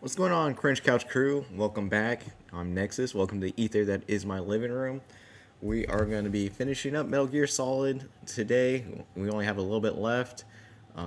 What's going on, Cringe Couch Crew? Welcome back. I'm Nexus. Welcome to Ether that is my living room. We are going to be finishing up Metal Gear Solid today. We only have a little bit left,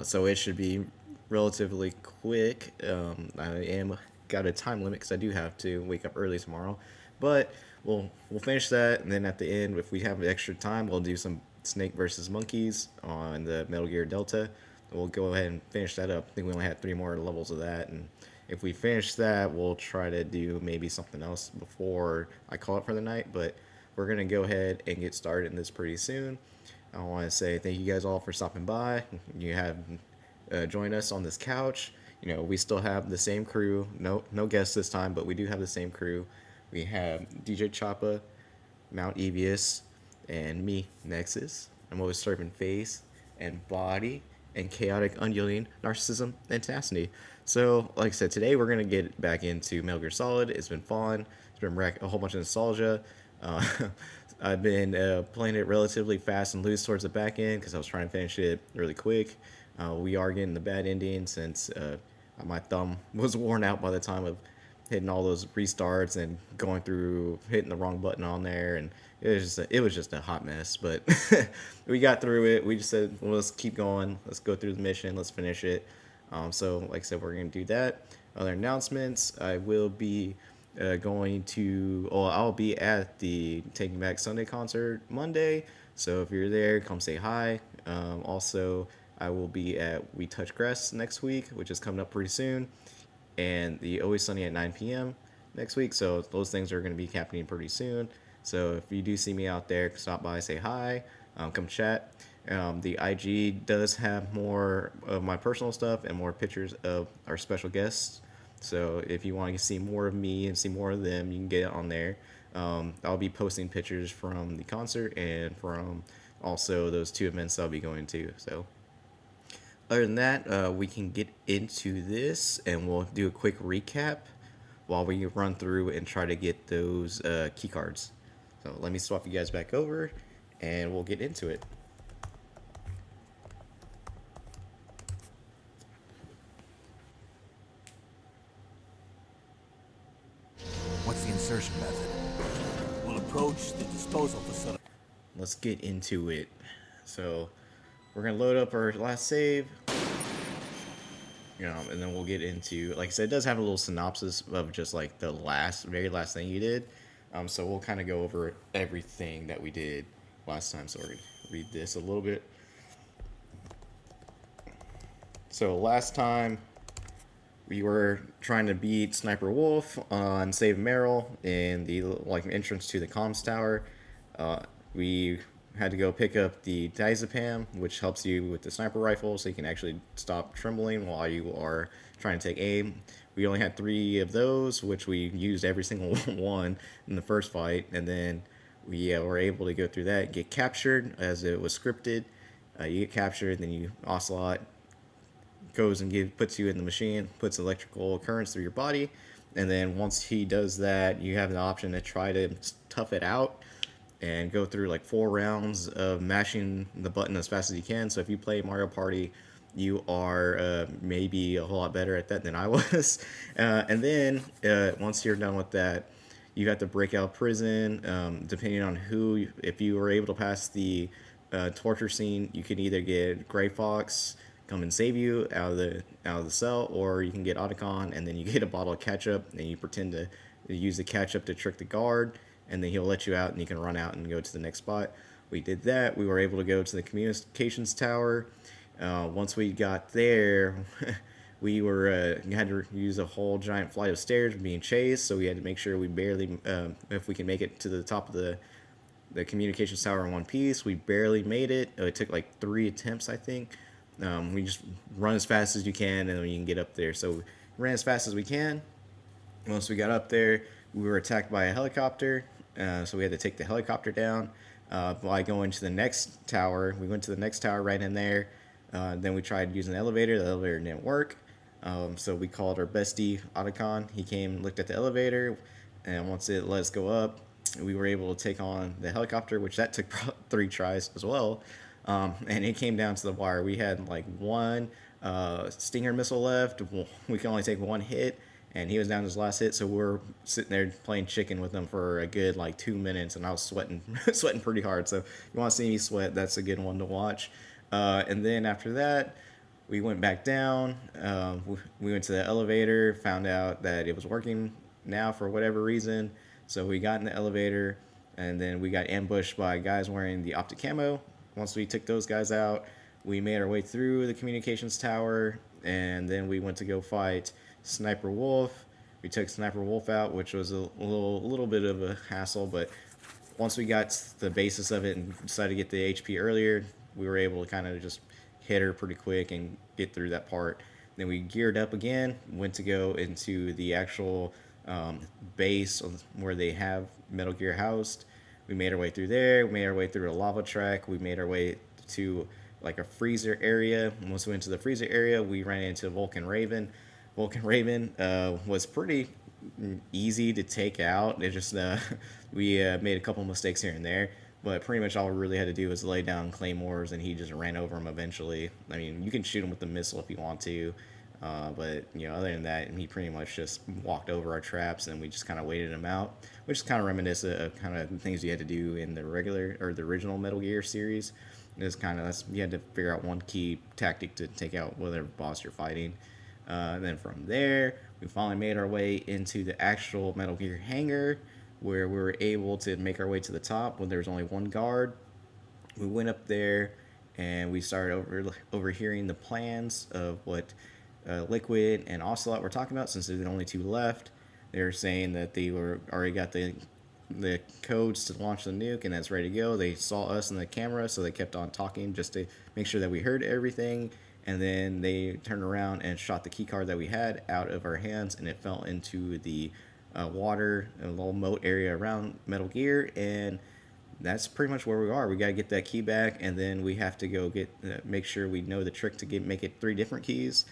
so it should be relatively quick. I am got a time limit because I do have to wake up early tomorrow, but we'll finish that, and then at the end, if we have extra time, we'll do some Snake versus Monkeys on the Metal Gear Delta. We'll go ahead and finish that up. I think we only had 3 more levels of that, and if we finish that, we'll try to do maybe something else before I call it for the night. But we're gonna go ahead and get started in this pretty soon. I want to say thank you guys all for stopping by. You have joined us on this couch. You know, we still have the same crew. No guests this time, but we do have the same crew. We have DJ Choppa, Mount Evious, and me, Nexus. I'm always serving face and body and chaotic, unyielding narcissism and tenacity. So, like I said, today we're gonna get back into Metal Gear Solid. It's been fun. It's been a whole bunch of nostalgia. Uh, I've been playing it relatively fast and loose towards the back end because I was trying to finish it really quick. We are getting the bad ending since my thumb was worn out by the time of hitting all those restarts and going through hitting the wrong button on there, and it was just a hot mess. But we got through it. We just said, well, let's keep going. Let's go through the mission. Let's finish it. So, like I said, we're gonna do that. Other announcements: I will be going to. Oh, I'll be at the Taking Back Sunday concert Monday. So if you're there, come say hi. Also, I will be at We Touch Grass next week, which is coming up pretty soon, and the Always Sunny at 9 p.m. next week. So those things are going to be happening pretty soon. So if you do see me out there, stop by, say hi, come chat. The IG does have more of my personal stuff and more pictures of our special guests. So if you want to see more of me and see more of them, you can get it on there. I'll be posting pictures from the concert and from also those 2 events I'll be going to. So other than that, we can get into this and we'll do a quick recap while we run through and try to get those key cards. So let me swap you guys back over and we'll get into it. What's the insertion method? We'll approach the disposal facility. Let's get into it. So we're gonna load up our last save, and then we'll get into, like I said, it does have a little synopsis of just like the very last thing you did. So we'll kind of go over everything that we did last time. So we're gonna read this a little bit. So last time we were trying to beat Sniper Wolf on Save Merrill in the entrance to the comms tower. We had to go pick up the diazepam, which helps you with the sniper rifle, so you can actually stop trembling while you are trying to take aim. We only had 3 of those, which we used every single one in the first fight, and then we were able to go through that, get captured as it was scripted. You get captured, then you Ocelot goes and puts you in the machine, puts electrical currents through your body, and then once he does that, you have the option to try to tough it out and go through like 4 rounds of mashing the button as fast as you can. So if you play Mario Party, you are maybe a whole lot better at that than I was. And then once you're done with that, you have to break out prison. Depending on if you were able to pass the torture scene, you can either get Gray Fox come and save you out of the cell, or you can get Otacon, and then you get a bottle of ketchup, and you pretend to use the ketchup to trick the guard, and then he'll let you out, and you can run out and go to the next spot. We did that. We were able to go to the communications tower. Once we got there, we had to use a whole giant flight of stairs being chased, so we had to make sure we barely, if we can make it to the top of the communications tower in one piece. We barely made it. It took like 3 attempts, I think. We just run as fast as you can, and then you can get up there. So we ran as fast as we can. Once we got up there, we were attacked by a helicopter, so we had to take the helicopter down. By going to the next tower, we went to the next tower right in there. Then we tried using the elevator. The elevator didn't work. So we called our bestie, Otacon. He came, looked at the elevator, and once it let us go up, we were able to take on the helicopter, which that took 3 tries as well. And it came down to the wire. We had like 1 Stinger missile left. We can only take 1 hit, and he was down his last hit. So we're sitting there playing chicken with him for a good like 2 minutes, and I was sweating, sweating pretty hard. So if you want to see me sweat, that's a good one to watch. And then after that, we went back down. We went to the elevator, found out that it was working now for whatever reason. So we got in the elevator, and then we got ambushed by guys wearing the optic camo. Once we took those guys out, we made our way through the communications tower, and then we went to go fight Sniper Wolf. We took Sniper Wolf out, which was a little bit of a hassle, but once we got the basis of it and decided to get the HP earlier, we were able to kind of just hit her pretty quick and get through that part. Then we geared up again, went to go into the actual base where they have Metal Gear housed. We made our way through there. We made our way through a lava track. We made our way to like a freezer area. And once we went to the freezer area, we ran into Vulcan Raven. Vulcan Raven was pretty easy to take out. It just we made a couple mistakes here and there, but pretty much all we really had to do was lay down claymores, and he just ran over him eventually. I mean, you can shoot him with the missile if you want to, but you know, other than that, he pretty much just walked over our traps, and we just kind of waited him out, which is kind of reminiscent of kind of things you had to do in the regular or the original Metal Gear series. It's kind of you had to figure out one key tactic to take out whatever boss you're fighting. Then from there, we finally made our way into the actual Metal Gear hangar, where we were able to make our way to the top when there was only one guard. We went up there, and we started overhearing the plans of what Liquid and Ocelot were talking about, since they're the only two left. They were saying that they were already got the codes to launch the nuke, and that's ready to go. They saw us in the camera, so they kept on talking just to make sure that we heard everything. And then they turned around and shot the key card that we had out of our hands, and it fell into the water, a little moat area around Metal Gear, and that's pretty much where we are. We got to get that key back, and then we have to go make sure we know the trick to make it 3 different keys.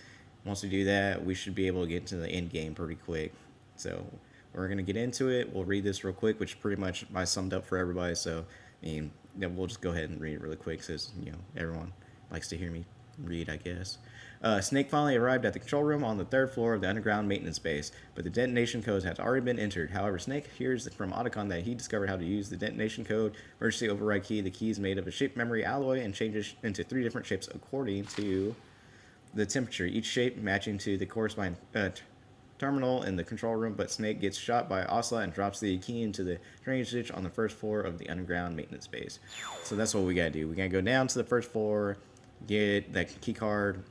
Once we do that, we should be able to get into the end game pretty quick. So we're going to get into it. We'll read this real quick, which pretty much I summed up for everybody. So I mean, we'll just go ahead and read it really quick, since you know everyone likes to hear me read, I guess. Snake finally arrived at the control room on the 3rd floor of the underground maintenance base, but the detonation code has already been entered. However, Snake hears from Otacon that he discovered how to use the detonation code emergency override key. The key is made of a shape memory alloy and changes into 3 different shapes according to the temperature, each shape matching to the corresponding terminal in the control room. But Snake gets shot by Ocelot and drops the key into the drainage ditch on the 1st floor of the underground maintenance base. So that's what we gotta do. We gotta go down to the 1st floor, get that key card,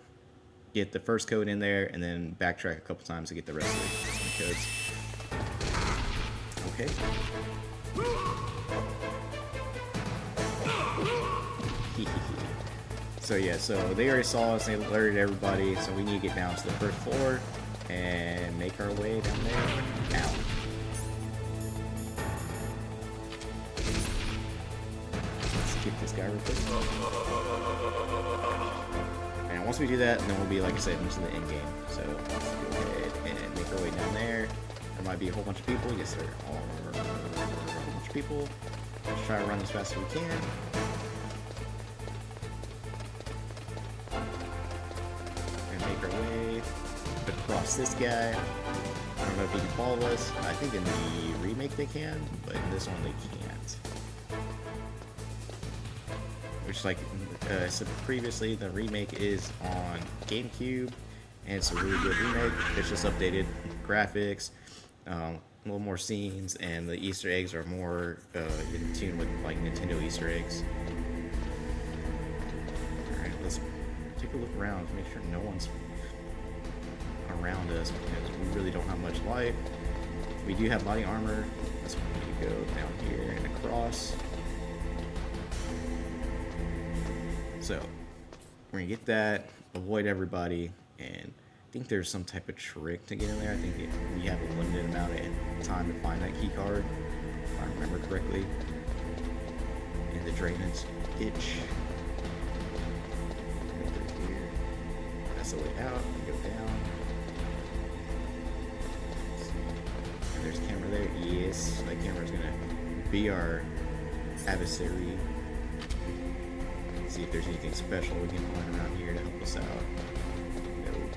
get the first code in there, and then backtrack a couple times to get the rest of the codes. Okay. So yeah, so they already saw us, they alerted everybody, so we need to get down to the 1st floor and make our way down there now. Let's kick this guy real quick. And once we do that, then we'll be, like I said, into the end game. So let's go ahead and make our way down there. There might be a whole bunch of people. Yes, there are a bunch of people. Let's try to run as fast as we can. And make our way across this guy. I don't know if he can follow us. I think in the remake they can, but in this one they can't. Which, like I said previously, the remake is on GameCube, and it's a really good remake. It's just updated graphics, a little more scenes, and the Easter eggs are more in tune with like Nintendo Easter eggs. Alright, let's take a look around to make sure no one's around us, because we really don't have much life. We do have body armor. That's why we need to go down here and across. So we're gonna get that, avoid everybody, and I think there's some type of trick to get in there. I think we have a limited amount of time to find that key card, if I remember correctly, in the drainage ditch. Over here. That's the way out. We go down. And there's a camera there. Yes, that camera's gonna be our adversary. See if there's anything special we can find around here to help us out. Nope.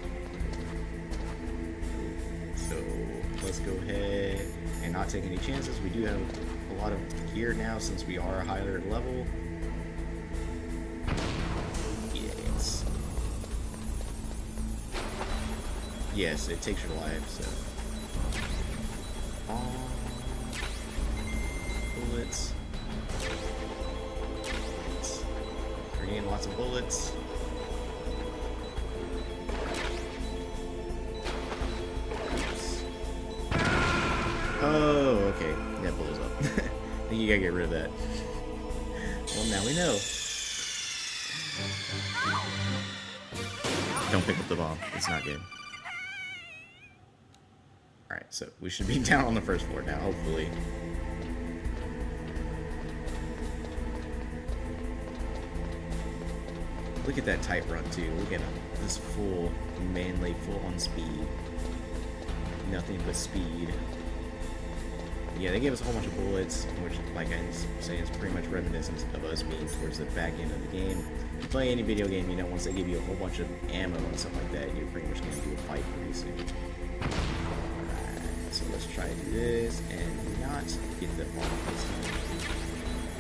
So let's go ahead and not take any chances. We do have a lot of gear now since we are a higher level. Yes. Yes, it takes your life, so. Bullets. We're getting lots of bullets. Oh, okay. That blows up. I think you gotta get rid of that. Well, now we know. Don't pick up the bomb. It's not good. Alright, so we should be down on the first floor now, hopefully. Look at that tight run, too. Look at him. This full, manly, full-on speed. Nothing but speed. Yeah, they gave us a whole bunch of bullets, which, like I was saying, is pretty much reminiscent of us being towards the back end of the game. If you play any video game, you know, once they give you a whole bunch of ammo and stuff like that, you're pretty much going to do a fight pretty soon. Alright, so let's try to do this and not get the bomb this time.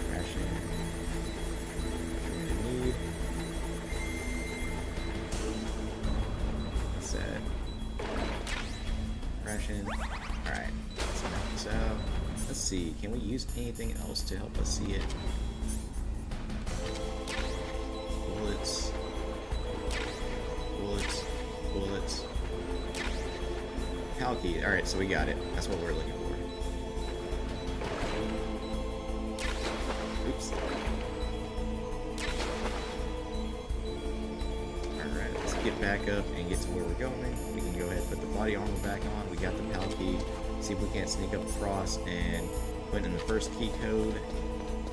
Crash in. What we need. What's that? Crash in. Alright. So, let's see, can we use anything else to help us see it? Bullets. Bullets. Bullets. Pal key. Alright, so we got it. That's what we're looking for. Oops. Alright, let's get back up and get to where we're going. We can go ahead and put the body armor back on. We got the pal key. See if we can't sneak up across and put in the first key code.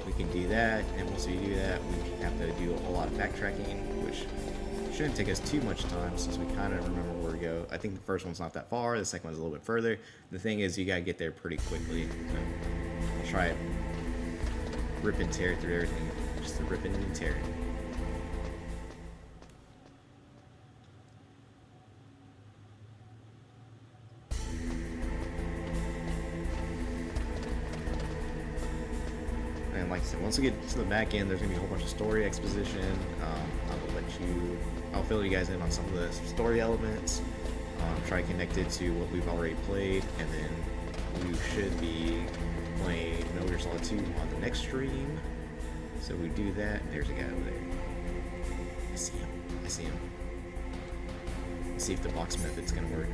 We can do that, and once we do that, we have to do a lot of backtracking, which shouldn't take us too much time since we kind of remember where to go. I think the first one's not that far, the second one's a little bit further. The thing is, you gotta get there pretty quickly. So I'll try it. Rip and tear through everything. Just the ripping and tearing. And like I said, once we get to the back end, there's gonna be a whole bunch of story exposition. I'll fill you guys in on some of the story elements. Try to connect it to what we've already played, and then we should be playing Metal Gear Solid 2 on the next stream. So we do that. There's a guy over there. I see him. I see him. Let's see if the box method's gonna work.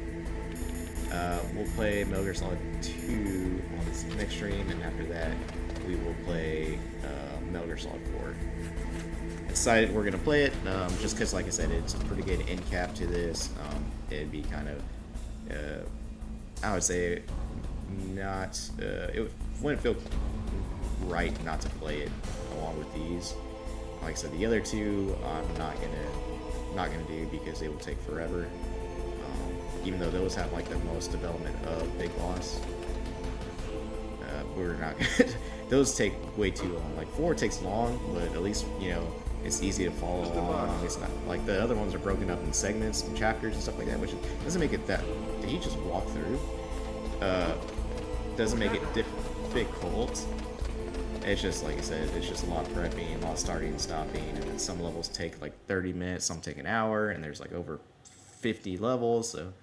We'll play Metal Gear Solid 2 on this next stream, and after that, we will play Metal Gear Solid 4. I decided we're going to play it, just because, like I said, it's a pretty good end cap to this. It'd be kind of, I would say, not, it wouldn't feel right not to play it along with these. Like I said, the other two I'm not gonna do because they will take forever. Even though those have like the most development of Big Boss, we're not. Those take way too long. Like 4 takes long, but at least you know it's easy to follow along. It's not like the other ones are broken up in segments and chapters and stuff like that, which doesn't make it that. Did you just walk through? Doesn't make it difficult. It's just like I said, it's just a lot of prepping, a lot of starting and stopping, and then some levels take like 30 minutes, some take an hour, and there's like over 50 levels, so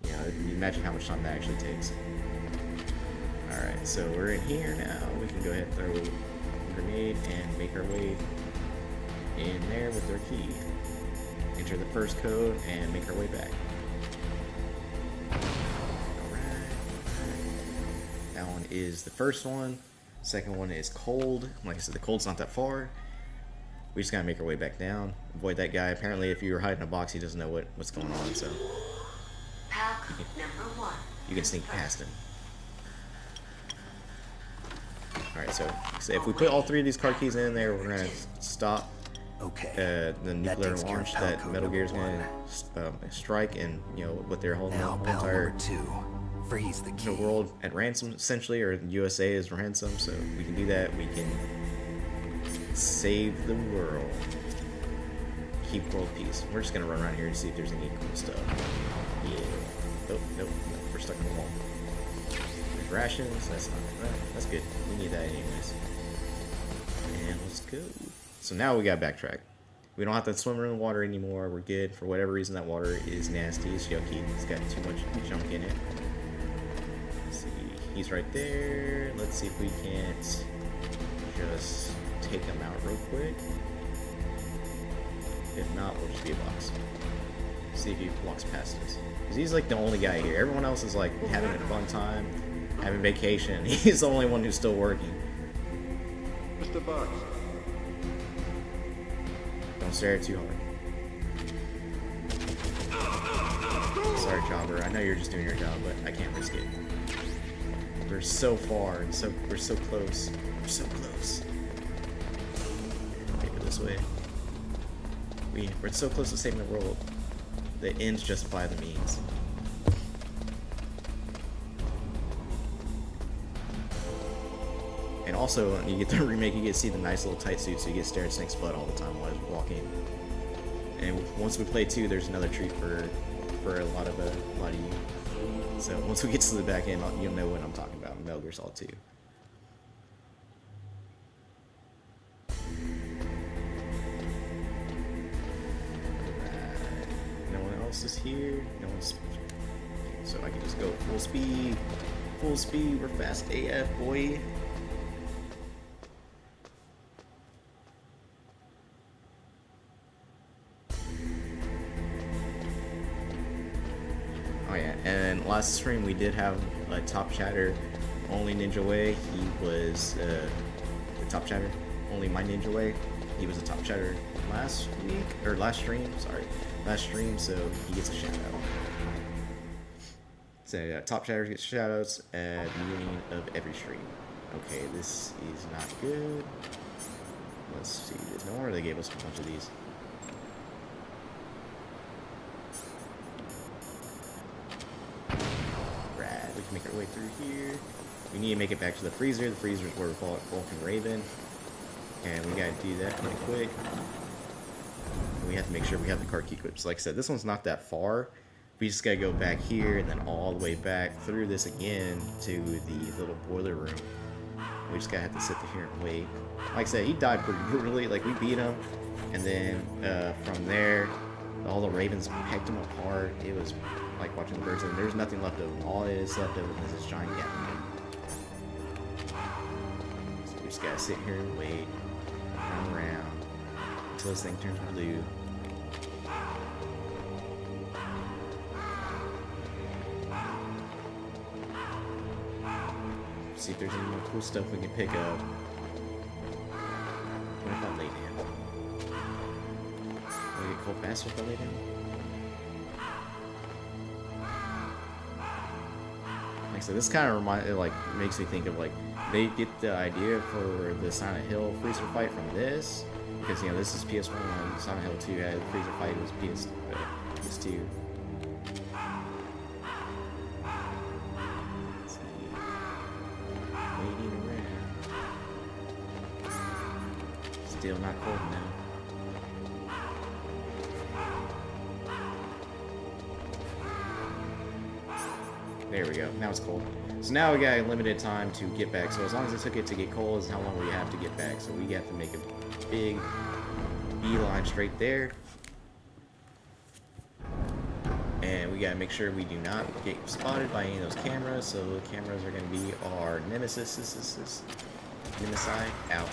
you know, you imagine how much time that actually takes. Alright, so we're in here now. We can go ahead and throw a grenade and make our way in there with our key. Enter the first code and make our way back. Alright. That one is the first one. Second one is cold. Like I said, the cold's not that far. We just gotta make our way back down. Avoid that guy. Apparently, if you're hiding in a box, he doesn't know what's going on, so you can sneak past him. Alright, so if we put all 3 of these card keys in there, we're gonna stop the nuclear launch that Metal Gear is gonna strike, and you know what they're holding the entire freeze the key. World at ransom, essentially, or USA is ransom. So we can do that. We can save the world, keep world peace. We're just gonna run around here and see if there's any cool stuff. Yeah. Oh, nope, we're stuck in the wall. rations. That's not that's good. We need that anyways. And let's go. So now we got backtrack. We don't have to swim in the water anymore. We're good. For whatever reason, that water is nasty. It's yucky. It's got too much junk in it. Let's see. He's right there. Let's see if we can't just take him out real quick. If not, we'll just be a box. See if he walks past us. Because he's like the only guy here. Everyone else is like having a fun time, having vacation. He's the only one who's still working. Mr. Box. Don't stare at too hard. Sorry, Jobber. I know you're just doing your job, but I can't risk it. We're so far, and we're so close. We're so close. Okay, go this way. We're so close to saving the world. The ends justify the means. And also, you get the remake, you get to see the nice little tight suit, so you get to stare at Snake's butt all the time while he's walking. And once we play 2, there's another treat for a lot of you. So once we get to the back end, you'll know what I'm talking about. Metal Gear Solid 2. No one else is here. No one's. So I can just go full speed. Full speed. We're fast AF, boy. Oh yeah, and last stream we did have a top chatter, only Ninja Way. He was the top chatter, only my Ninja Way. He was a top chatter last week, or last stream, sorry. Last stream, so he gets a shout out. So yeah, top chatters get shout outs at the beginning of every stream. Okay, this is not good. Let's see, no wonder they gave us a bunch of these. Rad, we can make our way through here. We need to make it back to the freezer. The freezer is where we fought Vulcan Raven. And we gotta do that pretty quick. And we have to make sure we have the car key equipped. So like I said, this one's not that far. We just gotta go back here and then all the way back through this again to the little boiler room. We just gotta have to sit here and wait. Like I said, he died pretty brutally. Like we beat him, and then from there, all the ravens pecked him apart. It was like watching the birds, and there's nothing left of him. All it is left of him is this giant Gatling gun. So we just gotta sit here and wait, run around until this thing turns blue. See if there's any more cool stuff we can pick up. What if I lay down? Will I get cold faster if I lay down? Like I said, this kind of makes me think of like they get the idea for the Silent Hill freezer fight from this, because you know this is PS1 and Silent Hill 2 had the freezer fight was PS2. Still not cold now. There we go. Now it's cold. So now we got a limited time to get back. So as long as it took it to get cold is how long we have to get back. So we have to make a big beeline straight there. And we gotta make sure we do not get spotted by any of those cameras. So the cameras are gonna be our nemesis. Nemesi out.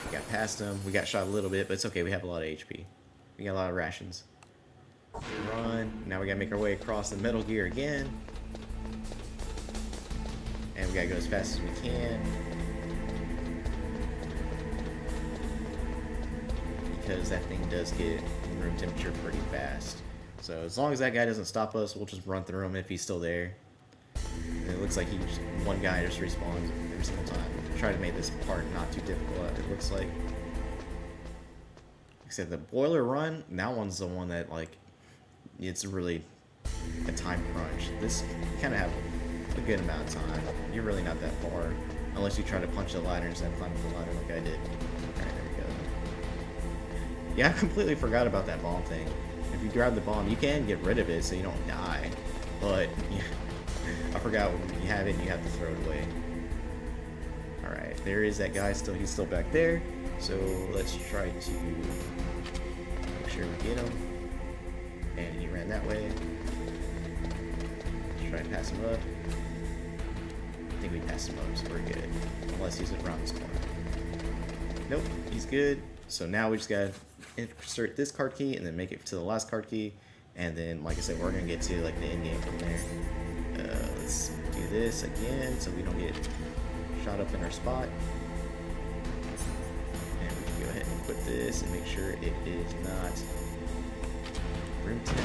We got past them. We got shot a little bit, but it's okay. We have a lot of HP. We got a lot of rations. Run. Now we gotta make our way across the Metal Gear again. And we gotta go as fast as we can. Because that thing does get room temperature pretty fast. So as long as that guy doesn't stop us, we'll just run through him if he's still there. And it looks like one guy just respawns every single time. Try to make this part not too difficult, it looks like. Except the boiler run, that one's the one that, like, it's really a time crunch. This kind of have a good amount of time. You're really not that far, unless you try to punch the ladder instead of climbing the ladder like I did. Alright, there we go. Yeah, I completely forgot about that bomb thing. if you grab the bomb, you can get rid of it so you don't die. But yeah, I forgot when you have it, you have to throw it away. All right, there is that guy still. He's still back there. So let's try to make sure we get him. And he ran that way. Let's try and pass him up. I think we passed him up, so we're good. Unless he's around this corner. Nope, he's good. So now we just gotta insert this card key and then make it to the last card key. And then, like I said, we're gonna get to like the end game from there. Let's do this again so we don't get shot up in our spot. And we can go ahead and put this and make sure it is not room 10.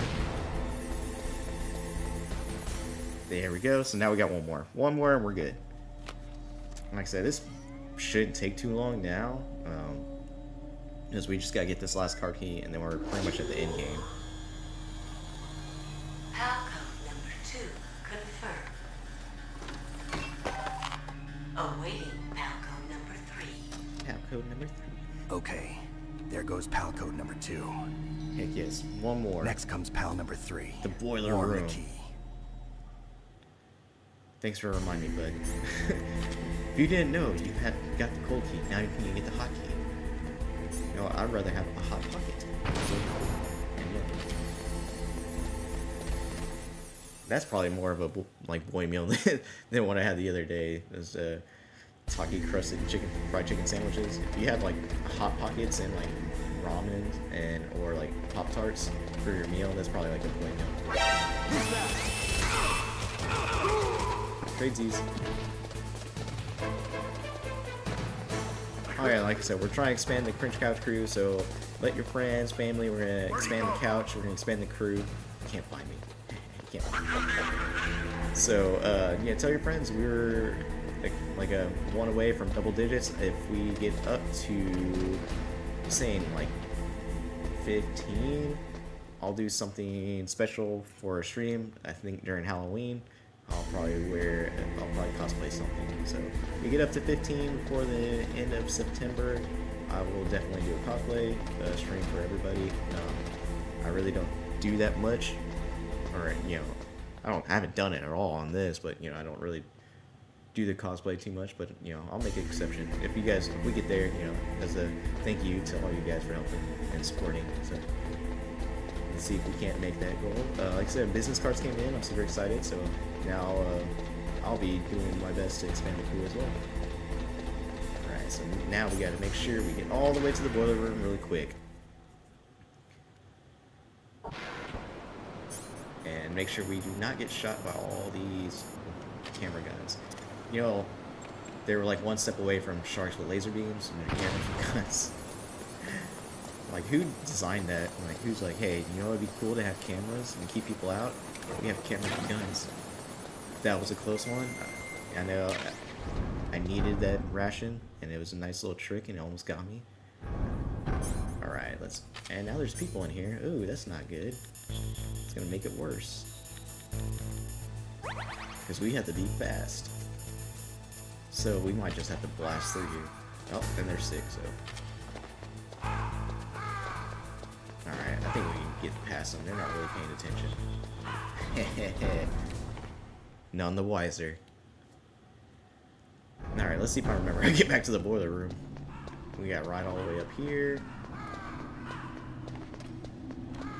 There we go. So now we got one more. One more and we're good. Like I said, this shouldn't take too long now. Because we just gotta get this last card key and then we're pretty much at the end game. Palcode number 2 confirmed. Awaiting Palcode number 3. Palcode number 3. Okay, there goes pal code number 2. Heck yes, one more. Next comes pal number 3. The boiler Warm room. the key. Thanks for reminding me, bud. If you didn't know, you had got the cold key. Now you can get the hot key. You know, I'd rather have a hot pocket. And yeah. That's probably more of a boy meal than what I had the other day. It was Taki crusted fried chicken sandwiches. If you had like hot pockets and like ramen and or like Pop-Tarts for your meal, that's probably like a boy meal. Tradesies. Alright, like I said, we're trying to expand the Cringe Couch Crew, so let your friends, family, we're going to expand the couch, we're going to expand the crew. You can't find me. You can't find me. So, yeah, tell your friends we're like a one away from double digits. If we get up to, saying like 15, I'll do something special for a stream, I think during Halloween. I'll probably cosplay something. So if we get up to 15 before the end of September, I will definitely do a cosplay stream for everybody. I really don't do that much, or you know, I haven't done it at all on this, but you know, I don't really do the cosplay too much. But you know, If we get there, you know, as a thank you to all you guys for helping and supporting. So let's see if we can't make that goal. Like I said, business cards came in. I'm super excited. So now I'll be doing my best to expand the crew as well. Alright, so now we gotta make sure we get all the way to the boiler room really quick. And make sure we do not get shot by all these camera guns. You know, they were like one step away from sharks with laser beams and their cameras with guns. Like, who designed that? Like, who's like, hey, you know, it'd be cool to have cameras and keep people out? We have cameras and guns. That was a close one. I know I needed that ration, and it was a nice little trick, and it almost got me. Alright, and now there's people in here. Ooh, that's not good. It's gonna make it worse. Because we have to be fast. So we might just have to blast through here. Oh, and there's 6, so. Alright, I think we can get past them. They're not really paying attention. None the wiser. Alright, let's see if I remember how to get back to the boiler room. We got right all the way up here.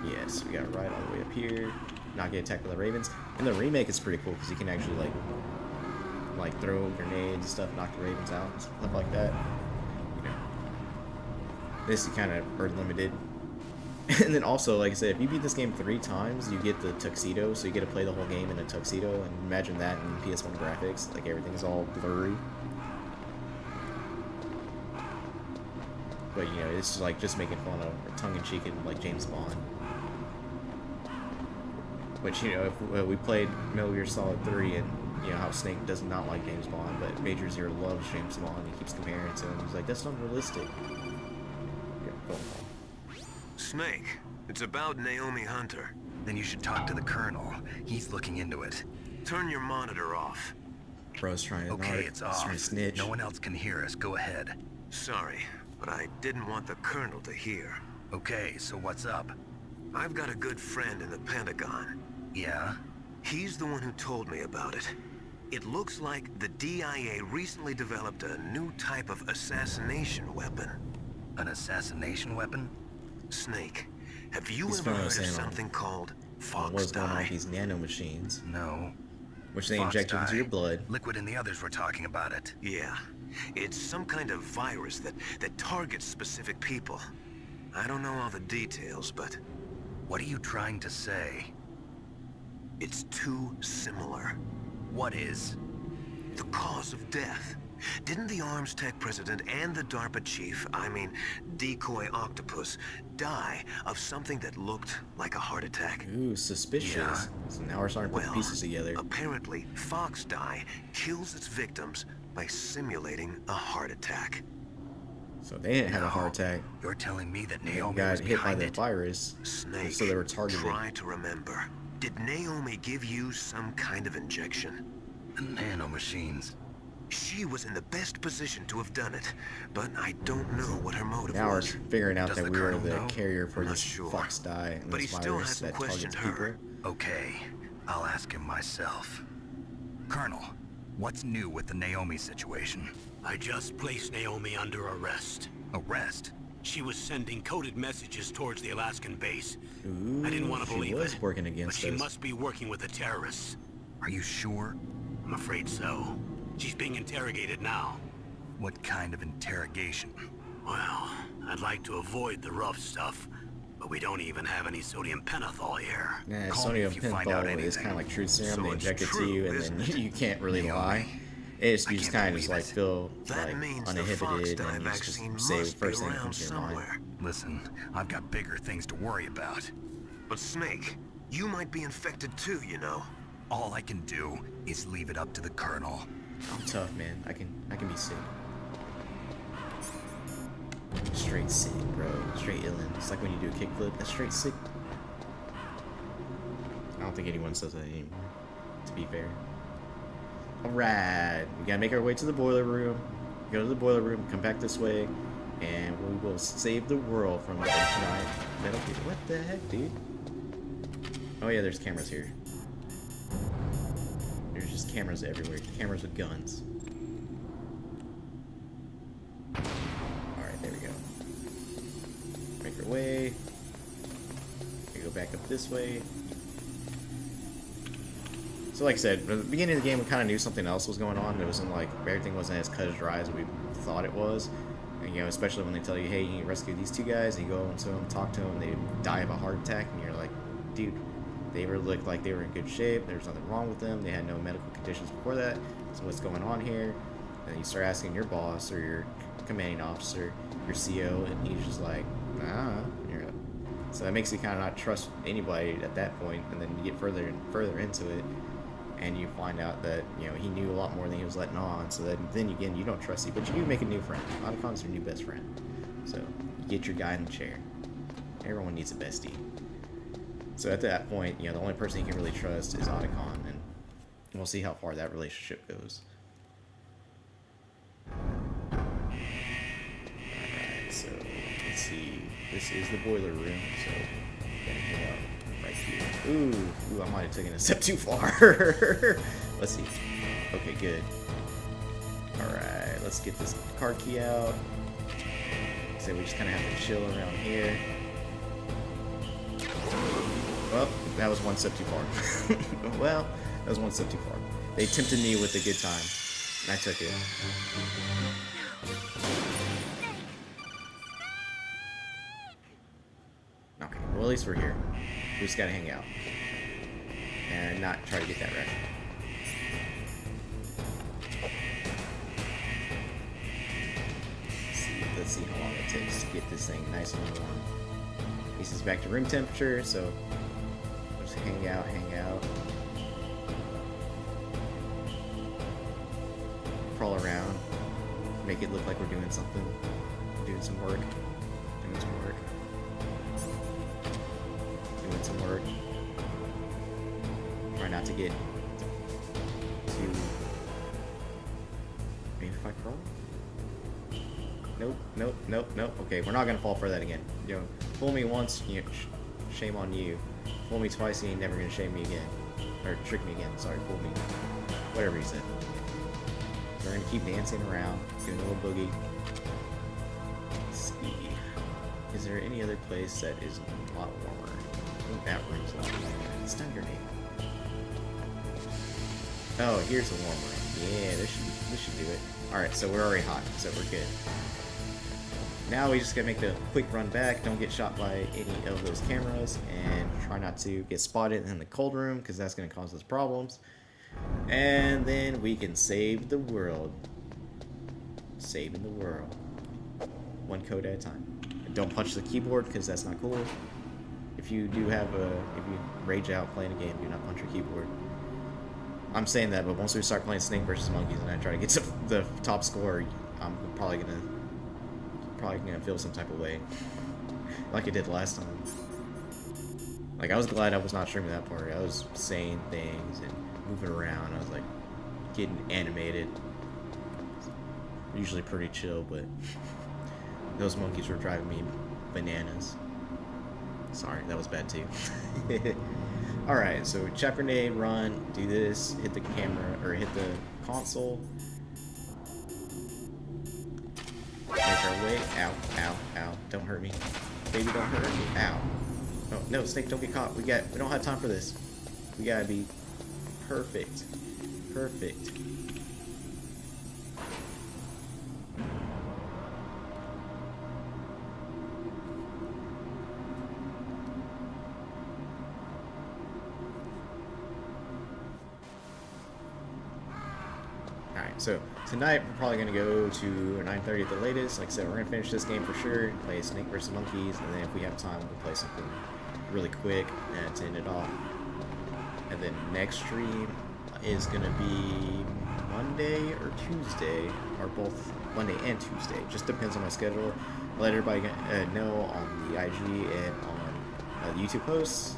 Yes, we got right all the way up here. Not get attacked by the ravens. And the remake is pretty cool because you can actually like throw grenades and stuff, knock the ravens out, and stuff like that. You know, this is kind of bird limited. And then also, like I said, if you beat this game 3 times, you get the tuxedo, so you get to play the whole game in a tuxedo, and imagine that in PS1 graphics, like everything's all blurry. But you know, it's like just making fun of, or tongue-in-cheek, like James Bond. Which, you know, if we played Metal Gear Solid 3, and you know how Snake does not like James Bond, but Major Zero loves James Bond, he keeps comparing it to him. He's like, that's unrealistic. Yeah, phone call. Snake, it's about Naomi Hunter. Then you should talk to the Colonel. He's looking into it. Turn your monitor off. Bro's trying to Okay, it's off. trying to snitch. No one else can hear us. Go ahead. Sorry, but I didn't want the Colonel to hear. Okay, so what's up? I've got a good friend in the Pentagon. Yeah? He's the one who told me about it. It looks like the DIA recently developed a new type of assassination weapon. An assassination weapon? Snake, have you He's ever finally heard of saying something called Fox what's going on with dye? these nano machines, No. which they Fox inject into dye. your blood. Liquid and the others were talking about it. Yeah, it's some kind of virus that targets specific people. I don't know all the details, but What are you trying to say? it's too similar. What is? The cause of death. Didn't the arms tech president and the DARPA chief, I mean, decoy octopus, die of something that looked like a heart attack? Ooh, suspicious. Yeah. So now we're starting to put Well, pieces together. apparently, Fox dye kills its victims by simulating a heart attack. So they didn't have a heart attack. You're telling me that They Naomi got was hit by behind the it? virus. Snake, So they were targeted. try to remember. Did Naomi give you some kind of injection? The nanomachines. She was in the best position to have done it, but I don't know what her motive Now we're was. figuring out Does that the we were colonel the know? carrier for I'm not this sure. fox dye and But this he still virus hasn't that targets questioned people. her. Okay, I'll ask him myself. Colonel, what's new with the Naomi situation? I just placed Naomi under arrest. Arrest? She was sending coded messages towards the Alaskan base. Ooh, I didn't want to she believe was it, working but against she us. must be working with the terrorists. Are you sure? I'm afraid so. She's being interrogated now. What kind of interrogation? Well, I'd like to avoid the rough stuff, but we don't even have any sodium pentothal here. Yeah, Call me sodium if you find out pentothal is anything. kind of like truth serum. So They it's inject it to true, you, and isn't then it? you can't really Naomi. lie. It's I you just can't kind of just like believe it. feel That like means the Fox uninhibited, dye and you vaccine just say the must be first thing that around comes to your mind. somewhere. Listen, I've got bigger things to worry about. But Snake, you might be infected too, you know. All I can do is leave it up to the Colonel. I'm tough, man. I can be sick. Straight sick, bro. Straight illin. It's like when you do a kickflip. That's straight sick. I don't think anyone says that anymore, to be fair. Alright. We gotta make our way to the boiler room. Go to the boiler room, come back this way, and we will save the world from the giant metal gear. What the heck, dude? Oh yeah, there's cameras here. There's just cameras everywhere. Cameras with guns. Alright, there we go. Make our way. We go back up this way. So like I said, at the beginning of the game we kind of knew something else was going on. It wasn't like, everything wasn't as cut and dry as we thought it was. And you know, especially when they tell you, hey, you need to rescue these two guys, and you go into them, talk to them, they die of a heart attack, and you're like, dude, they were looked like they were in good shape, there was nothing wrong with them, they had no medical conditions before that, so what's going on here? And you start asking your boss, or your commanding officer, your CO, and he's just like, nah. And you're like, so that makes you kind of not trust anybody at that point, and then you get further and further into it, and you find out that, you know, he knew a lot more than he was letting on, so then again, you don't trust him, but you do make a new friend. Otacon's your new best friend. So, you get your guy in the chair. Everyone needs a bestie. So at that point, you know, the only person you can really trust is Otacon, and we'll see how far that relationship goes. Alright, so, let's see. This is the boiler room, so, gotta go up. Right here. Ooh, I might have taken a step too far. Let's see. Okay, good. Alright, let's get this card key out. So we just kind of have to chill around here. Well, that was one step too far. Well, that was one step too far. They tempted me with a good time, and I took it. Okay, well at least we're here. We just gotta hang out. And not try to get that wreck. Let's see how long it takes to get this thing nice and warm. This is back to room temperature, so we'll just hang out. Crawl around. Make it look like we're doing something. Doing some work. Try not to get too... Maybe if I crawl? Nope. Okay, we're not gonna fall for that again. You know, fool me once, you know, Shame on you. Fool me twice and you're never gonna shame me again. Or trick me again, sorry, fool me. Whatever he said. We're gonna keep dancing around, doing a little boogie. Let's see. Is there any other place that is a lot warmer? I think that room's a lot warmer. Stun grenade. Oh, here's the warm room. Yeah, this should do it. Alright, so we're already hot, so we're good. Now we just gotta make the quick run back, don't get shot by any of those cameras, and try not to get spotted in the cold room, because that's gonna cause us problems. And then we can save the world. Saving the world. One code at a time. And don't punch the keyboard, because that's not cool. If you rage out playing a game, do not punch your keyboard. I'm saying that, but once we start playing Snake versus Monkeys and I try to get to the top score, I'm probably gonna feel some type of way, like I did last time. Like, I was glad I was not streaming that part. I was saying things and moving around. I was like getting animated. Usually pretty chill, but those monkeys were driving me bananas. Sorry, that was bad too. Alright, so chop grenade, run, do this, hit the camera, or hit the console. Make our way. Ow, ow, ow. Don't hurt me. Baby, don't hurt me. Ow. Oh, no, Snake, don't get caught. We don't have time for this. We gotta be perfect. Perfect. Alright, so tonight we're probably going to go to 9:30 at the latest. Like I said, we're going to finish this game for sure, play Snake vs. Monkeys, and then if we have time, we'll play something really quick to end it off. And then next stream is going to be Monday or Tuesday, or both Monday and Tuesday. Just depends on my schedule. I'll let everybody know on the IG and on YouTube posts,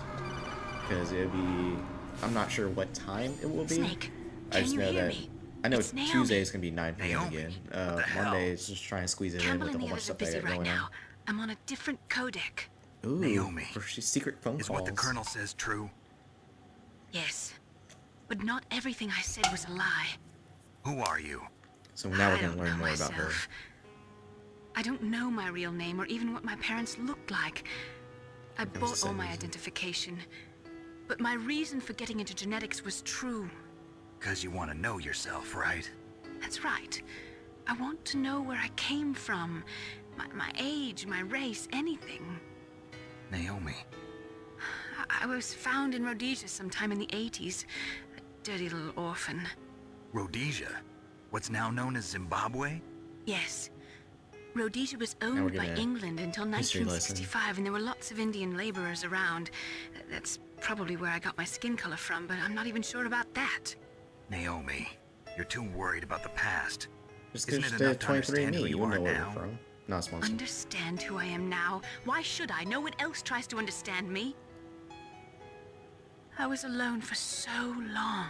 because it'll be, I'm not sure what time it will be. Snake, I just know that me? I know It's Naomi. Tuesday is gonna be 9 p.m. Naomi, again. what the hell? Monday is just trying to squeeze it in Campbell with a and whole the bunch others of are stuff I busy got right going now. I'm on a different codec. on. Ooh, Naomi, for secret phone is calls. what the Colonel says true? Yes. But not everything I said was a lie. Who are you? So now we're I gonna don't learn know more about her. myself. I don't know my real name or even what my parents looked like. I That was bought the all my same reason. identification. But my reason for getting into genetics was true. Because you want to know yourself, right? That's right. I want to know where I came from. My age, my race, anything. Naomi, I was found in Rhodesia sometime in the 80s. A dirty little orphan. Rhodesia, what's now known as Zimbabwe? Yes. Rhodesia was we're owned by gonna England until history lesson. 1965, and there were lots of Indian laborers around. That's probably where I got my skin color from, but I'm not even sure about that. Naomi, you're too worried about the past. Just Isn't because it you enough did to understand 23andMe, who you you are know where now? we're from. Not sponsored. Understand who I am now? Why should I? No one else tries to understand me. I was alone for so long,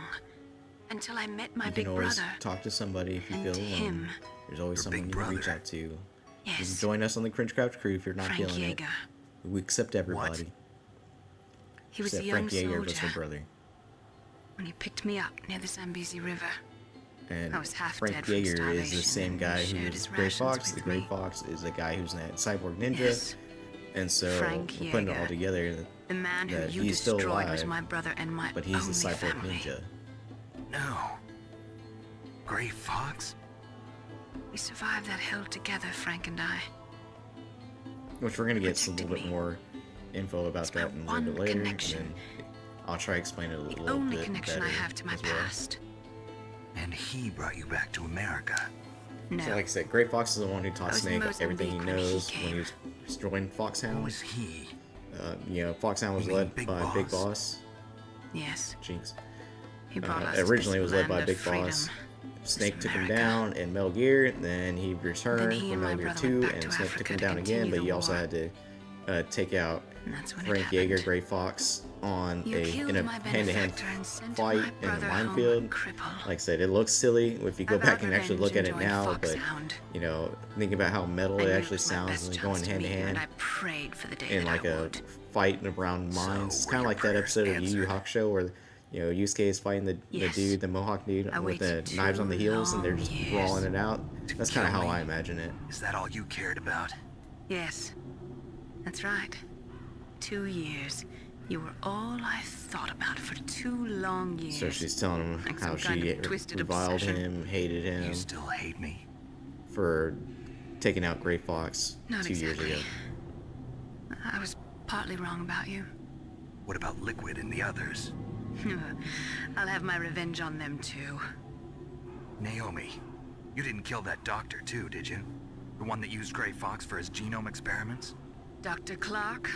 until I met my You big can always brother. talk to somebody if you and feel alone. him. There's always Your someone big you can reach brother. out to. You can Yes, join us on the Cringe Couch Crew if you're not Frank feeling it. Yeager. We accept everybody. He was Except a young Frank Yeager was her soldier brother. when he picked me up near the Zambezi River. And I was half Frank dead from Yeager is the starvation, same and guy he who shared is his Gray rations Fox. The with Gray me. Fox is the guy who's that cyborg ninja. Yes, And so Frank we're putting it all Yeager. together, the man who that you he's still destroyed was alive, my brother and my but he's only the cyborg family. ninja. No. Gray Fox? We survived that hell together, Frank and I. Which we're gonna get a little Protected bit me. more info about It's that my in a little bit one later, connection. and then I'll try to explain it a The little only bit connection better I have to my as well. past. And he brought you back to America. No, So like I said, Gray Fox is the one who I taught was in Snake everything he Mozambique when he knows when he came. was joining Who Foxhound. was he? Foxhound was You mean led Big by Big Boss? Boss. yes, Jinx. he brought us to Originally it this was led by land Big of freedom. Boss. Snake This took him America. down in Metal Gear, then he returned he for and my Metal Gear brother 2, went back and to Snake took Africa him to down again, continue but the he also war. had to take out And that's when Frank it Yeager, happened. Gray Fox on You killed in a my hand-to-hand benefactor and sent fight my in the brother home minefield. crippled. Like I said, it looks silly if you go I back vowed and actually revenge look at and it joined now, but Foxhound. you know, think about how metal I it knew actually was my sounds best and chance going to hand meet to you, and hand I prayed for the day in that like I a would. fight around So, mines. It's were kind of your like that prayers episode of Yu Yu answered? Hakusho where, you know, Yusuke is fighting the Yes. dude, the Mohawk dude, I with the waited knives on the 2 heels, and they're long just years. brawling it out. To That's kind of kill how me? I imagine it. Is that all you cared about? Yes, that's right. 2 years. You were all I thought about for 2 long years. So she's telling him Like how some kind she of twisted reviled obsession. him, hated him You still hate me? for taking out Gray Fox Not 2 years exactly. ago. I was partly wrong about you. What about Liquid and the others? I'll have my revenge on them too. Naomi, you didn't kill that doctor too, did you? The one that used Gray Fox for his genome experiments? Dr. Clark?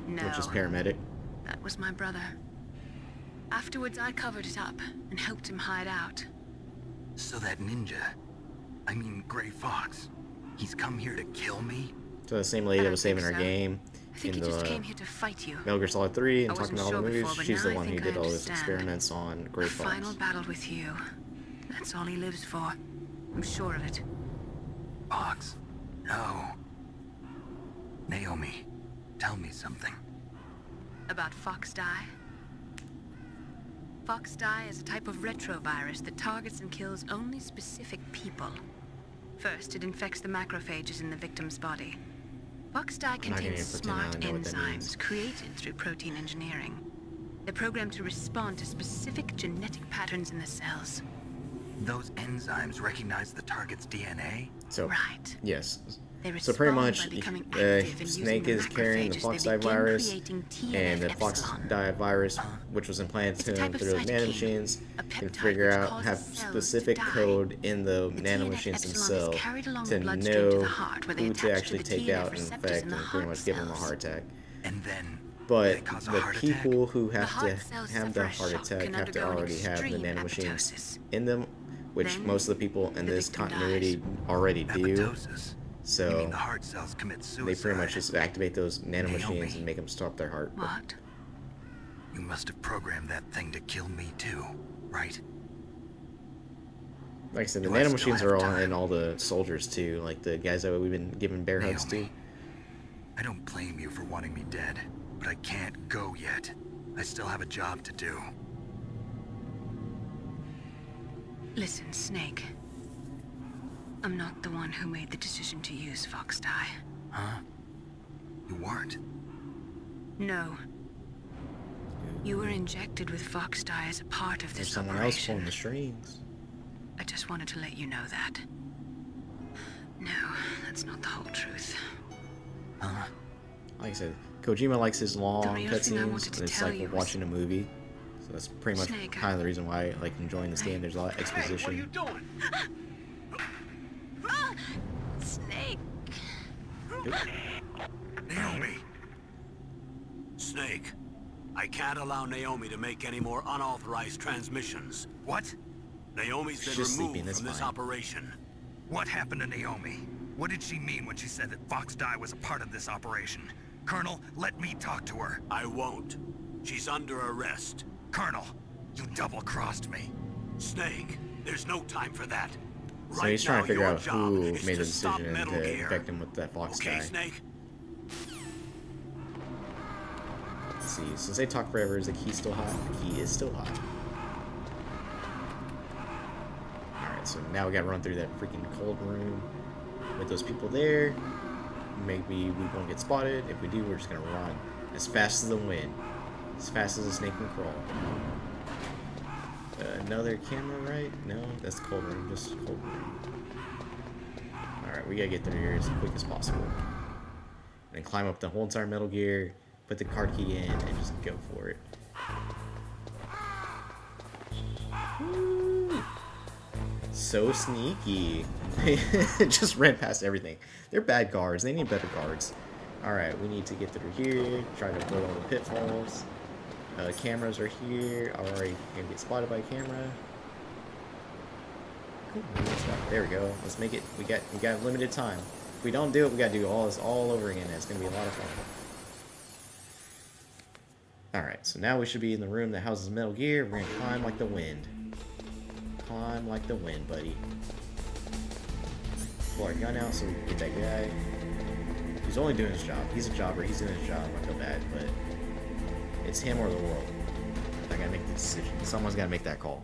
No. Which is paramedic. That was my brother. Afterwards, I covered it up and helped him hide out. So that ninja, I mean Gray Fox, he's come here to kill me? So the same lady I that don't was saving think our so. game I think in he just the came here to fight you. Metal Gear Solid 3 and I talking wasn't about all the sure movies. before, but She's now the I one who think did I all his understand. experiments on Gray A final Fox. battle with you. That's all he lives for. I'm sure of it. Fox? No. Naomi, tell me something. About Fox Die? Fox Die is a type of retrovirus that targets and kills only specific people. First, it infects the macrophages in the victim's body. Fox Die not gonna contains pretend I smart don't know what that means. enzymes created through protein engineering. They're programmed to respond to specific genetic patterns in the cells. Those enzymes recognize the target's DNA? So, Right. yes. They So pretty respond much, by becoming active and using Snake the is carrying the macrophages. Fox They Die begin virus, creating and the TNF Fox epsilon. Die virus, which was implanted It's a to type him of through those cytokine, nanomachines, a can peptide figure which out, causes have cells to specific die. code in the The nanomachines TNF epsilon is themselves carried along to the bloodstream to know the heart, where they who attach to to actually the take TNF out and receptors infect in the and pretty heart much give them a cells. heart attack. And then But they cause a the heart people attack? who The have heart to cells have suffer the a heart shock attack and have to undergo an already have the extreme nanomachines apoptosis. in them, which Then, most of the people in the this victim continuity dies. already do. Apoptosis? You So mean the heart cells commit suicide? they pretty much just activate those nanomachines Naomi. and make them stop their heart. What? You must have programmed that thing to kill me too, right? Like I said, the Do I still nanomachines have are all time? in all the soldiers too, like the guys that we've been giving bear hugs to. Naomi, I don't blame you for wanting me dead, but I can't go yet. I still have a job to do. Listen, Snake. I'm not the one who made the decision to use Fox Die. Huh? You weren't. No. You were injected with Fox Die as a part of There's this someone else operation. pulling the strings. I just wanted to let you know that. No, that's not the whole truth. Huh? Like I said, Kojima likes his long The real thing I cutscenes, wanted to and it's tell like you was- watching a movie. So that's pretty much Snake, kind of the reason why I like enjoying this game. There's a lot of exposition. doing? Snake! Naomi! Snake, I can't allow Naomi to make any more unauthorized transmissions. What? Naomi's been She's just removed sleeping, that's from this fine. operation. What happened to Naomi? What did she mean when she said that Fox Die was a part of this operation? Colonel, let me talk to her. I won't. She's under arrest. Colonel, you double-crossed me. Snake, there's no time for that. So he's trying to figure your out job who is made the to stop decision Metal to Gear. infect him with that Fox Okay, guy. Snake? Let's see, since they talk forever, is the key still hot? The key is still hot. Alright, so now we gotta run through that freaking cold room with those people there. Maybe we won't get spotted. If we do, we're just gonna run as fast as the wind. As fast as a snake can crawl. Another camera, right? No, that's the cold room, just cold room. Alright, we gotta get through here as quick as possible. And then climb up the whole entire Metal Gear, put the card key in, and just go for it. Woo. So sneaky. Just ran past everything. They're bad guards. They need better guards. Alright, we need to get through here, try to avoid all the pitfalls. Cameras are here. Alright, gonna get spotted by a camera. Cool. There we go. Let's make it. We got limited time. If we don't do it, we gotta do all this all over again. It's gonna be a lot of fun. Alright, so now we should be in the room that houses Metal Gear. We're gonna climb like the wind. Climb like the wind, buddy. Pull our gun out so we can get that guy. He's only doing his job. He's a jobber. He's doing his job. I feel bad, but it's him or the world. I gotta make the decision. Someone's gotta make that call.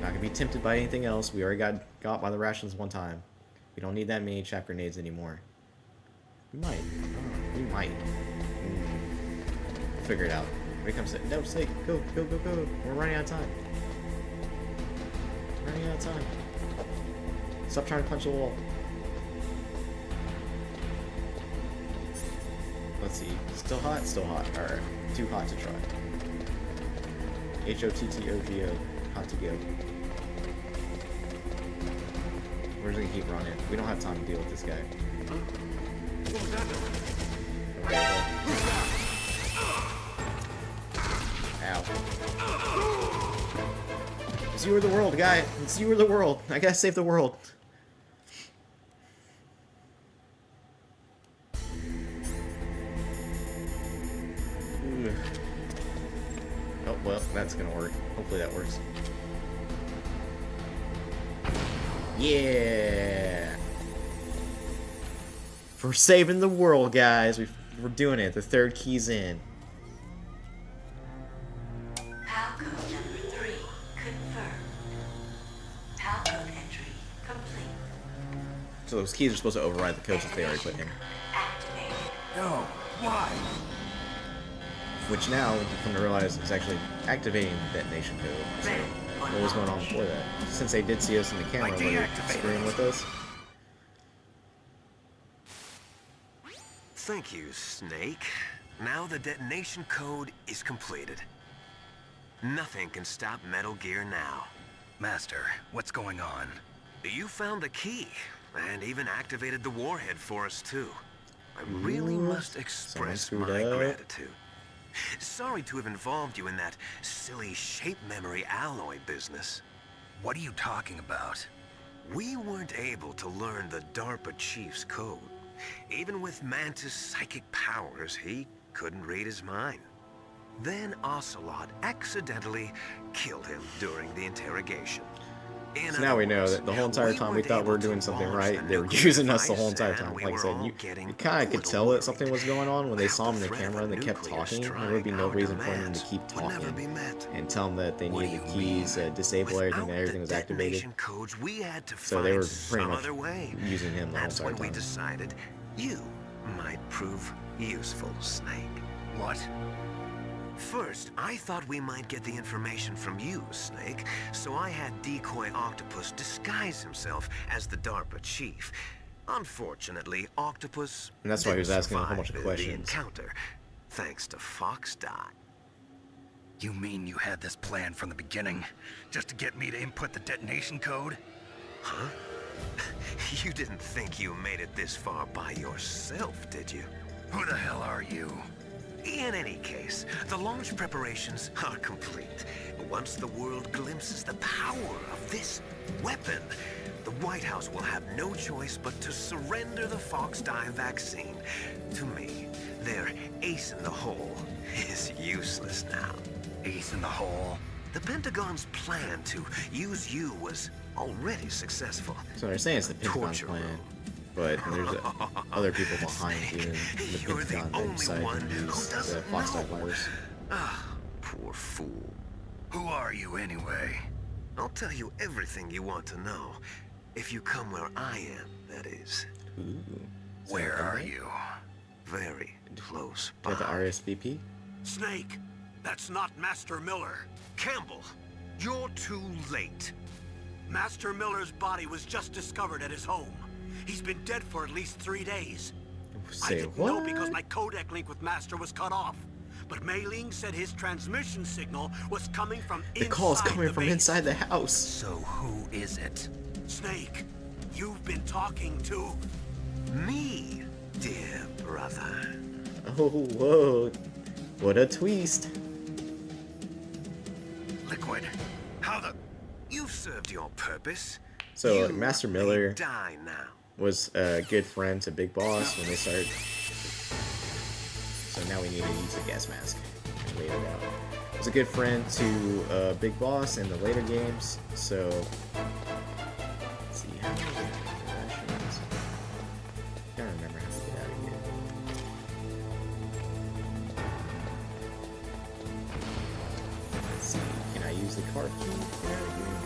Not gonna be tempted by anything else. We already got by the rations one time. We don't need that many chaff grenades anymore. We might. We might. We'll figure it out. Here comes it. No, say go, go, go, go. We're running out of time. Running out of time. Stop trying to punch the wall. Let's see. Still hot? Still hot. Alright. Too hot to try. HOTTOGO. Hot to go. We're just gonna keep running. We don't have time to deal with this guy. What was that noise? Ow. It's you or the world, guy. It's you or the world. I gotta save the world. Ooh. Oh, well, that's gonna work. Hopefully that works. Yeah! We're saving the world, guys. We're doing it. The third key's in. PAL code number 3 confirmed. PAL code entry complete. So those keys are supposed to override the codes that they already put in. Activated. No, why? Which now, you come to realize, is actually activating the detonation code. So, what was going on before that? Since they did see us in the camera, were they screwing with us? Thank you, Snake. Now the detonation code is completed. Nothing can stop Metal Gear now. Master, what's going on? You found the key, and even activated the warhead for us, too. I really Ooh, must express someone my screwed up. gratitude. Sorry to have involved you in that silly shape memory alloy business. What are you talking about? We weren't able to learn the DARPA chief's code. Even with Mantis' psychic powers, he couldn't read his mind. Then Ocelot accidentally killed him during the interrogation. So now we know that the whole entire time we thought we were doing something right, they were using us the whole entire time. Like I said, you kind of could tell that something was going on when they saw him in the camera and they kept talking. There would be no reason for them to keep talking and tell them that they needed the keys, disable everything, that everything was activated. So they were pretty much using him the whole That's entire when we time. decided you might prove useful, Snake. What? First, I thought we might get the information from you, Snake, so I had Decoy Octopus disguise himself as the DARPA chief. Unfortunately, Octopus And that's why he was didn't asking a whole bunch of survive questions. the encounter, thanks to Fox Die. You mean you had this plan from the beginning? Just to get me to input the detonation code? Huh? You didn't think you made it this far by yourself, did you? Who the hell are you? In any case, the launch preparations are complete. Once the world glimpses the power of this weapon, the White House will have no choice but to surrender the Fox Die vaccine to me. Their ace in the hole is useless now. Ace in the hole? The Pentagon's plan to use you was already successful. So they're saying it's the Pentagon's Torture plan, room. but there's other people behind even the You're the Pentagon that only decided one to who use the doesn't Fox Die know. virus. Ah, poor fool. Who are you anyway? I'll tell you everything you want to know. If you come where I am, that is. Ooh. Where are you? Very close Do you have the by. RSVP? Snake, that's not Master Miller. Campbell, you're too late. Master Miller's body was just discovered at his home. He's been dead for at least 3 days. I Say didn't what? know because my codec link with Master was cut off. But Mei Ling said his transmission signal was coming from The inside call's coming the from base. inside the house. So who is it? Snake, you've been talking to... Me, dear brother. Oh, whoa. What a twist. Liquid. How the... You've served your purpose. So You Master may Miller die now. was a good friend to Big Boss when they started. So now we need to use the gas mask and wait it out. Was a good friend to Big Boss in the later games. So let's see how. I don't remember how to get out of here. Let's see. Can I use the card key to get out of here?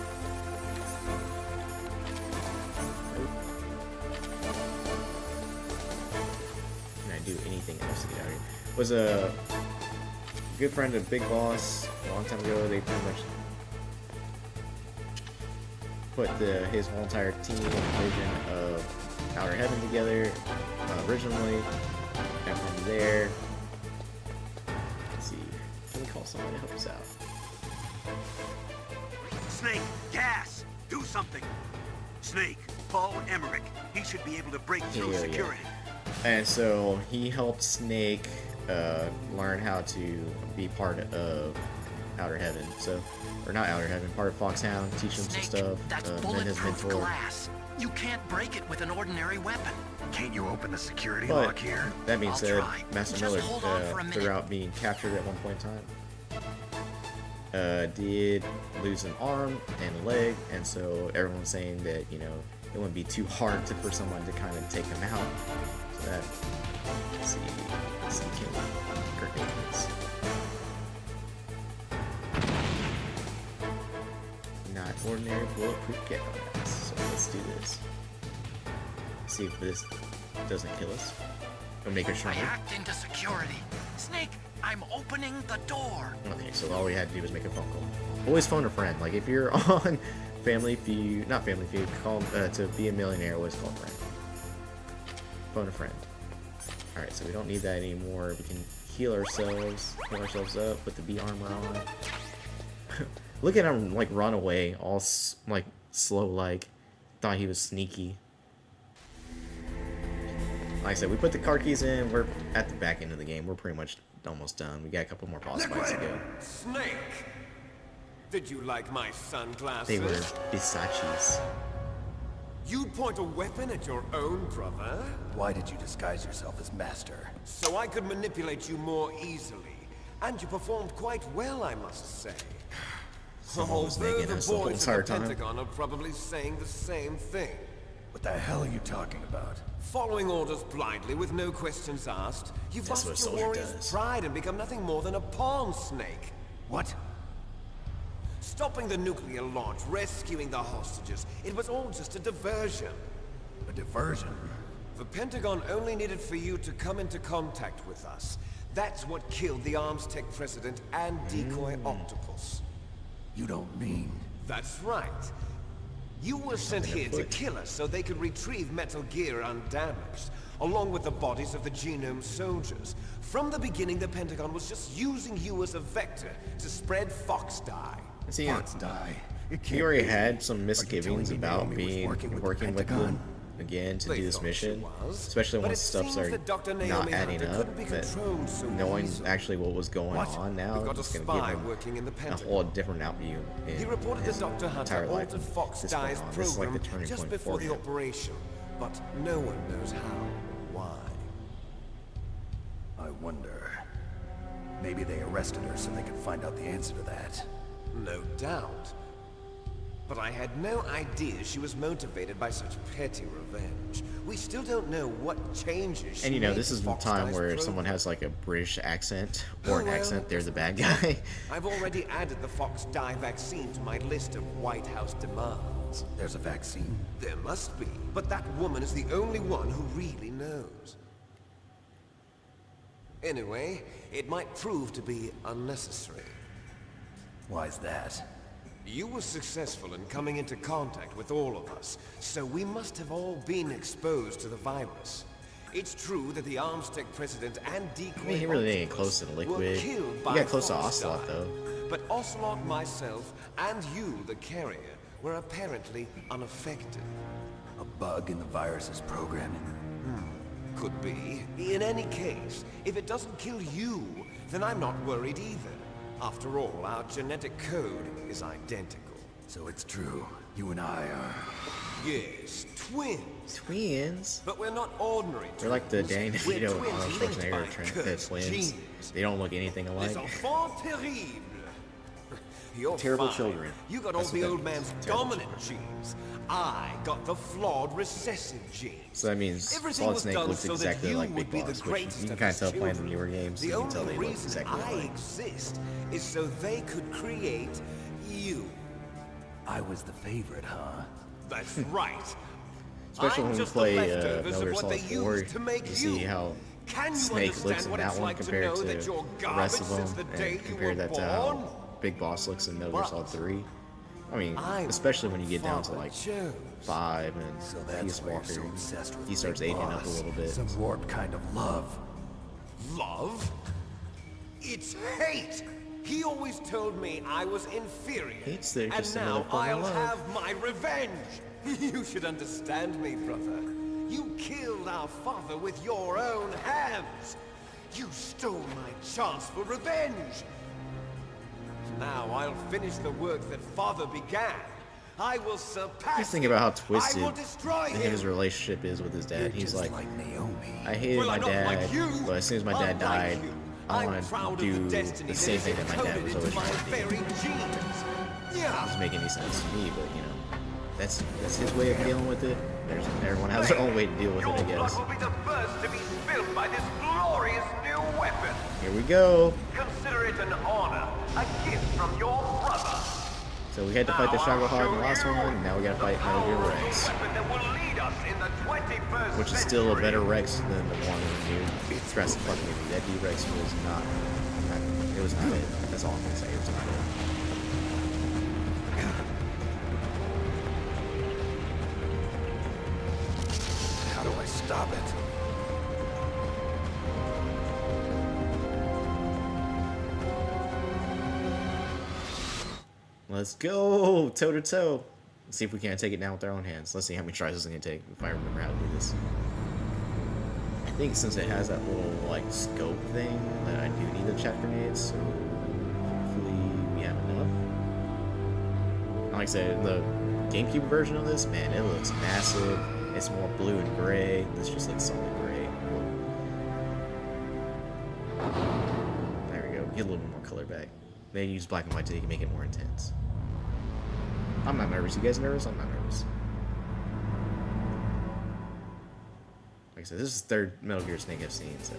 Can I do anything else to get out of here? Was a good friend of Big Boss a long time ago. They pretty much put his whole entire team version of Outer Heaven together originally, and from there, let's see, can we call someone to help us out? Snake, gas! Do something! Snake, Paul Emmerich. He should be able to break through Yeah. security. And so he helped Snake learn how to be part of Outer Heaven. So, or not Outer Heaven, part of Foxhound, teach him some Snake, stuff. that's Been his bulletproof mentor. glass. You can't break it with an ordinary weapon. Can't you open the security But lock here? that being I'll said, try. Master Just Miller, hold on for a minute. throughout being captured at one point in time, did lose an arm and a leg, and so everyone's saying that, you know, it wouldn't be too hard for someone to kind of take him out. So that, let's see, grenades. Not ordinary bulletproof gas. So let's do this. See if this doesn't kill us. Or make us I stronger. hacked into security. Snake, I'm opening the door. Okay, so all we had to do was make a phone call. Always phone a friend. Like if you're on Family Feud, not Family Feud, call to be a millionaire. Always call a friend. Phone a friend. All right, so we don't need that anymore. We can heal ourselves up, put the B armor on. Look at him like run away, all like slow. Like thought he was sneaky. Like I said, we put the card keys in. We're at the back end of the game. We're pretty much almost done. We got a couple more boss fights to go. Snake! Did you like my sunglasses? They were Bisachis. You'd point a weapon at your own brother? Why did you disguise yourself as master? So I could manipulate you more easily. And you performed quite well, I must say. Someone was Although nagging the us the whole boys entire at the time. Pentagon are probably saying the same thing. What the hell are you talking about? Following orders blindly with no questions asked, you've That's lost what a your soldier warrior's does. pride and become nothing more than a pawn, Snake. What? Stopping the nuclear launch, rescuing the hostages, it was all just a diversion. A diversion? The Pentagon only needed for you to come into contact with us. That's what killed the Arms Tech president and decoy octopus. You don't mean... That's right. You were sent here to kill us so they could retrieve Metal Gear undamaged, along with the bodies of the Genome soldiers. From the beginning, the Pentagon was just using you as a vector to spread Fox dye. See, Fox die. It he can't already be. had some Are you misgivings telling me about Naomi was being working with the with them Pentagon? again to They do this thought mission, she was, especially but once it stuff seems started that Dr. not Naomi adding Hunter up. couldn't be But controlled so knowing easily. actually what was going What? on now, We got a it's going to give spy him working in the a Pentagon. whole different outview in He reported his that Dr. Hunter entire life. altered Fox This point Dye's on. This is like program the turning just point before for the him. operation, but no one knows how or why. I wonder... Maybe they arrested her so they could find out the answer to that. No doubt. But I had no idea she was motivated by such petty revenge. We still don't know what changes she And you know, made this to is the Fox time Dye's where program. someone has like a British accent or Oh, an well, accent, they're the bad doesn't matter. guy. I've already added the Fox Dye vaccine to my list of White House demands. There's a vaccine. There must be, but that woman is the only one who really knows. Anyway, it might prove to be unnecessary. Why's that? You were successful in coming into contact with all of us, so we must have all been exposed to the virus. It's true that the Arms Tech president and decoy I mean, he really didn't get octopus close to the were Liquid. killed He by got close to Fox Ocelot, Dye. though. But Ocelot, myself, and you, the carrier, were apparently unaffected. A bug in the virus's programming? Could be. In any case, if it doesn't kill you, then I'm not worried either. After all, our genetic code is identical. So it's true. You and I are... Yes, twins. Twins? But we're not ordinary twins. They're like the Danny We're DeVito and twins Arnold linked by Schwarzenegger cursed twins. genes. They don't look anything Les alike. enfants terribles. You're Terrible fine. children. You got That's all what the that old means. man's Terrible dominant genes. I got the flawed recessive genes. So that means Everything Solid was Snake done looks so that exactly you like would Big be the Boss, which greatest you can of kind of his tell playing the children. newer games. The You can tell only they look reason exactly I alike. exist is so they could create you. I was the favorite, huh? That's right. Especially I'm when we just the play leftovers Metal of Gear what Solid they 4, used to make you see how Can you Snake looks understand in what that it's one like to compared know to that you're the rest of garbage since them, the day and you compare were that to born? how Big Boss looks in Metal Gear Solid 3. I mean, especially when you get down to like 5 and So that's Peace why you're so Walker, obsessed with he starts Big aging up a Boss. little bit. Some warped kind of love. Love? It's hate! He always told me I was inferior. Hate's there and just now another form of I'll love. have my revenge! You should understand me, brother. You killed our father with your own hands. You stole my chance for revenge. Now I'll finish the work that father began. I will surpass Just think about how him. twisted I will destroy him. his relationship is with his dad. He's Just like, like Naomi. I hated Well, my I'm not dad, like you. but as soon as my dad Unlike died, you. I I'm want proud to of do destiny the same is thing that my dad encoded was into always my trying to do. very genes. Yeah. Doesn't make any sense to me, but you know, that's his way of dealing with it. Everyone has their own way to deal with it, I guess. will be the first to be spilled by this glorious new weapon. Here we go. Consider it an honor, a gift from your brother. So we had to fight the Shagohod in the last one, and now we gotta fight Metal Gear Rex, Weapon that will lead us in the 21st which is still a better Rex than the one in the new Jurassic Park movie. That D-Rex was not, it was not it. That's all I'm gonna say. It was not it. How do I stop it? Let's go toe to toe. Let's see if we can't take it down with our own hands. Let's see how many tries it's gonna take if I remember how to do this. I think since it has that little like scope thing, that I do need the chat grenades. So hopefully we have enough. Like I said, in the GameCube version of this, man, it looks massive. It's more blue and gray. This just looks solid gray. There we go. Get a little bit more color back. They use black and white so you can make it more intense. I'm not nervous. You guys nervous? I'm not nervous. Like I said, this is the third Metal Gear Snake I've seen, so.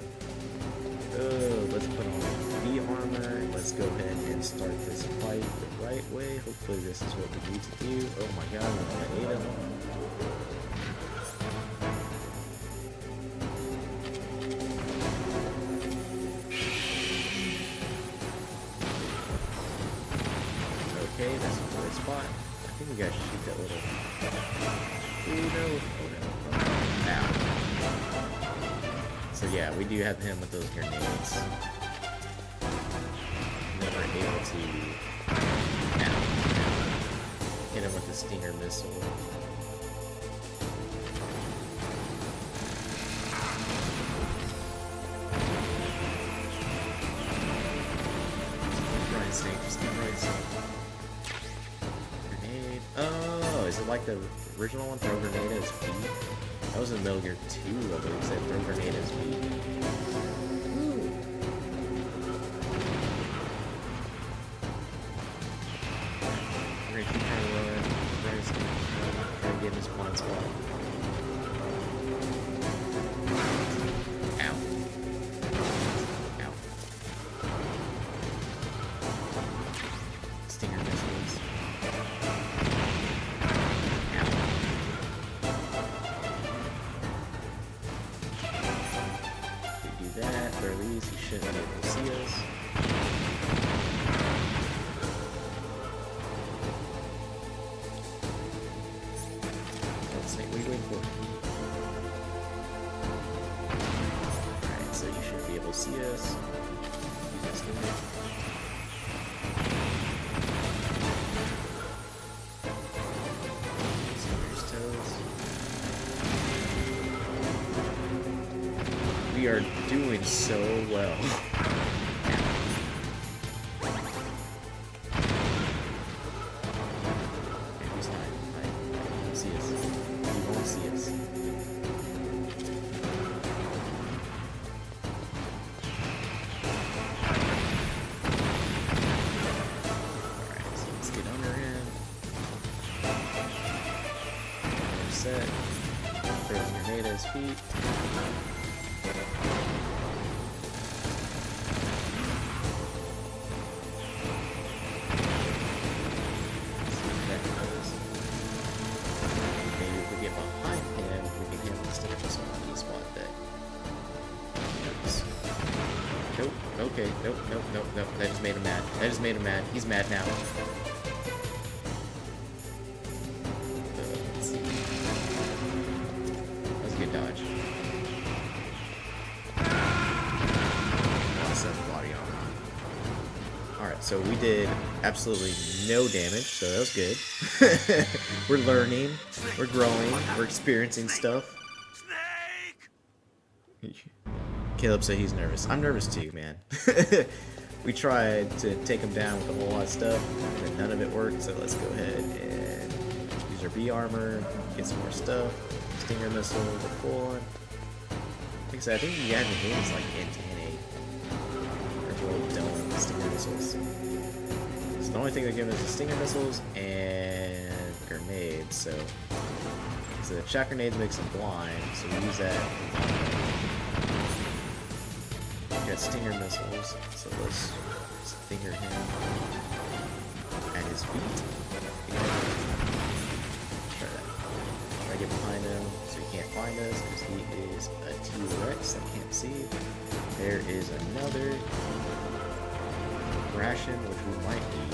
Let's put on V armor, and let's go ahead and start this fight the right way. Hopefully this is what we need to do. Oh my god, I'm gonna need him. Okay, that's a good spot. I think we gotta shoot that little... Oh no. Oh no. Ow. So yeah, we do have to hit him with those grenades. And then we're able to... Ow. Hit him with the Stinger missile. Right, Snake. Just keep right, Snake. Grenade. Oh, is it like the original one? Throw grenade as B? That was in Metal Gear 2, I believe it said throw grenade as B. We're gonna keep trying to run. Try to get in this blind spot. Ow. Ow. Stinger missiles. Ow. If we do that, or at least he shouldn't be able to see us. Let's see, what are you waiting for? Alright, so you should be able to see us. Use this stinger. Stinger's toes. We are doing so well. set. Throws a grenade at his feet. Maybe if we get behind him, we can handle the stinger missile on the spot deck. Nope. Okay. Nope. That just made him mad. That just made him mad. He's mad now. Let's see. That was a good dodge. Set the body armor. Alright, so we did absolutely no damage, so that was good. We're learning, we're growing, we're experiencing stuff. Caleb said he's nervous. I'm nervous too, man. We tried to take him down with a whole lot of stuff, but none of it worked, so let's go ahead and use our B armor, get some more stuff. Stinger missile, we're full on. Like I said, I think the guy in the game is like anti-NA. They're really done with the stinger missiles. So the only thing they're giving us is stinger missiles and grenades, so the shock grenades makes them blind, so we use that. We got stinger missiles, so let's stinger him at his feet. Try that. Try to get behind him so he can't find us because he is a T-Rex that can't see. There is another ration which we might need.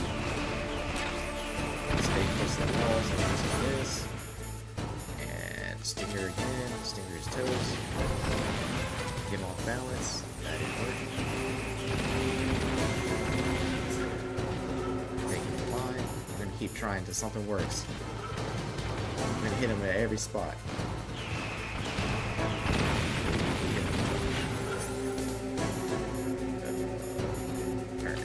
Stay close to the wall, so let's do this. And stinger again, stinger his toes. Get him off balance. That didn't work. Make him fine. We're gonna keep trying until something works. I'm gonna hit him at every spot. Alright.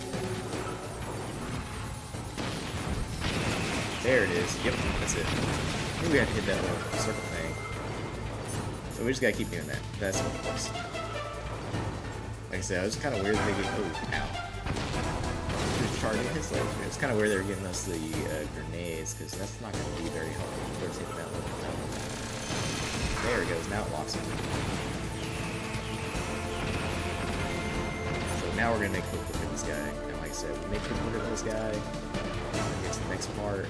There it is. Yep, that's it. I think we had to hit that little circle thing. So we just gotta keep doing that. That's what it was. Like I said, it was kind of weird that they get. Oh, ow. Just charging his legs. It's kind of weird they were giving us the grenades, because that's not going to be very helpful towards hitting that little tunnel. There it goes. Now it locks him. So now we're going to make quick work of this guy. And like I said, we make quick work of this guy. Get to the next part.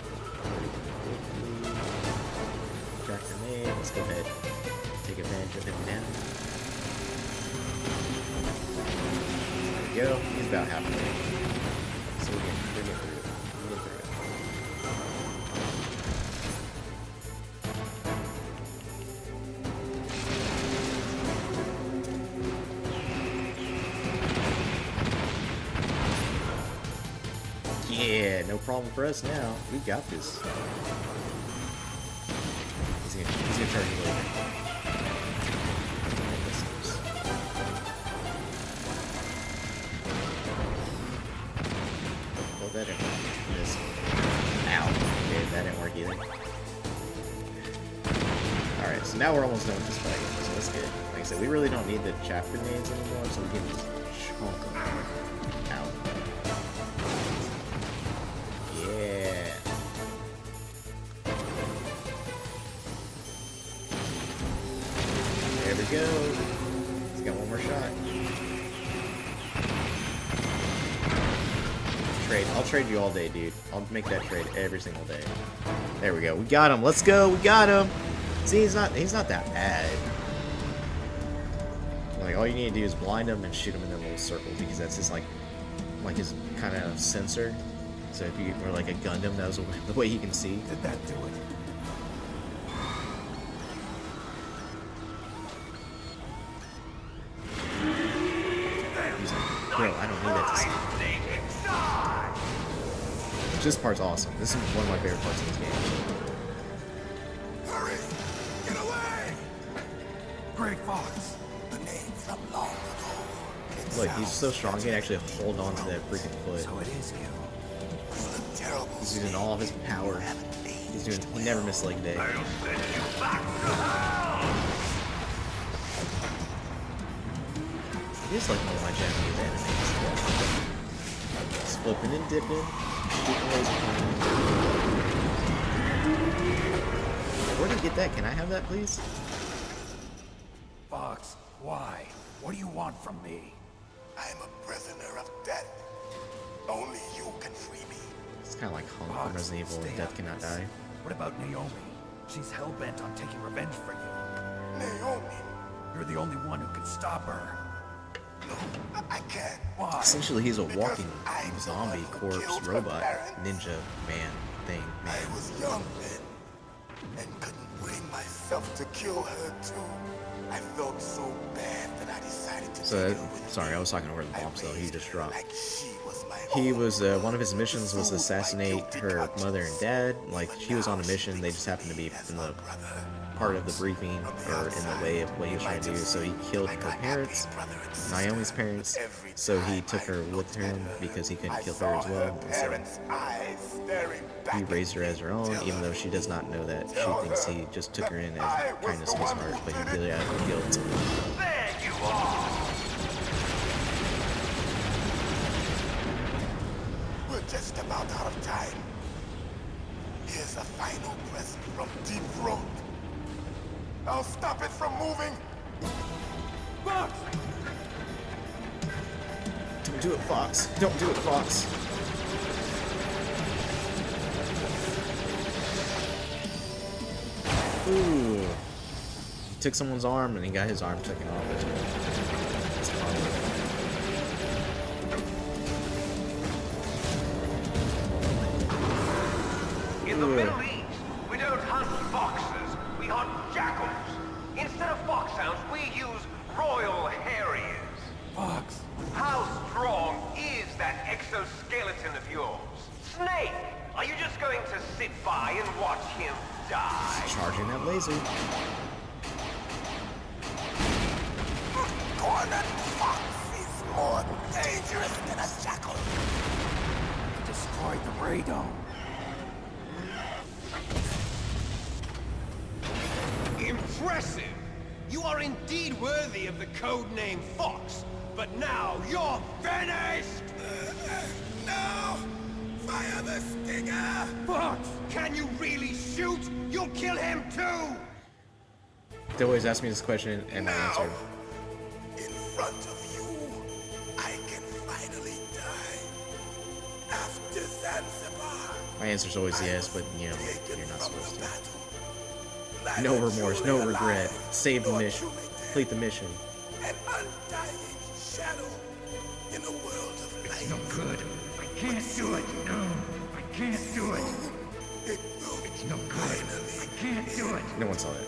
Track grenade. Let's go ahead. Take advantage of him now. There we go. He's about halfway. So we get through it. We get through it. Yeah, no problem for us now. We got this. He's gonna charge you later. That didn't work. Miss. Ow. Okay, that didn't work either. Alright, so now we're almost done with this fight, so that's good. Like I said, we really don't need the chaff grenades anymore, so we can just chunk them. Ow. Yeah. There we go. He's got one more shot. I'll trade you all day, dude. I'll make that trade every single day. There we go. We got him. Let's go. We got him. See, he's not that bad. Like, all you need to do is blind him and shoot him in the little circle, because that's his like his kind of sensor. So if you were like a Gundam, that was the way he can see. Did that do it? He's like, bro, I don't need that to see. This part's awesome. This is one of my favorite parts of this game. Hurry! Get away! Grey Fox. The name from long ago. Look, he's so strong he can actually hold on to that freaking foot. So it is you. Terrible. He's using all of his power. He's doing. He never misses leg day. He's like one of my Japanese animes. He's flipping and dipping. Where did get that? Can I have that, please? Fox, why? What do you want from me? I'm a prisoner of death. Only you can free me. It's kind of like Hong Kong Fox, Resident Evil, stay Death out Cannot of this. Die. What about Naomi? She's hell-bent on taking revenge for you. Naomi. You're the only one who can stop her. No, I can't. Why? Essentially, he's a Because walking I'm the zombie one who corpse killed her robot parents. ninja man thing. Man. I was young then, and couldn't bring myself to kill her too. I felt so bad that I decided to So, take her with sorry, me. I was talking over the bomb, so he raised just her dropped. like she was my He own. was one of his missions was to assassinate her mother and dad. Like she was on a mission, they just happened to be in the part of the briefing or in the way of what he was trying to do. So he killed her parents, Naomi's parents. So he took her with him because he couldn't kill her as well. And so he raised her as her own, even though she does not know that. She thinks he just took her in as kindness of his heart, but he did it out of guilt. There you are! We're just about out of time. Here's a final present from Deep Throat. I'll stop it from moving. Fox! Don't do it, Fox. Don't do it, Fox. Ooh. He took someone's arm and he got his arm taken off as well. That's horrible. In the Middle East, we don't hunt foxes, we hunt jackals. Instead of foxhounds, we use royal harriers. Fox. How strong is that exoskeleton of yours? Snake, are you just going to sit by and watch him die? Charging that laser. Cornered fox is more dangerous than a jackal. Destroyed the radome. Impressive! You are indeed worthy of the code name Fox, but now you're finished! No! Fire the stinger! Fox, can you really shoot? You'll kill him too! They always ask me this question and I Now, answer. in front of you, I can finally die. After Zanzibar, My answer's always yes, but you know, taken you're not from supposed the to. battle. No Neither remorse, truly no regret. alive, Save the nor mission. truly dead. Complete the mission. An undying shadow in a world of light. No good. I can't do it. No, I can't do it. It will It's no good. I can't do it. No one saw that.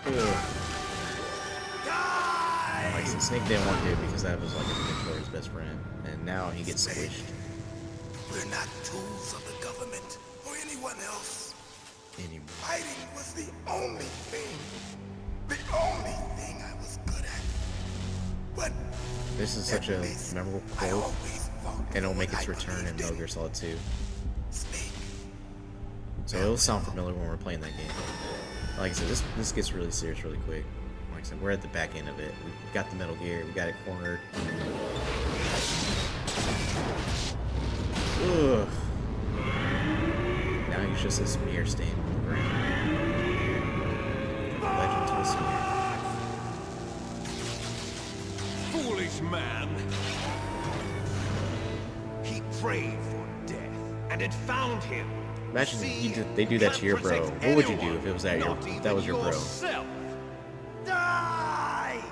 Ugh. Like, so Snake didn't want to do it because that was like his mentor, his best friend. And now he gets squished. We're not tools of the government or anyone else. Anymore. Fighting was the only thing I was good at. But This is such a at least memorable I quote, always fought and it'll for make what its I return in believed Metal Gear Solid 2. Snake. So it'll sound familiar when we're playing that game. Like I said, this gets really serious really quick. Like I said, we're at the back end of it. We've got the Metal Gear, we got it cornered. Ugh. Now he's just a smear stain on the ground. Legend to a smear. Foolish man! He prayed for death, and it found him. Imagine See, they do that to your can't bro. protect What would you do anyone, if it was that not that even was your bro? yourself. Die!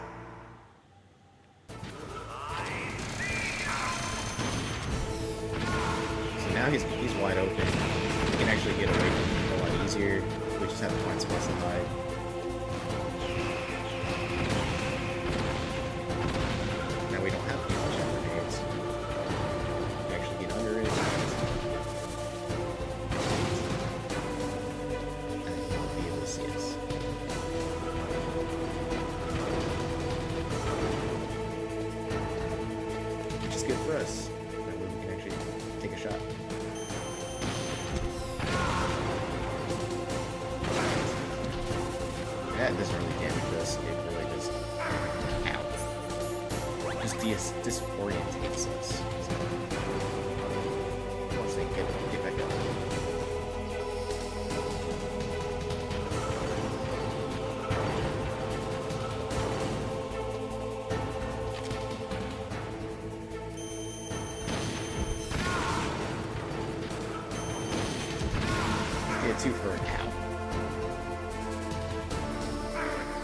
So now he's wide open. He can actually get away from him a lot easier. We just have to find spots to hide. Now we don't have to use our grenades. We actually get under it. And he won't be able to see us. Which is good for us. That way we can actually take a shot. That doesn't really damage us. It really just, ow, just disorientates us. Once they get back up. two for an ow.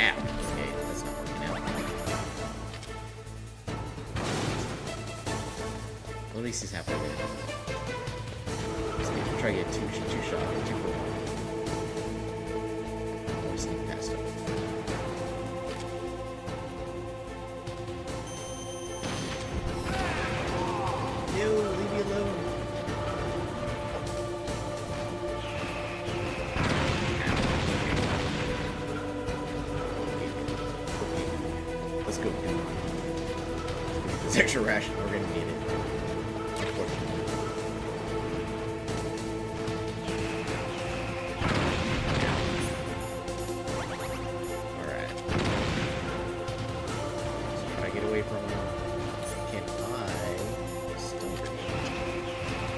Ow. Okay, that's not working out. At least he's halfway there. Let's try to get two shots, 2 for 1. Or sneak past him. Ew, leave me alone. Let's go, dude. This extra ration, we're gonna need it. Unfortunately. Alright. So try to get away from him. Can I stun grenade?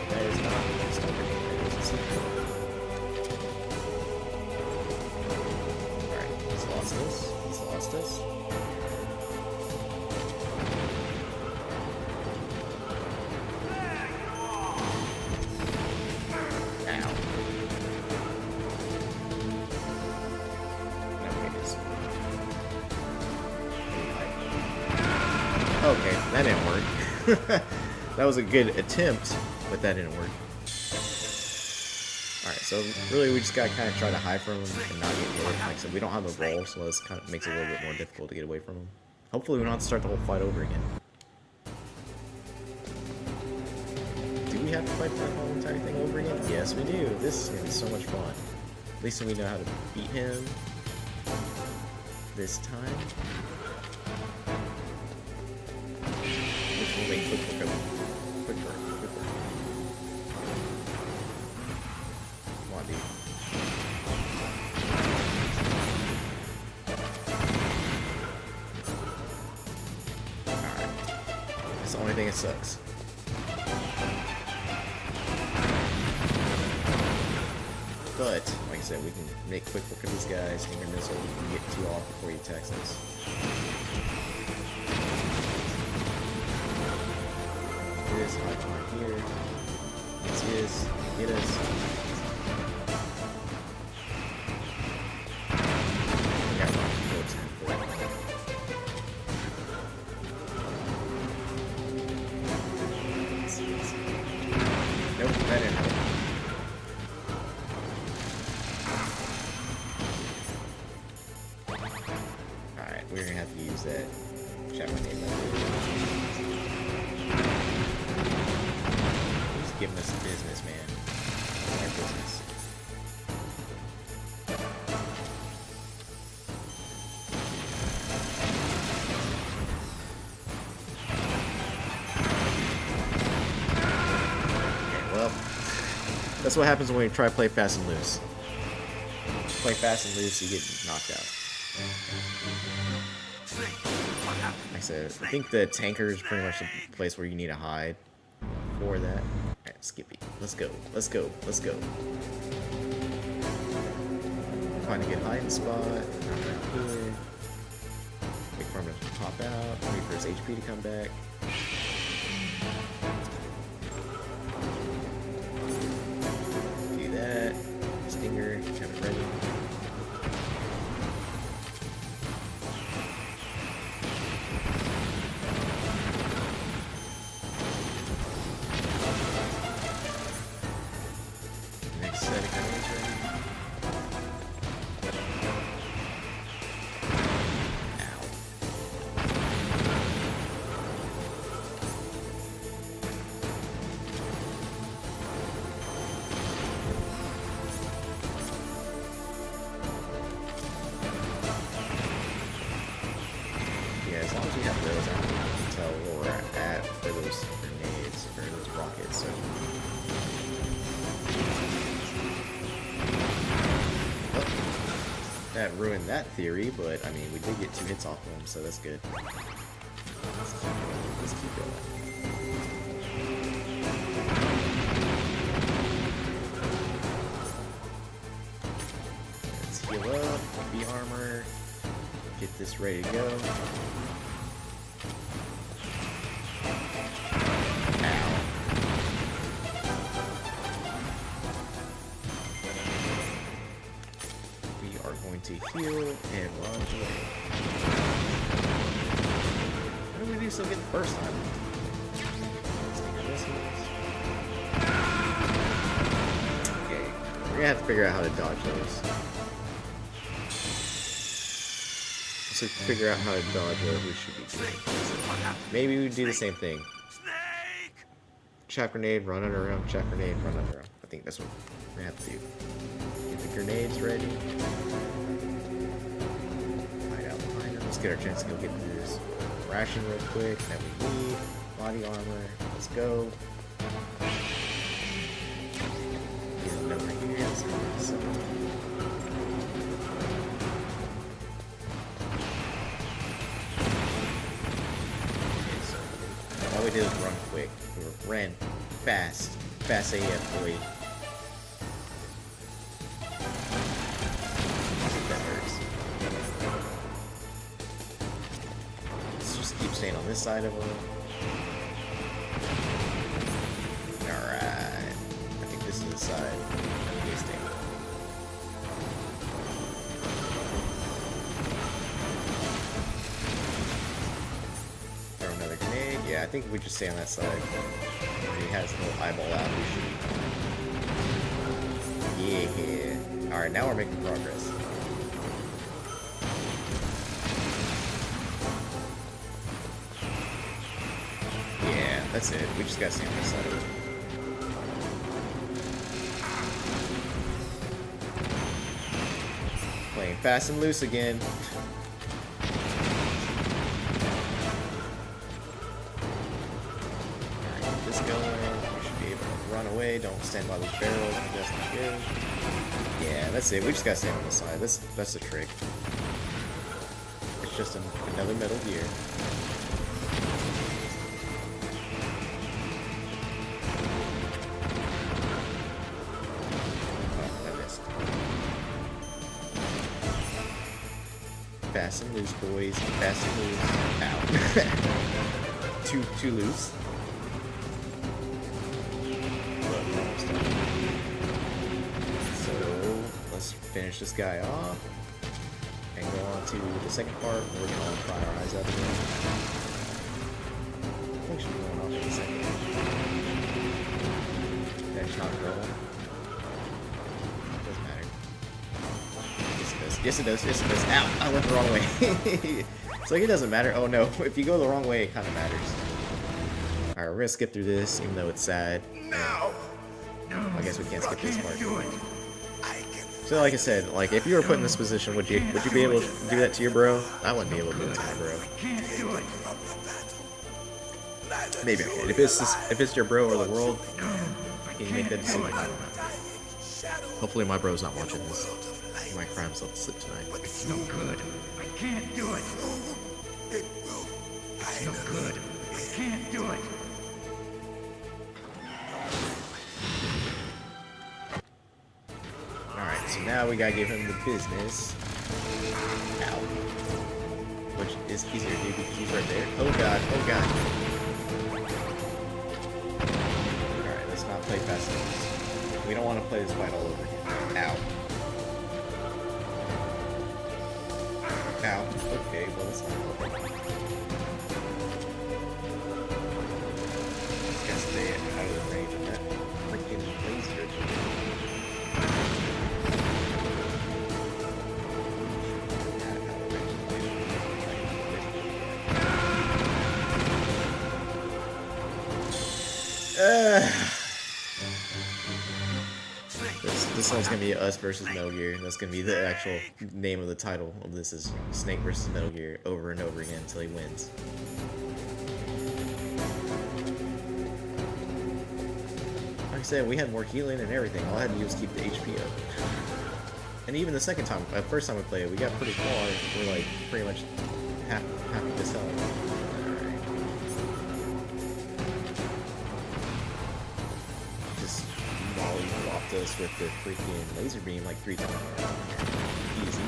That is not a stun grenade, that is a secret. Alright, he's lost us. He's lost us. Okay, that didn't work. That was a good attempt, but that didn't work. Alright, so really we just gotta kind of try to hide from him and not get hit. Like I said, we don't have a roll, so this kind of makes it a little bit more difficult to get away from him. Hopefully we don't have to start the whole fight over again. Do we have to fight that whole entire thing over again? Yes, we do. This is gonna be so much fun. At least we know how to beat him this time. Which will make quick work. Quick work. Come on, dude. Alright. That's the only thing that sucks. But, like I said, we can make quick work of these guys, Stinger missile, we can get 2 off before he attacks us. This hide behind here. This is get us. Yeah, nope, that didn't help. Alright, we're gonna have to use that. Chat my name giving us business, man. Our business. Okay, well, that's what happens when you try to play fast and loose. Play fast and loose, you get knocked out. Like I said, I think the tanker is pretty much the place where you need to hide for that. Alright, Skippy. Let's go. Let's go. Let's go. Find a good hiding spot. Not right here. Wait for him to pop out. Wait for his HP to come back. Do that. Stinger. Have it ready. As long as we have those, I can tell where we're at for those grenades or those rockets. So. Well, that ruined that theory, but I mean, we did get 2 hits off of them, so that's good. Let's keep going. Let's heal up, be armor. Get this ready to go. Ow. going to heal and run away. What did we do so good the first time? Okay, we're gonna have to figure out how to dodge those. So figure out how to dodge what we should be doing. Maybe we do the same thing. Chuck grenade, run it around, chuck grenade, run it around. I think that's what we have to do. Get the grenades ready. Hide out behind them. Let's get our chance to go get this ration real quick that we need. Body armor. Let's go. Get it over here. Let's go. All we did was run quick. We ran fast. Fast AF, boy. That hurts. Let's just keep staying on this side of them. Alright. I think this is the side. Okay, stay. Throw another grenade. Yeah, I think if we just stay on that side. He has a little eyeball out. We should. Yeah. Alright, now we're making progress. Yeah, that's it. We just gotta stay on this side of it. Playing fast and loose again. Away, don't stand by those barrels, that's not good. Yeah, that's it. We just gotta stand on the side. That's the trick. It's just another Metal Gear. Oh, I missed. Fast and loose, boys. Fast and loose. Ow. too loose. Finish this guy off and go on to the second part. We're gonna all pry our eyes out again. I think should be going off in a second. That's not going. Doesn't matter. Yes it does. Yes it does. Yes it does. Ow! I went the wrong way. It's like it doesn't matter. Oh no! If you go the wrong way, it kind of matters. All right, we're gonna skip through this, even though it's sad. No. I guess we can't skip this part. So like I said, like if you were put in this position, would you be able to do that to your bro? I wouldn't be able to do it to my bro. Maybe I could. If it's your bro or the world, can you make that decision? I don't know. Hopefully my bro's not watching this. He might cry himself to sleep tonight. It's no good. I can't do it. It's no good. I can't do it. So now we gotta give him the business. Ow. Which is easier to do because he's right there. Oh god, oh god. Alright, let's not play fast enough. We don't want to play this fight all over again. Ow. Ow. Okay, well that's not helping. Just gotta stay out of the range of that freaking laser. This one's gonna be us versus Metal Gear. That's gonna be the actual name of the title of this is Snake versus Metal Gear over and over again until he wins. Like I said, we had more healing and everything. All I had to do was keep the HP up. And even the first time we played it, we got pretty far. We're like pretty much half of this health. Us with the freaking laser beam like 3 times. Easy.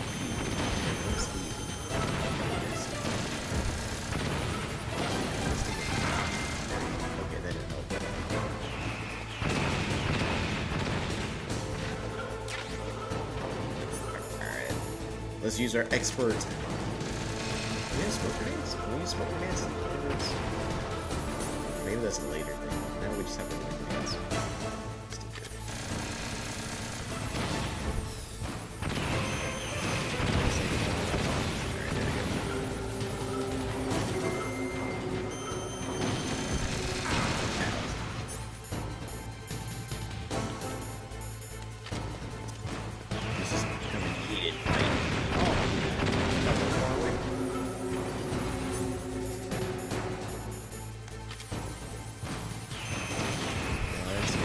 Okay, that didn't help. Alright. Let's use our expert. Can we use smoke grenades? Can we use smoke grenades? Maybe that's a later thing. Now we just have to use grenades. Let's do it. Alright, there we go. This is becoming heated, right? Oh, not that far away. Let's see.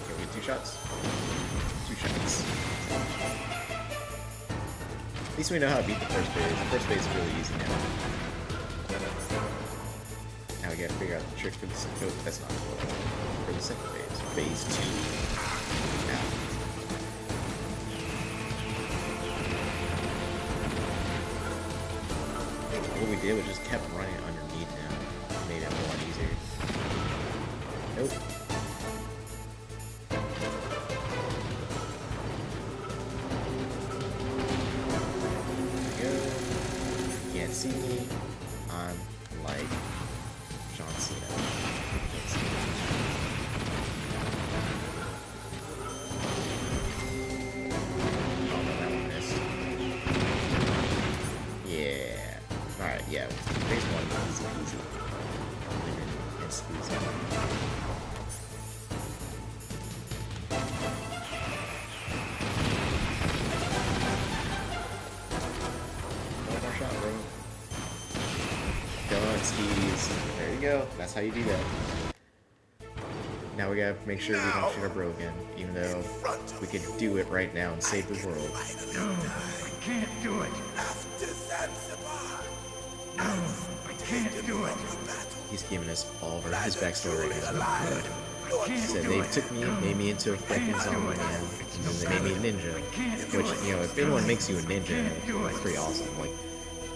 Can we get 2 shots? 2 shots. At least we know how to beat the first phase. The first phase is really easy now. Now we gotta figure out the trick for the second. Oh, that's not cool. For the second phase. Phase 2. Now. What we did was just kept running underneath him. Made it a lot easier. Nope. There we go. You can't see me. I'm like John Cena. You can't see me. Oh no, that one missed. Yeah. Alright, yeah. Phase 1 easy peasy. And squeeze out. One more shot, bro. Go on, skis. There you go. That's how you do that. Now we gotta make sure we don't shoot our bro again, even though we could do it right now and save the world. No, I can't do it. After Zanzibar. No, I can't do it. He's giving us all of his backstory right now. Alive. He said they took me, made me into a freaking zombie man, and then they made me a ninja. Which, you know, if anyone makes you a ninja, it's pretty awesome. Like,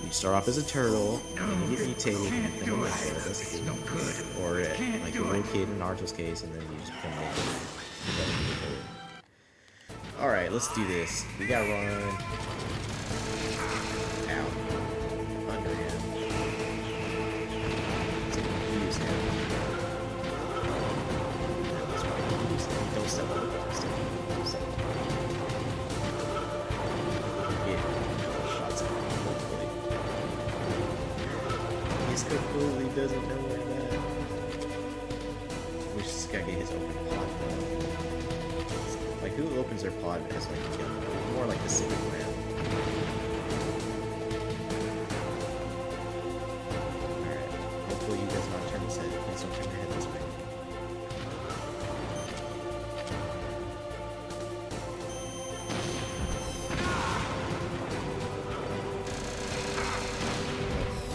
you start off as a turtle, and you get mutated and become a ninja. That's cool. No good. Or, like the little kid in Naruto's case, and then you just become a ninja. Alright, let's do this. We gotta run. Out. Under him. Use him. Don't step up. Don't step up. Don't step up. Yeah. Shots at him, hopefully. He completely doesn't know where that. We just gotta get his open pod though. Like, who opens their pod as like a gun? More like the Civic Ram. Alright. Hopefully you guys not turn his head. Please don't turn your head this way.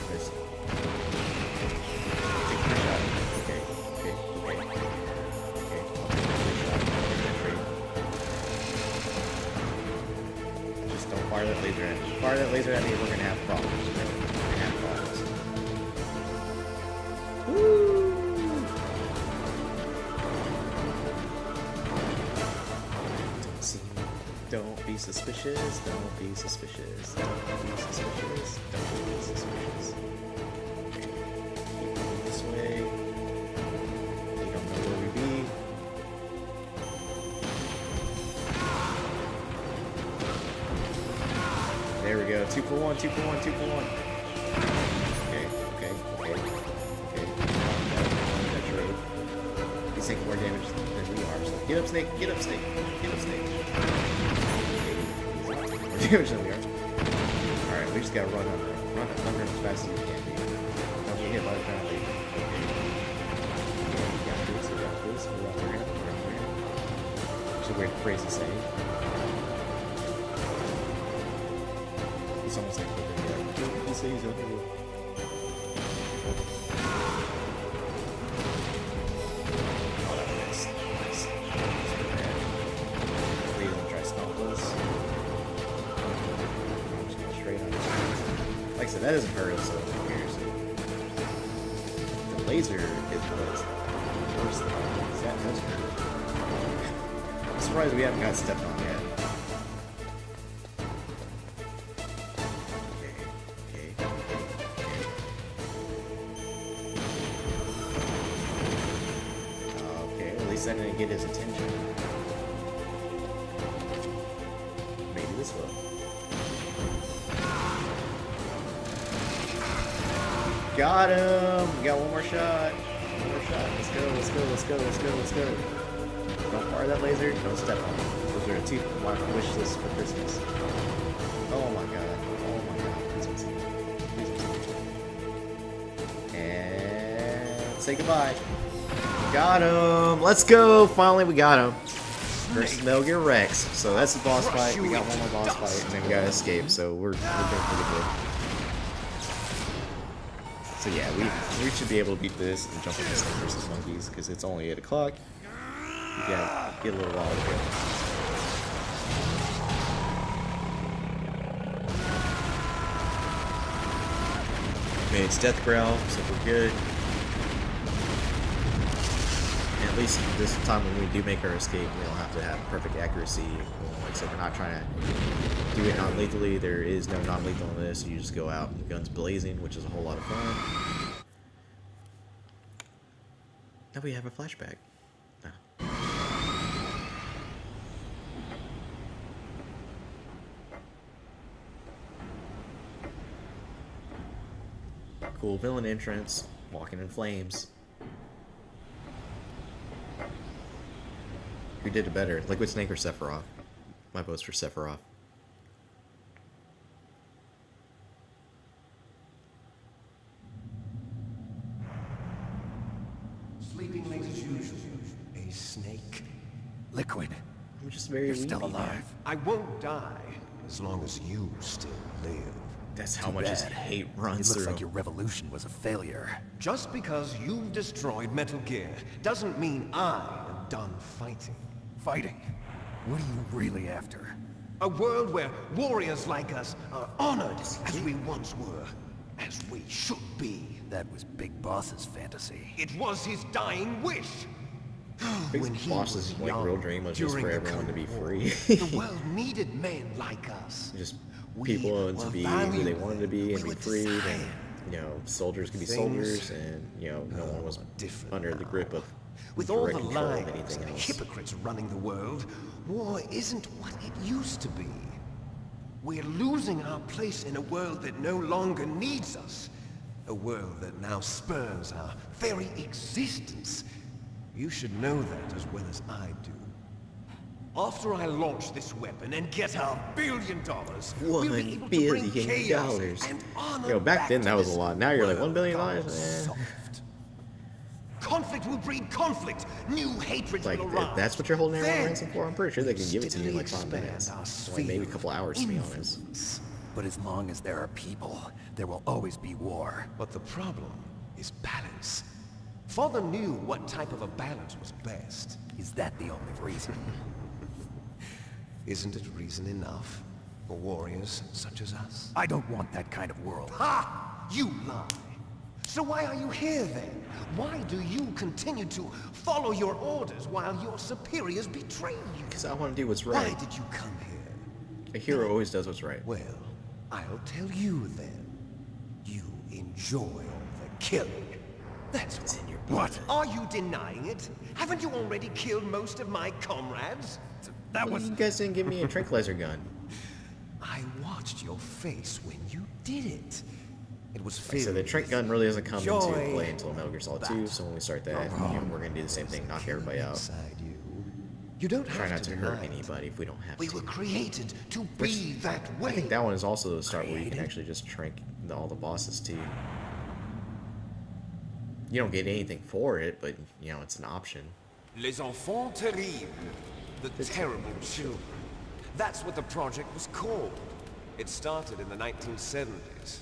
There's... Take my shot. Okay. Okay. Okay. Okay. Just don't fire that laser at me. Fire that laser at me, we're gonna have problems. We're gonna have problems. Woo! Don't see me. Don't be suspicious. Don't be suspicious. Don't be suspicious. Don't be suspicious. Okay. Keep moving this way. You don't know where we be. There we go. 2 for 1, 2 for 1, 2 for 1. Okay, okay, okay. Okay. That's right. He's taking more damage than we are, so get up, Snake! Get up, Snake! Get up, Snake! Okay, he's taking more damage than we are. Alright, we just gotta run under him. Run under him as fast as you can, dude. Don't get hit by the ground later. Okay. Okay, we got this, we got this. We're under him, we're under him. It's a weird phrase to say. It's almost like he says he's under you. Oh, that missed. Nice. Please don't try to stomp us. I'm just going straight on his. Like I said, that doesn't hurt us, so who cares? The laser is what's the worst thing. That does hurt. I'm surprised we haven't got stepped on yet. least then I get his attention. Maybe this will. Got him! We got one more shot. One more shot. Let's go, let's go, let's go, let's go, let's go. Don't fire that laser, don't step on it. Those are the 2 my wish lists for Christmas. Oh my god. Oh my god. Please don't see me. Please don't see me. And say goodbye. Got him! Let's go! Finally we got him. Versus Metal Gear Rex. So that's the boss fight. We got one more boss fight and then we gotta escape. So we're doing pretty good. So yeah, we should be able to beat this and jump into Snake versus Monkeys because it's only 8 o'clock. We got get a little while to go. Made its death growl, so we're good. And at least this time when we do make our escape, we don't have to have perfect accuracy. Like I said, we're not trying to do it non-lethally. There is no non-lethal in this. You just go out, guns blazing, which is a whole lot of fun. Now we have a flashback. Cool villain entrance, walking in flames. Who did it better, Liquid Snake or Sephiroth? My vote's for Sephiroth. Sleeping late as usual. A snake. Liquid, I'm just very you're weak. still alive. I won't die as long as you still live. That's how much his hate It runs looks through like him. your revolution was a failure. Just because you've destroyed Metal Gear doesn't mean I am done fighting. Fighting? What are you really after? A world where warriors like us are honored as we once were, as we should be. That was Big Boss's fantasy. It was his dying wish. Big When he Boss's was like young, real dream was just during for the everyone to be Cold War, free. the world needed men like us. Just We people to were be who they valuable. wanted to be and We be were freed, and desired. you know, soldiers could be Things soldiers, and you know, no one was different under the now. grip of With all direct the control of lies anything and else. hypocrites running the world, war isn't what it used to be. We're losing our place in a world that no longer needs us. A world that now spurns our very existence. You should know that as well as I do. After I launch this weapon and get our $1 billion, we'll be able to bring $1 billion. chaos and honor Yo, back then to that was this a lot. Now you're like, $1 world billion? gone Eh. soft. Conflict will breed conflict. New hatred Like, will arise. that's what you're holding everyone Then ransom for? I'm pretty sure they can give it to you in like steadily 5 minutes. expand our Like maybe a sphere couple of hours, to be honest. influence. But as long as there are people, there will always be war. But the problem is balance. Father knew what type of a balance was best. Is that the only reason? Isn't it reason enough for warriors such as us? I don't want that kind of world. Ha! You lie! So why are you here then? Why do you continue to follow your orders while your superiors betray you? Because I want to do what's Why right. did you come here? A hero always does what's right. Well, I'll tell you then. You enjoy all the killing. That's It's right. in your blood. What? Are you denying it? Haven't you already killed most of my comrades? That Well, was... you guys didn't give me a tranquilizer gun. I watched your face when you did it. It was Like I filled said, the Trent gun really doesn't come into joy. play until Metal Gear Solid 2, so when we start that, you know, we're going to do the same thing, knock everybody out. Inside you. You don't Try have not to deny hurt it. anybody if we don't have We to. were created to be that way. I think that one is also the start where you can actually just trank all the bosses too. You don't get anything for it, but you know, it's an option. Les enfants terribles. The terrible children. That's what the project was called. It started in the 1970s.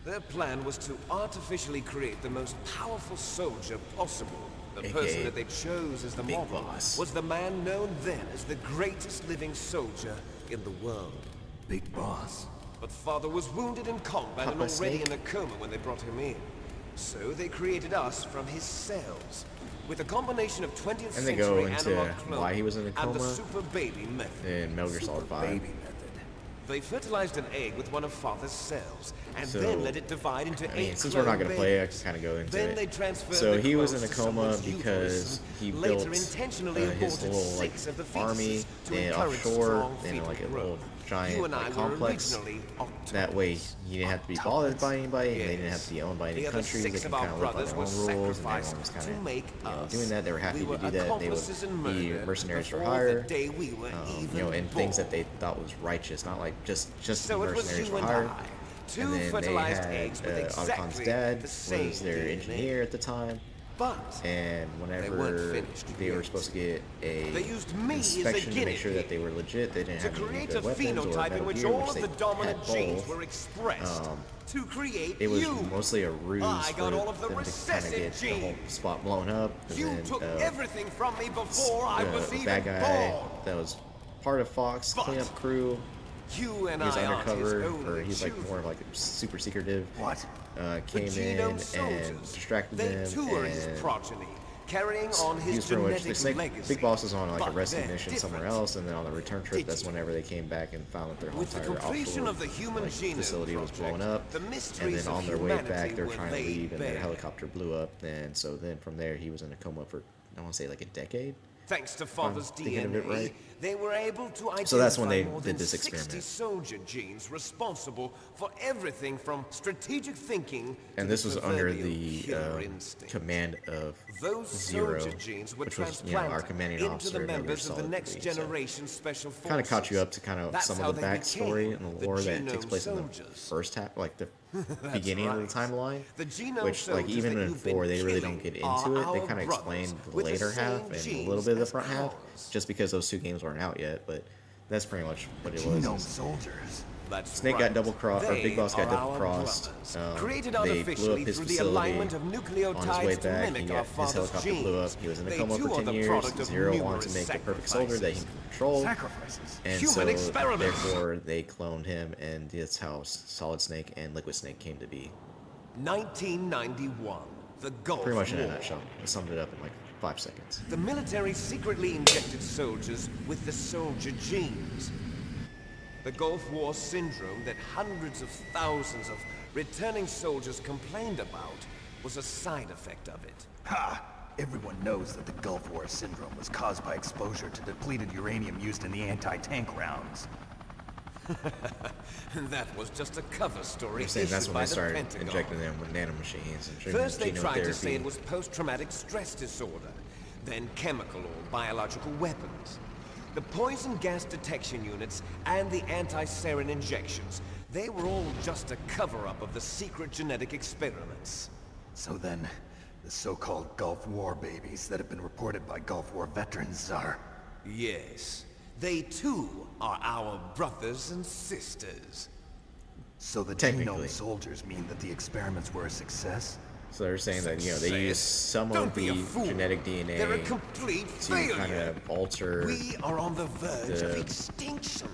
Their plan was to artificially create the most powerful soldier possible. The AKA person that they chose as the Big model Boss. was the man known then as the greatest living soldier in the world. Big Boss. But father was wounded in combat and Papa already Snake? in a coma when they brought him in. So they created us from his cells. With a combination of 20th And they century go into analog cloning why he was in a and the coma. super baby method. In Metal Gear Solid 5. Baby method. They fertilized an egg with one of Father's cells, and So, then let it divide into I mean, 8 since we're not clone going to play, I babies. can kind of go into Then they it. transferred So the he was in clones a to coma someone's because uterus, he later built intentionally his aborted little like 6 of the army fetuses to and encourage offshore strong in fetal like a growth. little giant You and I like, were complex. originally That way, you didn't have to be bothered by anybody, and they didn't have Yes. to be owned by any The other countries. They 6 can of kind our of live by brothers their were own rules, and everyone sacrificed was kind to of make us. doing that. They were happy We to were do that. They accomplices in would be murder mercenaries for before hire, the day we were even and things that they thought was righteous, not like just So be it was mercenaries you for and hire. I, two And then they fertilized had eggs with Otacom's exactly dad the same was their DNA. engineer at the time. But And weren't whenever finished they were yet. supposed to get a They used me as a inspection to guinea make sure that pig they were legit, they didn't to have any create nuclear a weapons or phenotype in Metal which Gear, all which of they the dominant had genes both. were expressed to create It was you. mostly a ruse I got for all of the them to kind of recessive get the whole genes. spot blown up. And You then, took everything from me before I was the even bad guy born. that was part of Fox But cleanup crew. You and He was I aren't his undercover, only or he's like children. more of like a super secretive. What? Came the in genome and soldiers. distracted They them. too are his and progeny, carrying on he his was pretty much the genetic Snake. legacy. Big Boss was on like a But rescue they're mission somewhere different. else, and then on the return trip, Did that's you? whenever they came back and found that their whole With the entire completion offshore of the human like, genome facility was project, blown up. the And mysteries then of on their way humanity back, they were were trying to laid leave, and their bare. helicopter blew up. And so then from there, he was in a coma for I want to say like a decade. Thanks to Father's thinking of it DNA, right. they were able to identify So that's when they more did than this 60 experiment. soldier genes responsible for everything from strategic thinking And to this the was under proverbial the killer instinct. command of Those Zero, soldier genes were which was transplanted our commanding into officer the of Metal Gear members of the Solid next 3, so generation special forces. kind of caught you up to kind of That's some how of the they backstory became and the lore that takes genome place in the soldiers. first half, like the beginning of the timeline. The genome Which, like, soldiers even that in you've been 4, they really killing don't get are into it. They our kind of explain brothers the with the later same half and a genes little bit of the as front half, ours. just because those two games weren't out yet. But that's pretty much what it was. Genome soldiers. That's Snake got right. double crossed, or They Big Boss got are double our crossed. brothers, created They blew up artificially his through the facility. alignment of On his way nucleotides to back, mimic his our father's helicopter genes. blew up. He was in a They coma too for are 10 the years. product of Zero wanted numerous to make the perfect soldier that he sacrifices. could control. Sacrifices. And Human so, experiments. therefore, they cloned him, and that's how Solid Snake and Liquid Snake came to be. 1991. The Gulf Pretty much in a War. nutshell. I summed it up in like 5 seconds. The military secretly injected soldiers with the soldier genes. The Gulf War syndrome that hundreds of thousands of returning soldiers complained about was a side effect of it. Ha! Everyone knows that the Gulf War syndrome was caused by exposure to depleted uranium used in the anti-tank rounds. That was just a cover story I'm saying that's issued when by they the started Pentagon. injecting them with nanomachines and First they genome tried to therapy. say it was post-traumatic stress disorder, then chemical or biological weapons. The poison gas detection units and the anti-sarin injections, they were all just a cover-up of the secret genetic experiments. So then, the so-called Gulf War babies that have been reported by Gulf War veterans are... Yes, they too are our brothers and sisters. So the Technically. genome soldiers mean that the experiments were a success? So they're saying that, you know, they Success. use some Don't of be the a fool. genetic DNA They're a complete to failure. kind of alter. We are on the verge of the- extinction.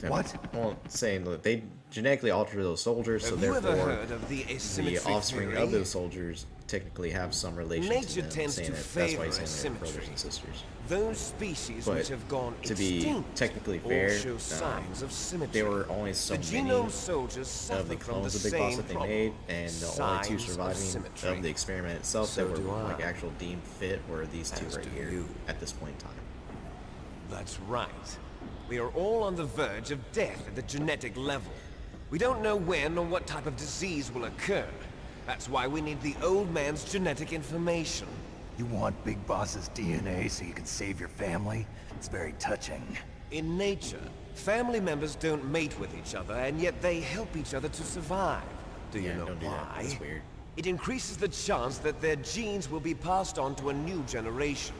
What? Well, saying that they genetically alter those soldiers, so Have you ever therefore heard of the the asymmetry offspring theory? of those soldiers technically have some relation Nature to them, tends saying to that that's why favor he's saying they're asymmetry. brothers and sisters. Those species But which have gone to be extinct technically all fair, show signs of symmetry. there were only so the many genome soldiers suffer of the from clones the of Big same Boss that they problem. made, and the only two Signs of surviving symmetry. of the experiment itself So that do were I. like actual deemed fit were these two As right do here you. at this point in time. That's right. We are all on the verge of death at the genetic level. We don't know when or what type of disease will occur. That's why we need the old man's genetic information. You want Big Boss's DNA so you can save your family? It's very touching. In nature, family members don't mate with each other, and yet they help each other to survive. Do you Yeah, know don't do that. why? That's weird. It increases the chance that their genes will be passed on to a new generation.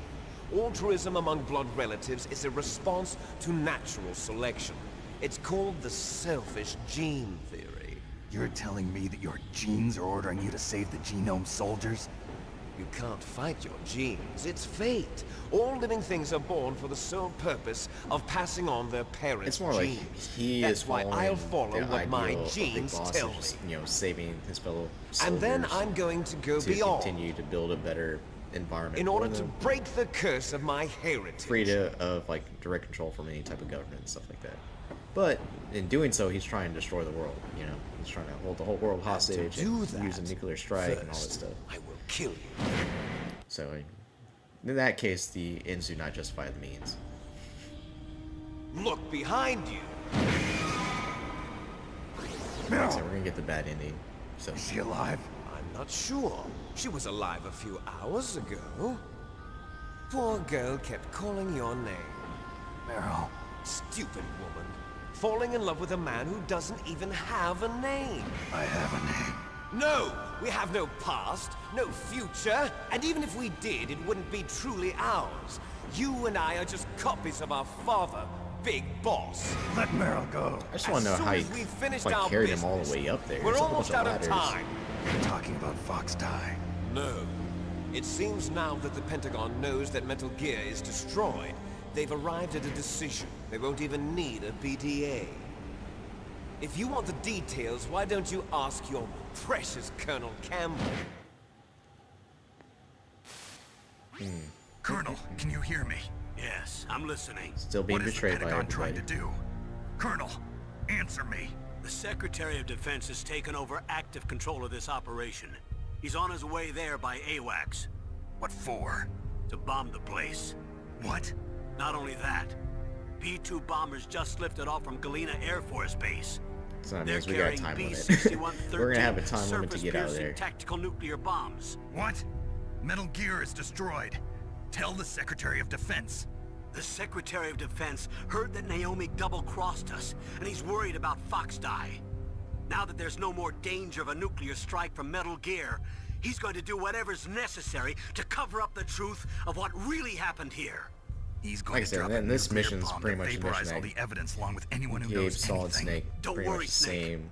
Altruism among blood relatives is a response to natural selection. It's called the selfish gene theory. You're telling me that your genes are ordering you to save the genome soldiers? You can't fight your genes. It's fate. All living things are born for the sole purpose of passing on their parents' It's more like genes. he That's is why following I'll follow the what my ideal of Big genes Boss tell of just, me. you know, saving his fellow soldiers And then I'm going to go to beyond. continue to build a better environment In for order to them, break the curse of my heritage. free of like direct control from any type of government and stuff like that. But in doing so, he's trying to destroy the world. You know, he's trying to hold the whole world hostage and use a nuclear strike and all this stuff. I will kill you. So, in that case, the ends do not justify the means. Look behind you. Like I said, we're gonna get the bad ending. So, Is she alive? I'm not sure. She was alive a few hours ago. Poor girl kept calling your name. Meryl. Stupid woman. Falling in love with a man who doesn't even have a name. I have a name. No! We have no past, no future, and even if we did, it wouldn't be truly ours. You and I are just copies of our father, Big Boss. Let Meryl go. I just want to know how he carried him all the way up there. We're It's a whole almost bunch out of time. You're talking about Fox Die. No. It seems now that the Pentagon knows that Metal Gear is destroyed. They've arrived at a decision. They won't even need a BTA. If you want the details, why don't you ask your precious Colonel Campbell? Colonel, can you hear me? Yes, I'm listening. Still being What is the betrayed by Pentagon trying everybody. to do? Colonel, answer me. The Secretary of Defense has taken over active control of this operation. He's on his way there by AWACS. What for? To bomb the place. What? Not only that, P-2 bombers just lifted off from Galena Air Force Base. So that They're means we got a carrying time limit. B-6113 We're gonna have a time limit to get out of surface-piercing there. tactical nuclear bombs. What? Metal Gear is destroyed. Tell the Secretary of Defense. The Secretary of Defense heard that Naomi double-crossed us, and he's worried about Fox Die. Now that there's no more danger of a nuclear strike from Metal Gear, he's going to do whatever's necessary to cover up the truth of what really happened here. He's Like going I to said, drop a then this nuclear mission's bomb pretty that much the vaporize mission all that the evidence along with anyone who gave knows Solid anything. Snake Don't pretty worry, much the Snake. same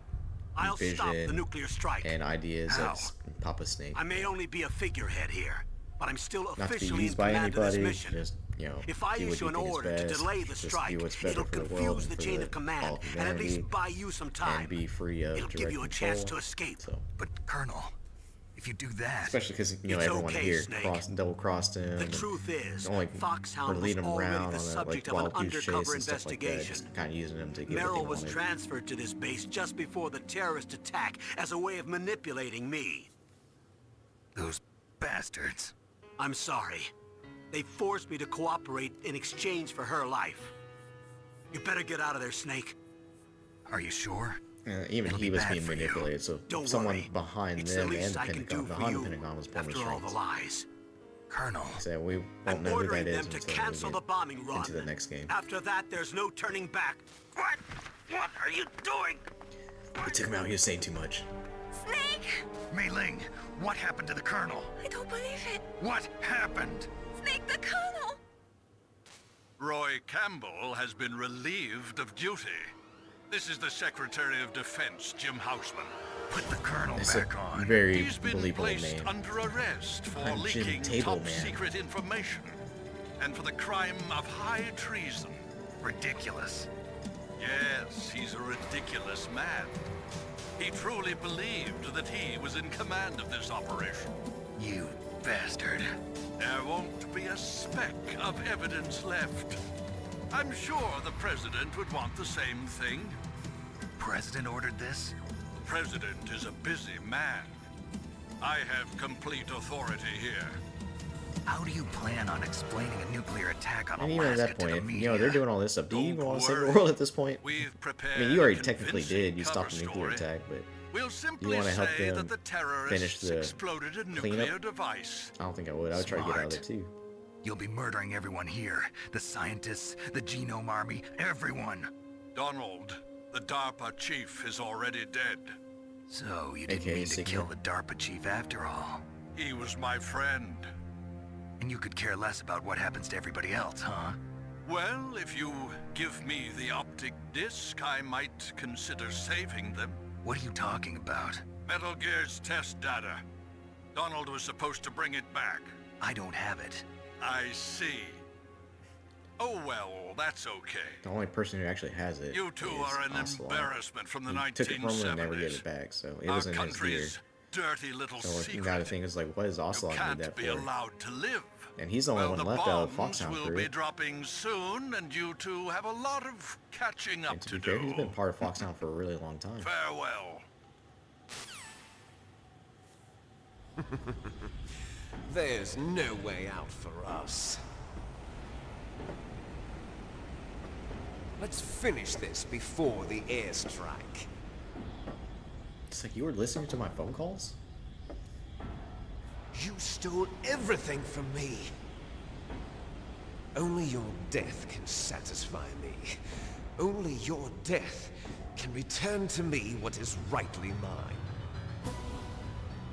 I'll stop the vision nuclear strike. and ideas How? as Papa Snake. I may only be a figurehead here, but I'm still Not to be officially in used by command of this anybody, mission. just, you know, If I do what issue you an think is order to best, delay the just strike, do what's better it'll for the world confuse and the for chain the of command, all and at least humanity, buy you some time. and be free of It'll give direct you a control. chance to escape. So, But Colonel, if you do that, especially because you know It's everyone okay, here Snake. double-crossed him. The and truth is, don't, like, Foxhound or lead was him already around the on a subject like of an wild goose chase undercover and stuff like that. investigation. Just kind of using him to get what Merrill they was wanted. transferred to this base just before the terrorist attack as a way of manipulating me. those bastards. I'm sorry. They forced me to cooperate in exchange for her life. You better get out of there, Snake. Are you sure? Even It'll he be was bad being for you. manipulated, so Don't someone worry. behind It's them the and least the I can Pentagon, do for behind you the Pentagon was pulling the after all the strings. lies. Colonel, So we won't I'm know who ordering that is them to until cancel we the get bombing run. into the next game. After that, there's no turning back. What? What are you doing? We took him out. He was saying too much. Snake! Mei Ling, what happened to the Colonel? I don't believe it. What happened? Snake the Colonel! Roy Campbell has been relieved of duty. This is the Secretary of Defense, Jim Houseman. Put the Colonel It's a back on. very He's been believable placed name. under arrest for I'm Jim leaking Table Man. top-secret information and for the crime of high treason. Ridiculous. Yes, he's a ridiculous man. He truly believed that he was in command of this operation. You bastard. There won't be a speck of evidence left. I'm sure the President would want the same thing. President ordered this? The President is a busy man. I have complete authority here. How do you plan on explaining a nuclear attack on And even at Alaska that to the point, media? you know, they're doing all this stuff. Do you even Don't want to save the worry. world at this point? We've prepared I mean, you already a technically convincing did. You cover stopped the nuclear story. attack, but We'll you simply want to help say them that the terrorists finish the exploded a cleanup? nuclear device. I don't think I would. I would try to get out of there Smart. too. You'll be murdering everyone here. The scientists, the genome army, everyone. Donald, the DARPA chief, is already dead. So you didn't AKA mean to Sigma. kill the DARPA chief after all. He was my friend. And you could care less about what happens to everybody else, huh? Well, if you give me the optic disc, I might consider saving them. What are you talking about? Metal Gear's test data. Donald was supposed to bring it back. I don't have it. I see. Oh well, that's okay. The only person who actually has it You two is are an Ocelot. embarrassment from the He 1970s. took it from him and never gave it back, so it Our wasn't his gear. country's dirty little So you secret. gotta think, it's like, what does You Ocelot need can't that be for? allowed to live. And he's the only Well, one the left out of bombs Foxhound will crew. be dropping soon, and you two have a lot of catching up And to to be fair, do. he's been part of Foxhound for a really long time. Farewell. There's no way out for us. Let's finish this before the airstrike. It's like you were listening to my phone calls? You stole everything from me. Only your death can satisfy me. Only your death can return to me what is rightly mine.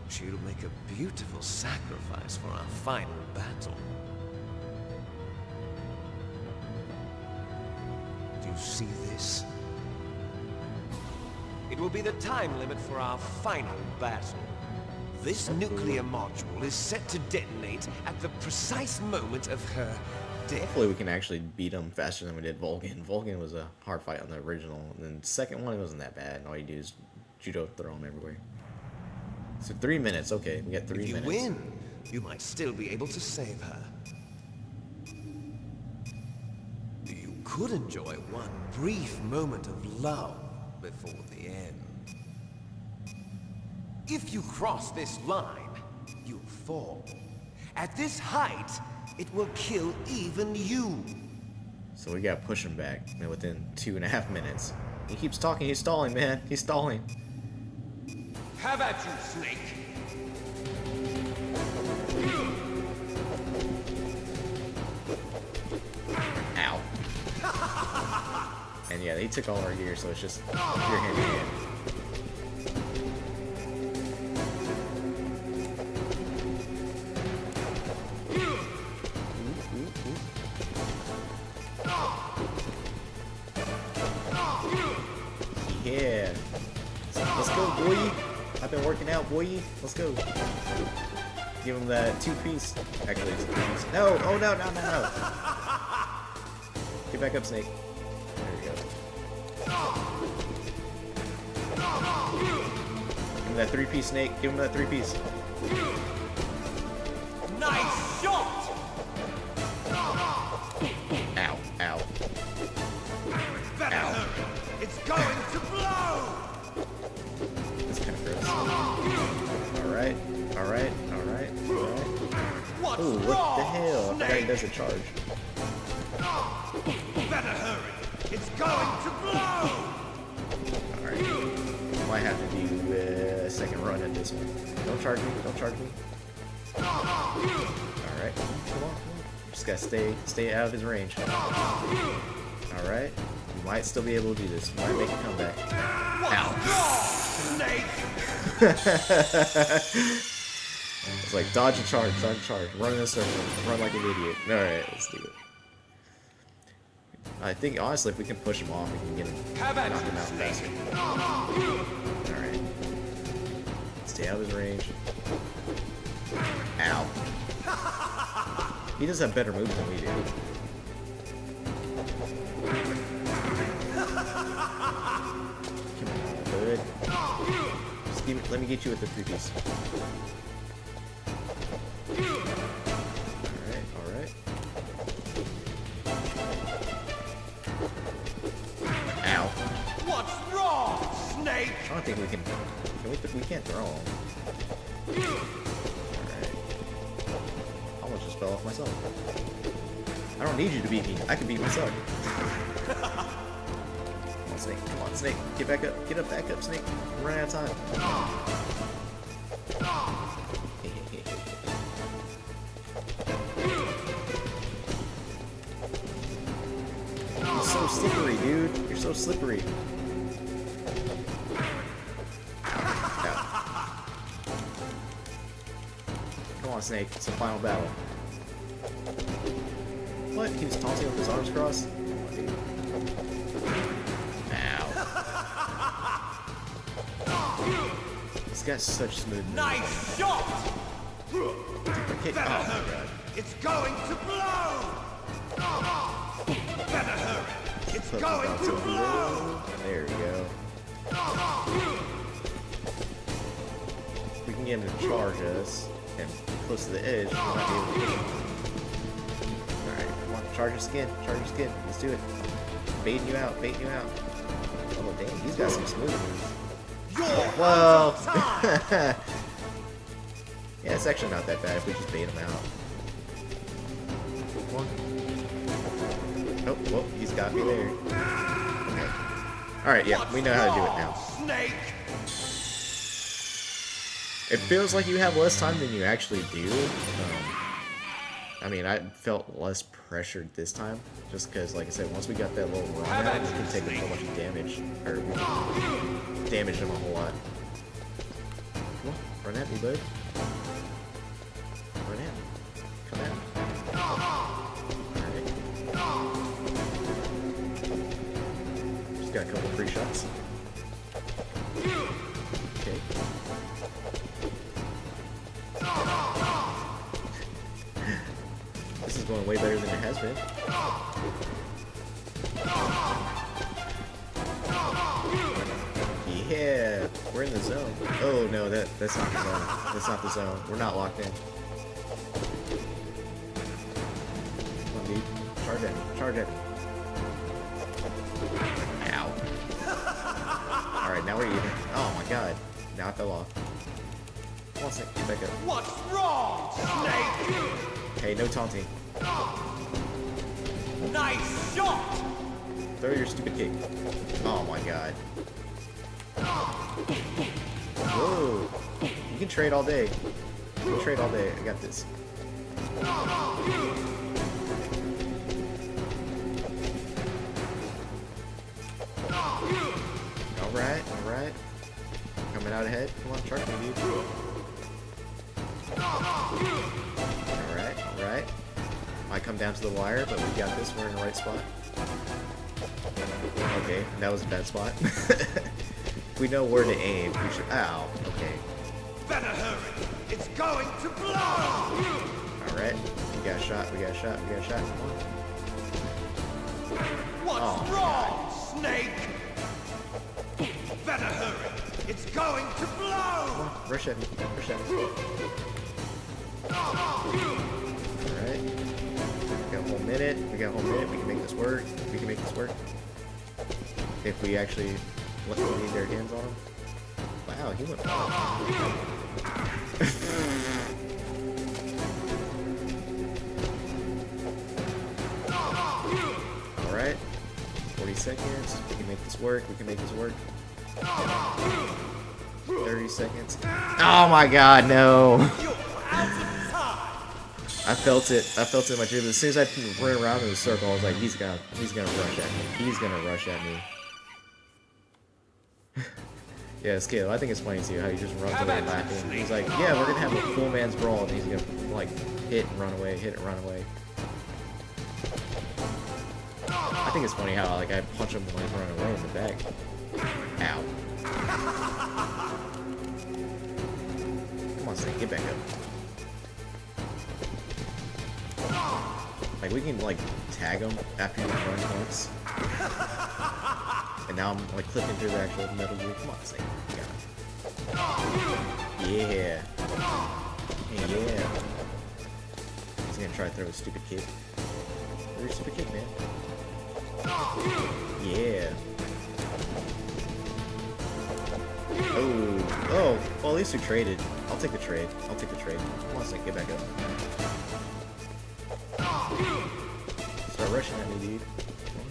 She'll make a beautiful sacrifice for our final battle. Do you see this? It will be the time limit for our final battle. This nuclear module is set to detonate at the precise moment of her death. Hopefully we can actually beat him faster than we did Vulcan. Vulcan was a hard fight on the original, and then the second one it wasn't that bad. All you do is judo throw him everywhere. So 3 minutes, okay, we got 3 If you minutes. win, you might still be able to save her. You could enjoy one brief moment of love before the end. If you cross this line, you'll fall. At this height, it will kill even you. So we gotta push him back, man, within 2.5 minutes. He keeps talking, he's stalling, man. He's stalling. Have at you, Snake. Ow. And yeah, he took all our gear, so it's just your hand in hand. Yeah. Let's go, boy. I've been working out, boy. Let's go. Give him that 2-piece. Actually, it's a piece. No! Oh, no, no, no, no. Get back up, Snake. There we go. Give him that 3-piece, Snake. Give him that 3-piece. Nice shot! Ow, ow. Better Ow. hurry. It's going to blow! That's kind of gross. Alright, alright, alright, alright. What's Ooh, what wrong, the hell? I forgot he Snake? does a charge. Better hurry. It's going to blow! Alright. Might have to do a second run at this one. Don't charge me, don't charge me. Alright, come on. Just gotta stay out of his range. Alright. We might still be able to do this. Might make a comeback. Ow. Snake! It's like dodge a charge, run in a circle, run like an idiot. Alright, let's do it. I think honestly if we can push him off, we can get him knock him out faster. Alright. Stay out of his range. Ow. He does have better moves than we do. Come on, bud. Just give me, let me get you with the 3-piece. Alright, alright. Ow. What's wrong, Snake? I don't think we can we can't throw him. Alright. I almost just fell off myself. I don't need you to beat me. I can beat myself. Come on, Snake. Come on, Snake. Get back up. Get up, back up, Snake. We're running out of time. You're so slippery, dude. You're so slippery. Ow. Come on, Snake. It's the final battle. What? He was taunting with his arms crossed? Ow. This guy's such smooth moves. Nice shot! Okay. Oh my god. It's going to blow! Better hurry! It's going to blow! There we go. We can get him to charge us and close to the edge. We might be able to push him. Charge your skin. Charge your skin. Let's do it. Baiting you out. Baiting you out. Oh, dang. He's got some smooth moves. Whoa! Yeah, it's actually not that bad if we just bait him out. Come on. Oh, whoa, he's got me there. Okay. Alright, yeah, we know how to do it now. Snake! It feels like you have less time than you actually do. I mean, I felt less pressured this time, just because, like I said, once we got that little run out, we can take a whole bunch of damage, or we can damage them a whole lot. Come on, run at me, bud. Run at me. Come at me. Alright. Just got a couple free shots. Okay. This is going way better than it has been. Yeah, we're in the zone. Oh no, that's not the zone. That's not the zone. We're not locked in. Come on, dude. Charge at me. Charge at me. Ow. Alright, now we're even. Oh my god. Now I fell off. Come on, Snake. Get back up. What's wrong, Snake? Hey, no taunting. Nice shot! Throw your stupid kick. Oh my god. Whoa. You can trade all day. You can trade all day. I got this. Alright, alright. Coming out ahead. Come on, charge me, dude. Alright, alright. Might come down to the wire, but we got this. We're in the right spot. Okay, that was a bad spot. If we know where to aim, we should. Ow, okay. Better hurry! It's going to blow! Alright, we got a shot, we got a shot, we got a shot. Come on. What's wrong, Snake? Better hurry! It's going to blow! Come on, rush at me, rush at me. Alright. We got a whole minute, we got a whole minute, we can make this work. We can make this work. If we actually let them need their hands on him. Wow, he went far. Alright. 40 seconds. We can make this work. We can make this work. 30 seconds. Oh my god, no. I felt it. I felt it in my dream. As soon as I ran around in the circle, I was like, he's gonna rush at me. He's gonna rush at me. Yeah, Scale, I think it's funny too how he just runs away laughing. He's like, yeah, we're gonna have a full man's brawl, and he's gonna like hit and run away, hit and run away. I think it's funny how like I punch him when he's running away in the back. Ow. Come on, Snake, get back up. Like we can like tag him after he runs once. And now I'm like clicking through the actual Metal Gear. Come on, Snake. You got it. Yeah. Hey, yeah. He's gonna try to throw a stupid kick. Throw your stupid kick, man. Yeah. Oh. Oh. Well, at least we traded. I'll take the trade. I'll take the trade. Come on, Snake. Get back up. Start rushing at me, dude.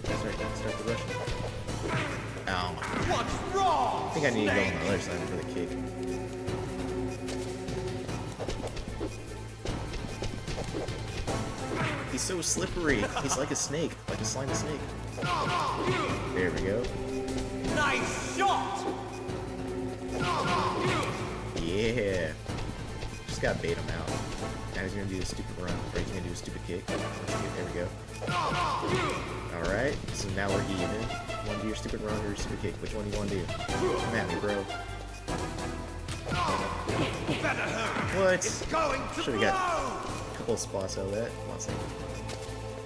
Start the rushing. Oh my god. What's wrong? I think I need to go on the other side for the kick. He's so slippery. He's like a snake, like a slimy snake. There we go. Nice shot! Yeah. Just gotta bait him out. Now he's gonna do a stupid run, or he's gonna do a stupid kick. There we go. Alright, so now we're even. You wanna do your stupid run or your stupid kick? Which one do you wanna do? Come at me, bro. What? Should've got a couple of spots out of that. Come on, Snake.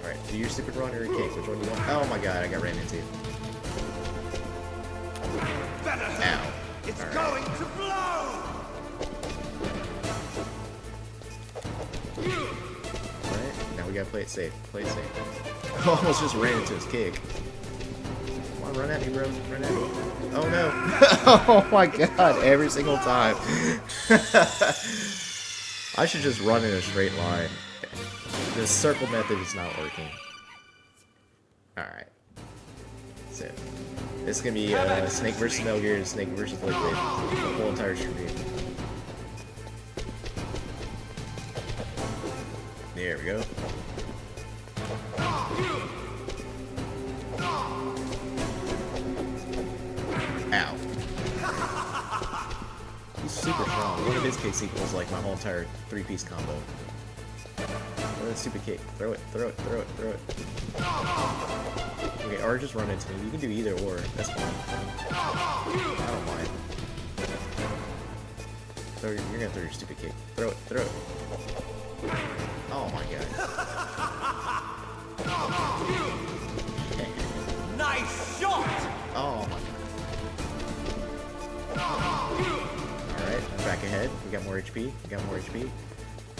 Alright, do your stupid run or your kick. Which one do you want? Oh my god, I got ran into. Ow. It's going to blow! Alright, now we gotta play it safe. Play it safe. Almost just ran into his kick. Come on, run at me, bro. Run at me. Oh no. Oh my god, every single time. I should just run in a straight line. The circle method is not working. Alright. That's it. This is gonna be Snake versus Metal Gear and Snake versus Liquid. The whole entire stream. There we go. Ow. He's super strong. One of his kicks equals like my whole entire 3-piece combo. Throw that stupid kick. Throw it, throw it, throw it, throw it. Okay, or just run into me. You can do either or. That's fine. I don't mind. You're gonna throw your stupid kick. Throw it, throw it. Oh my god. Nice shot! Oh my god. Alright, I'm back ahead. We got more HP. We got more HP.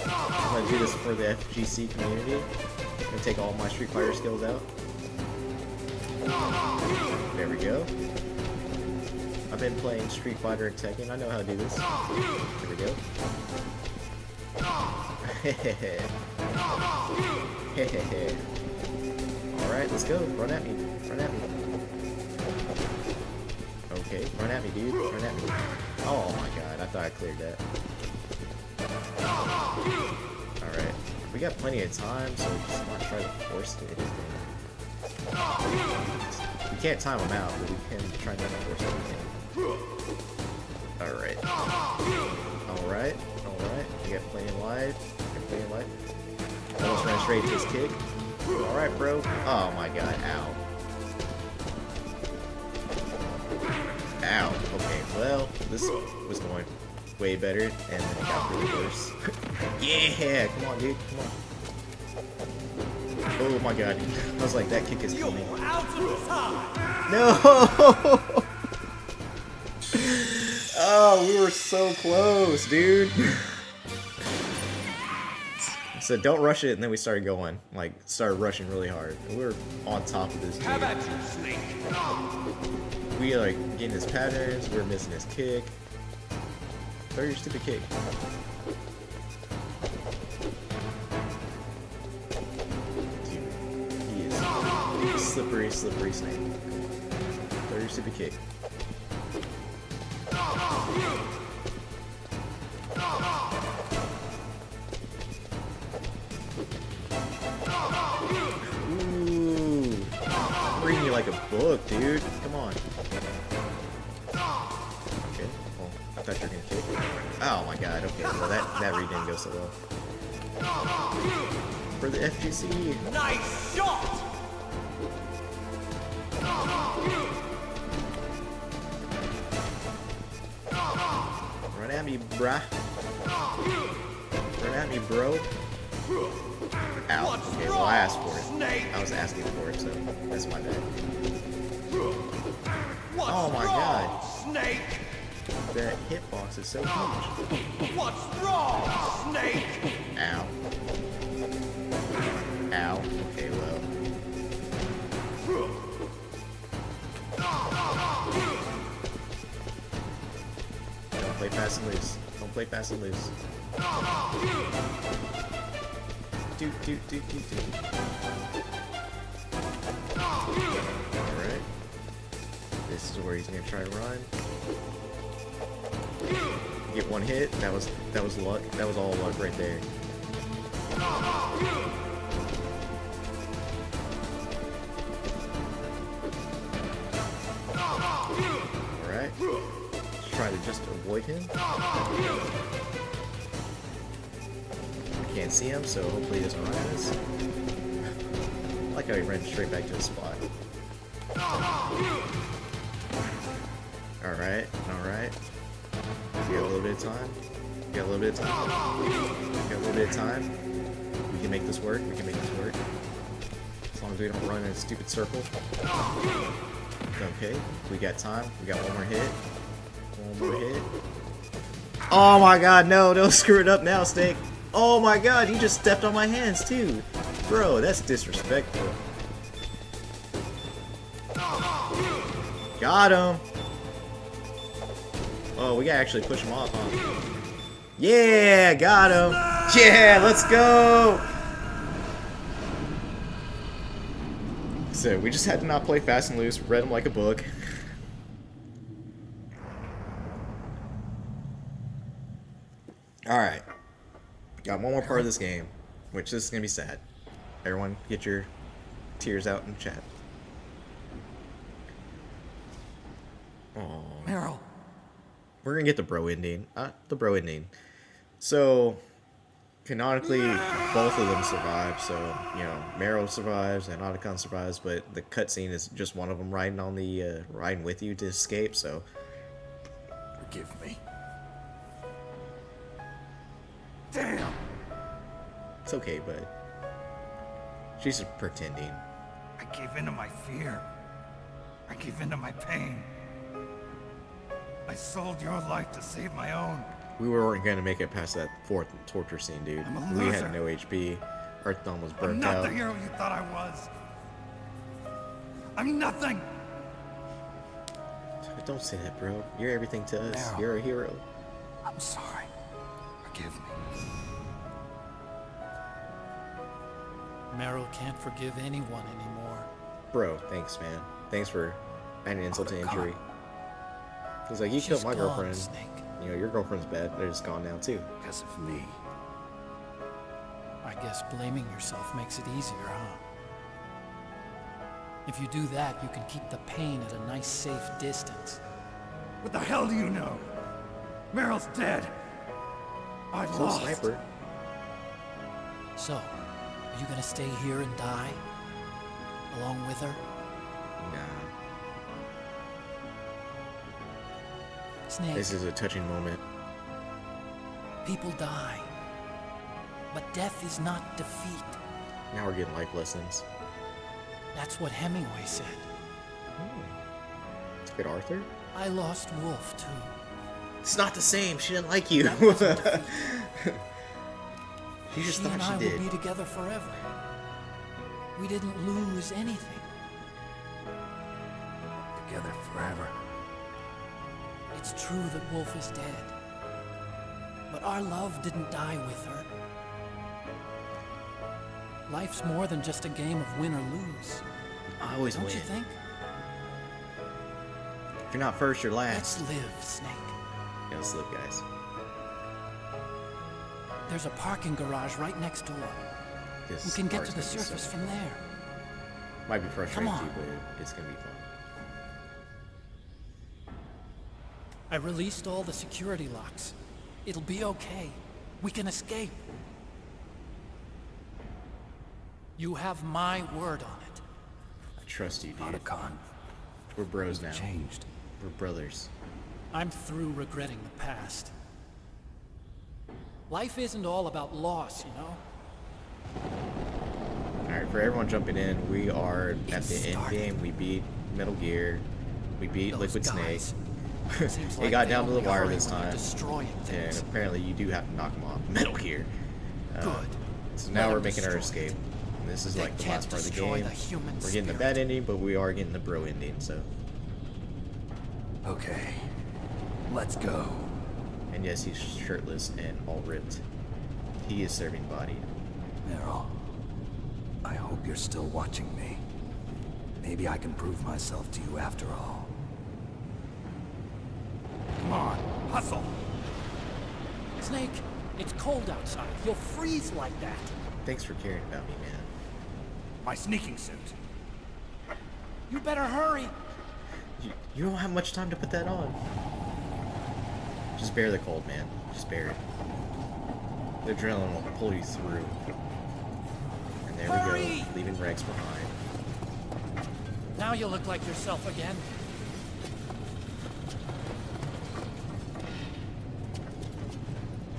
I'm gonna do this for the FGC community. I'm gonna take all my Street Fighter skills out. There we go. I've been playing Street Fighter and Tekken. I know how to do this. There we go. Alright, let's go. Run at me. Run at me. Okay, run at me, dude. Run at me. Oh my god, I thought I cleared that. Alright. We got plenty of time, so just not try to force anything. We can't time them out, but we can try not to force anything. Alright. Alright. Alright. We got plenty of life. Plenty of life. Almost ran straight to his kick. Alright, bro. Oh my god. Ow. Ow. Okay, well, this was going way better, and then it got really worse. Yeah! Come on, dude. Come on. Oh my god. I was like, that kick is coming. No! Oh, we were so close, dude. So don't rush it, and then we started going. Like, started rushing really hard. And we were on top of this dude. How about you, Snake? We like getting his patterns, we were missing his kick. Throw your stupid kick. Dude, he is slippery, slippery snake. Throw your stupid kick. Ooh, reading you like a book, dude. Come on. Okay, well, I thought you were gonna kick. Oh my god, okay, well that read didn't go so well. For the FGC. Nice shot! Run at me, brah. Run at me, bro. Ow. Okay, well I asked for it. I was asking for it, so that's my bad. Oh my god. Snake! That hitbox is so huge. What's wrong, Snake? Ow. Ow. Okay, well. Don't play fast and loose. Don't play fast and loose. Do. Alright. This is where he's gonna try to run. Get one hit. That was luck. That was all luck right there. Alright. Let's try to just avoid him. I can't see him, so hopefully he doesn't run at us. I like how he ran straight back to his spot. Alright, alright. We got a little bit of time. We got a little bit of time. We got a little bit of time. We can make this work. We can make this work. As long as we don't run in a stupid circle. Okay, we got time. We got one more hit. One more hit. Oh my god, no, don't screw it up now, Snake. Oh my god, you just stepped on my hands too. Bro, that's disrespectful. Got him. Oh, we gotta actually push him off, huh? Yeah, got him. Yeah, let's go. So we just had to not play fast and loose. Read him like a book. All right. Got one more part of this game, which this is gonna be sad. Everyone, get your tears out in chat. Oh. Meryl. We're gonna get the bro ending. The bro ending. So, canonically, both of them survive. So, you know, Meryl survives and Otacon survives, but the cutscene is just one of them riding on the riding with you to escape. So, Forgive me. Damn. it's okay, but she's just pretending. I gave in to my fear. I gave in to my pain. I sold your life to save my own. We weren't gonna make it past that fourth torture scene, dude. I'm a We loser. had no HP. Our thumb was I'm burnt not out. the hero you thought I was. I'm nothing. Don't say that, bro. You're everything to us. Meryl. You're a hero. I'm sorry. Forgive me. Meryl can't forgive anyone anymore. Bro, thanks, man. Thanks for adding insult to injury. It's like, you She's killed my gone, girlfriend. Snake. You know, your girlfriend's bad. They're just gone now, too. Because of me. I guess blaming yourself makes it easier, huh? If you do that, you can keep the pain at a nice, safe distance. What the hell do you know? Meryl's dead. I So lost. sniper. So, are you gonna stay here and die? Along with her? Nah. Snake, This is a touching moment. people die. But death is not defeat. Now we're getting life lessons. That's what Hemingway said. It's good, Arthur. I lost Wolf, too. It's not the same. She didn't like you. That wasn't defeat. She just She thought and she I did. will be together forever. We didn't lose anything. Together forever. It's true that Wolf is dead. But our love didn't die with her. Life's more than just a game of win or lose. I always Don't win. you think? If you're not first, you're last. Let's live, Snake. Yeah, let's live, guys. There's a parking garage right next door. This We can get part's to the gonna be so surface fun. from there. Might be frustrating Come too, on. but it's gonna be fun. I released all the security locks. It'll be okay. We can escape. You have my word on it. I trust you, dude. Otacon. We're bros now. Changed. We're brothers. I'm through regretting the past. Life isn't all about loss, you know? Alright, for everyone jumping in, we are at the end started. game. We beat Metal Gear. We beat Those Liquid guys. Snake. Seems It like got they down to the only wire hurry this when you're time. destroying And things. apparently you do have to knock them off. Metal Gear. Good. So Let now we're them making our destroy escape. it. And this is They like the can't last part of the destroy game. the human We're getting the spirit. bad ending, but we are getting the bro ending, so. Okay. Let's go. And yes, he's shirtless and all ripped. He is serving body. Meryl. I hope you're still watching me. Maybe I can prove myself to you after all. Come on, hustle. Snake, it's cold outside. You'll freeze like that. Thanks for caring about me, man. My sneaking suit. You better hurry. You don't have much time to put that on. Just bear the cold, man. Just bear it. The adrenaline will pull you through. And there we Hurry! go, leaving Rex behind. Now you look like yourself again.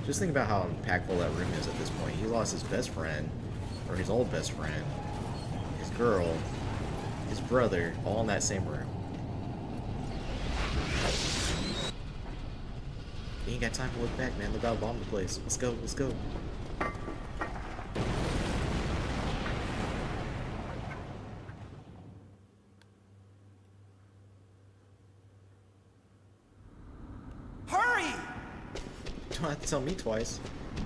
Just think about how impactful that room is at this point. He lost his best friend, or his old best friend, his girl, his brother, all in that same room. You ain't got time to look back, man. They're about to bomb the place. Let's go, let's go. don't have to tell me twice.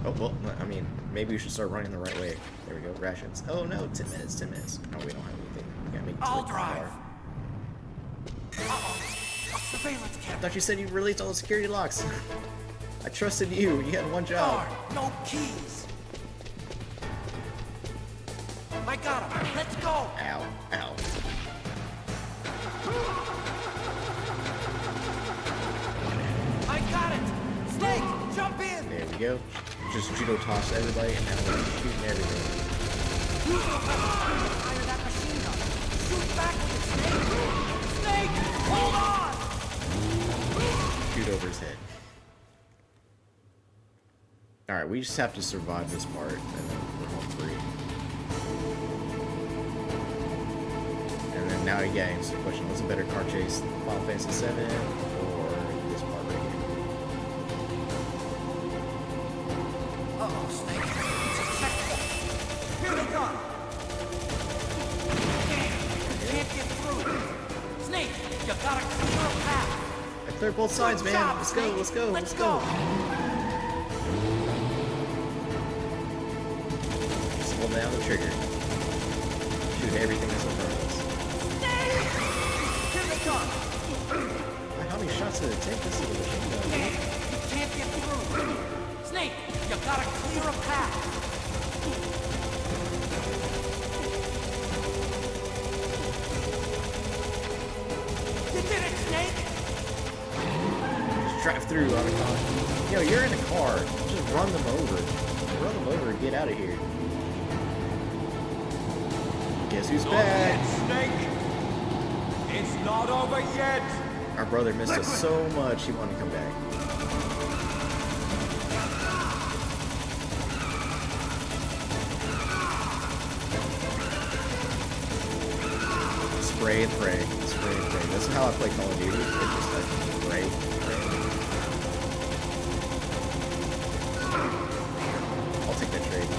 Oh, well, I mean, maybe we should start running the right way. There we go, rations. Oh no, 10 minutes, 10 minutes. No, we don't have anything. We gotta make it to I'll the drive. car. Uh-oh. A surveillance I camera. thought you said you released all the security locks. I trusted you. You had one job. Car, no keys. I got him. Let's go. Ow, ow. I got it. Snake, jump in. There we go. Just judo toss everybody, and now we're shooting everything. Fire that machine gun. Shoot back with it, Snake. Snake, hold on. Shoot over his head. Alright, we just have to survive this part, and then we're home free. And then now, yeah, answer the question, what's a better car chase? Final Fantasy 7 or this part right here? Uh-oh, Snake. It's a checkpoint. Here they come. Damn, you can't get through. Snake, you gotta clear a path. I cleared both sides, Good man. job, Let's Snake. go, let's go, Let's let's go. Just hold down the trigger. Shoot everything that's in front of us. Snake! Here they come. How many shots did it take? This is a machine gun. Damn, you can't get through. Snake, you gotta clear a path. You did it, Snake! Just drive through on a car. Yo, you're in a car. Just run them over. Run them over and get out of here. Guess who's back? Snake! It's not over yet! Our brother missed us so much, he wanted to come back. Spray and pray. Spray and pray. This is how I play Call of Duty. It's just like spray and pray. I'll take that trade.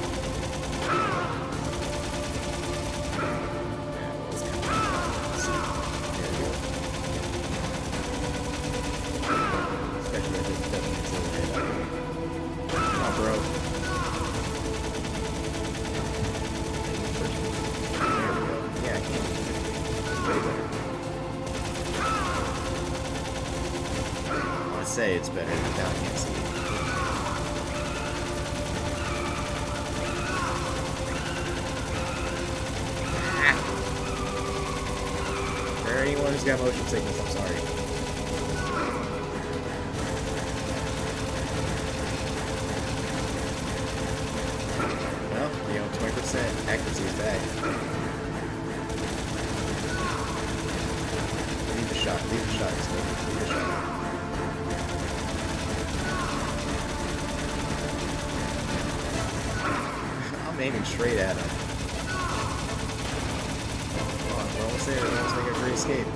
Say it's better, but now I can't see it. For anyone who's got motion sickness, I'm sorry. Well, you know, 20% accuracy is bad. Leave the shot, leave the shot, leave the shot. I'm aiming straight at him. Come on, we're almost there. We're almost making a great escape.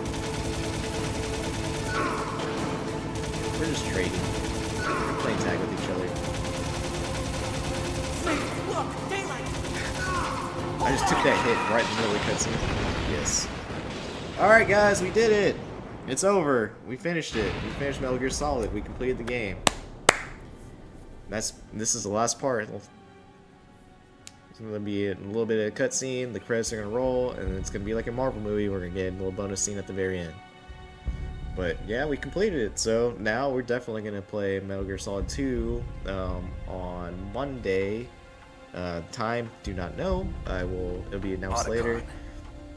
We're just trading. We're playing tag with each other. Snake, look, daylight! I just took that hit right in the middle of the cutscene. Yes. Alright guys, we did it! It's over. We finished it. We finished Metal Gear Solid. We completed the game. This is the last part. It's going to be a little bit of a cutscene, the credits are going to roll, and it's going to be like a Marvel movie. We're going to get a little bonus scene at the very end. But yeah, we completed it, so now we're definitely going to play Metal Gear Solid 2 on Monday. Time, do not know. It'll be announced later.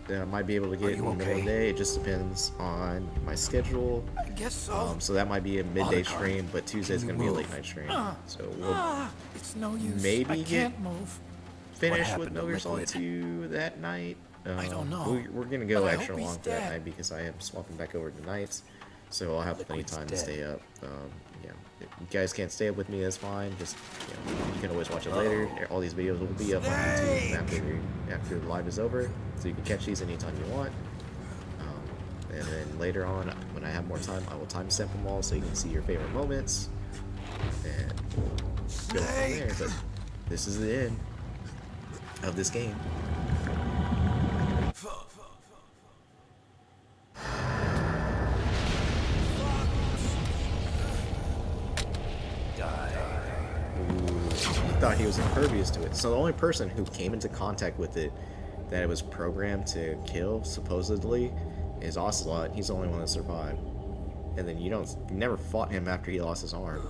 I might be able to get it in the middle of the day. It just depends on my schedule. I guess so. So that might be a midday stream, but Tuesday's going to be a late night stream. So we'll it's no use. maybe I get can't move. finish with Metal Gear Solid 2 that night. I don't know. We're going to go but I extra hope long he's for that dead. night because I am swapping back over to nights. So I'll have plenty of time to stay up. Yeah, if you guys can't stay up with me, that's fine. Just, you know, you can always watch it later. All these videos will be up on YouTube after the live is over, so you can catch these anytime you want. And then later on, when I have more time, I will timestamp them all so you can see your favorite moments. And we'll go from there. But this is the end of this game. Die. thought he was impervious to it. So the only person who came into contact with it that it was programmed to kill, supposedly, is Ocelot. He's the only one that survived. And then you never fought him after he lost his arm.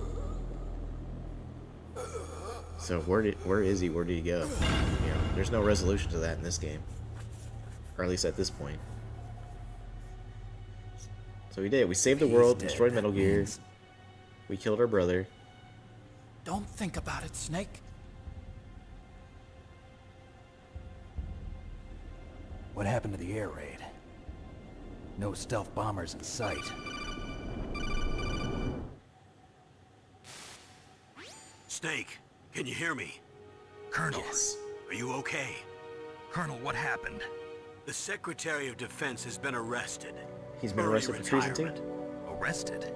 So where is he? Where did he go? You know, there's no resolution to that in this game. Or at least at this point. So we did. We saved the world, destroyed Metal Gear. We killed our brother. Don't think about it, Snake. What happened to the air raid? No stealth bombers in sight. Snake, can you hear me? Colonel, Yes. Are you okay? Colonel, what happened? The Secretary of Defense has been arrested. He's been Early arrested for treason too? retirement. Arrested?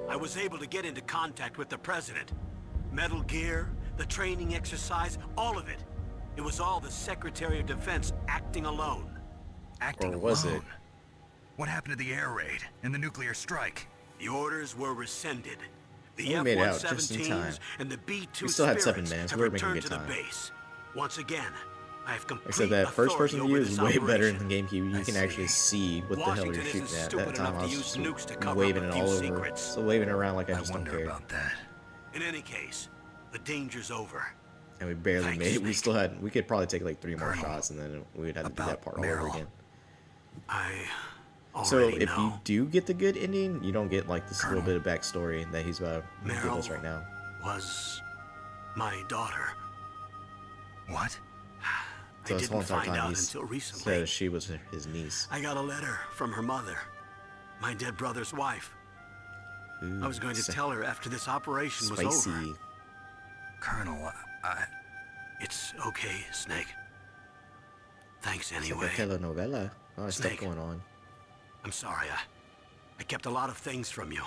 I was able to get into contact with the President. Metal Gear, the training exercise, all of it. It was all the Secretary of Defense acting alone. Acting Or was alone? it? What happened to the air raid and the nuclear strike? The orders were rescinded. The We made it out just in time. F-117s and the B-2 We still had 7 Spirits minutes. have We were making returned good to the time. base. Once again, I have complete Like I said, that first person authority view over is this way better in operation. the GameCube. You can actually see what the hell Washington you're shooting isn't at. stupid That time enough I to was use nukes to cover waving up it a all few over. secrets. So waving it around like I I just don't wonder care. about that. In any case, the danger's over. And we barely Thanks, made it. We Snake. still had. We could probably take like 3 more Colonel, shots, and then we would have to do that about part all over Meryl. again. I So already if know. you do get the good ending, you don't get like this Colonel, little bit of backstory that he's about to give us Meryl right now. was my daughter. What? So I this whole didn't entire find time out he until recently. said she was his niece. I got a letter from her mother, my dead brother's wife. I was going to Ooh, tell her after this operation was spicy. over. Colonel, It's okay, Snake. Thanks It's anyway. like a telenovela. Oh, there's stuff Snake. going on. I'm sorry, I kept a lot of things from you.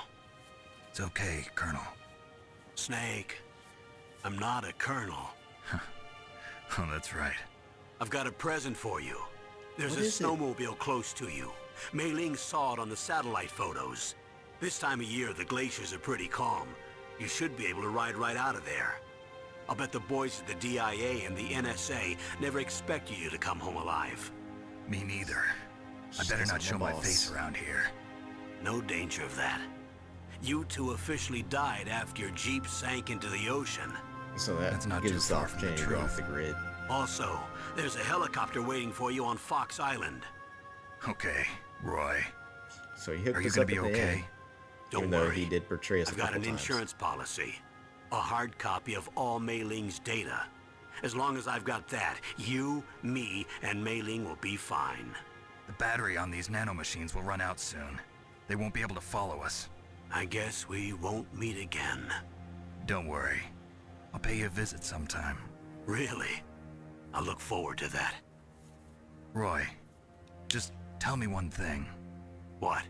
it's okay, Colonel. Snake, I'm not a colonel. Oh, that's right. I've got a present for you. There's What a is it? snowmobile close to you. Mei Ling saw it on the satellite photos. This time of year, the glaciers are pretty calm. You should be able to ride right out of there. I'll bet the boys at the DIA and the NSA never expected you to come home alive. Me neither. I better She's not on show the my boss. face around here. No danger of that. You two officially died after your Jeep sank into the ocean. So that That's not gives too us the far from the opportunity to go off the truth. grid. Also, there's a helicopter waiting for you on Fox Island. Okay, Roy. So he hooked Are you us gonna up be at the okay? end, Don't even though worry. he did portray us a I've got couple an times. insurance policy. A hard copy of all Mei Ling's data. As long as I've got that, you, me, and Mei Ling will be fine. The battery on these nanomachines will run out soon. They won't be able to follow us. I guess we won't meet again. Don't worry. I'll pay you a visit sometime. Really? I look forward to that. Roy, just tell me one thing. What?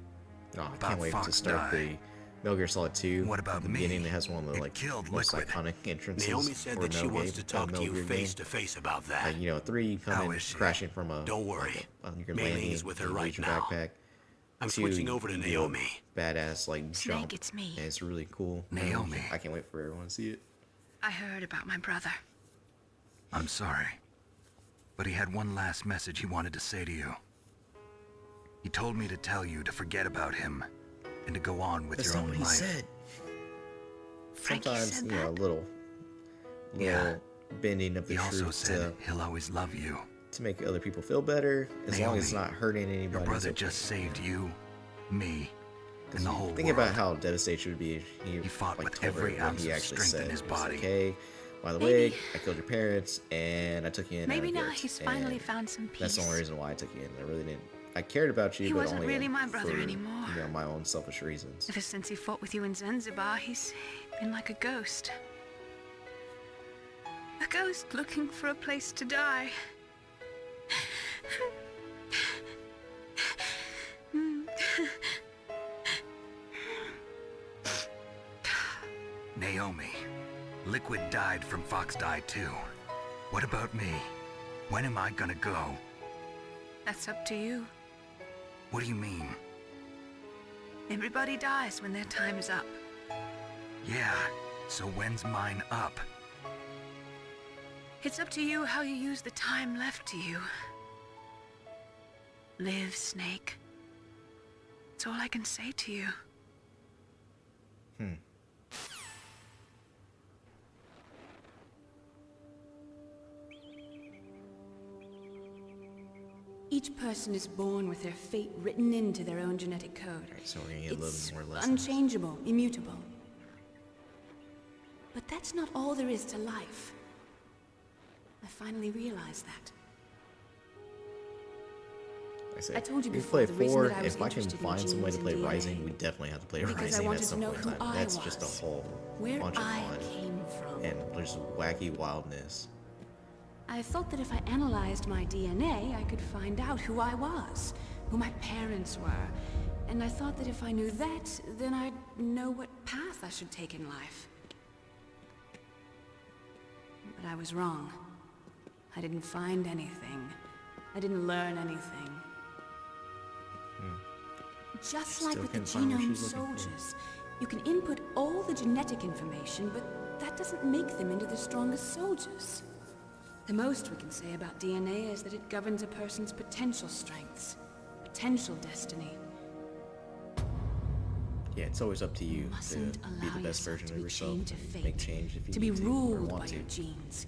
Oh, I About can't wait to Fox start die. the Metal Gear Solid 2. What about At the me? beginning, it has one of the It like killed most Liquid. iconic entrances. Naomi said for that she Metal wants Gear- to talk to Metal you Gear face game. to face about that. Like, you know, 3 How coming is she? crashing from a. Don't worry. Like your Mei Ling landing, is with her you right lose your now. Backpack. I'm 2, switching over to you do a Naomi. Badass like Snake, jump. it's me. And it's really cool. Naomi. I can't wait for everyone to see it. I heard about my brother. I'm sorry. But he had one last message he wanted to say to you. He told me to tell you to forget about him and to go on with That's your not own what he life. said. Frankie Sometimes, said you know, a that? little Yeah. bending of the He also truth said he'll always love you. to make other people feel better, as long as it's Naomi, not hurting anybody. Your it's brother okay. just saved you, me, and the whole Think world. about how devastated it would be. He fought like, with told her every what ounce he of actually strength in said. his He was like, body. hey, by the Maybe- way, I killed your parents, and I took you in. Maybe out of now guilt, he's finally and found some That's the only peace. reason why I took you in. I really didn't. I cared about you, He but wasn't only really my brother for, anymore. You know, my own selfish reasons. Ever since he fought with you in Zanzibar, he's been like a ghost. A ghost looking for a place to die. Naomi, Liquid died from Fox Die too. What about me? When am I gonna go? That's up to you. What do you mean? Everybody dies when their time is up. Yeah, so when's mine up? It's up to you how you use the time left to you. Live, Snake. That's all I can say to you. Each person is born with their fate written into their own genetic code. Alright, so we're gonna get a It's little more lessons. unchangeable, immutable. But that's not all there is to life. I finally realized that. Like I said, I told you we before, play the reason 4. that I was If I can interested in find some way to genes play and DNA, Rising, we definitely have to play because I Rising at wanted some to know point in who time. I That's just a was, whole where bunch of I fun. came from. And there's wacky wildness. I thought that if I analyzed my DNA, I could find out who I was, who my parents were. And I thought that if I knew that, then I'd know what path I should take in life. But I was wrong. I didn't find anything. I didn't learn anything. Just like with the genome soldiers, you can input all the genetic information, but that doesn't make them into the strongest soldiers. The most we can say about DNA is that it governs a person's potential strengths, potential destiny. Yeah, it's always up to you to Mustn't be allow the best yourself version to of be yourself. chained to And fate, make change if you to be need to or ruled want by to. your genes.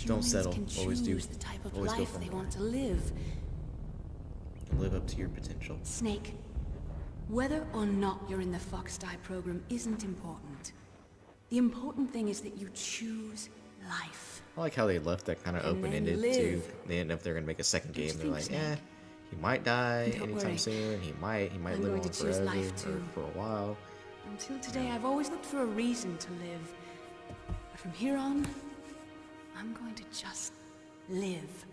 Don't Humans settle. can Always do. choose the type of Always go life for they more. want to live. And live up to your potential. Snake, whether or not you're in the Fox Die program isn't important. The important thing is that you choose life. I like how they left that kind of And then open-ended live. too. They didn't know if they're gonna make a second Don't you game. They're think, like, Snake? he might die Don't anytime worry. soon. He might I'm live going on to choose forever life, or too. for a while. Until today, I've always looked for a reason to live. But from here on, I'm going to just live.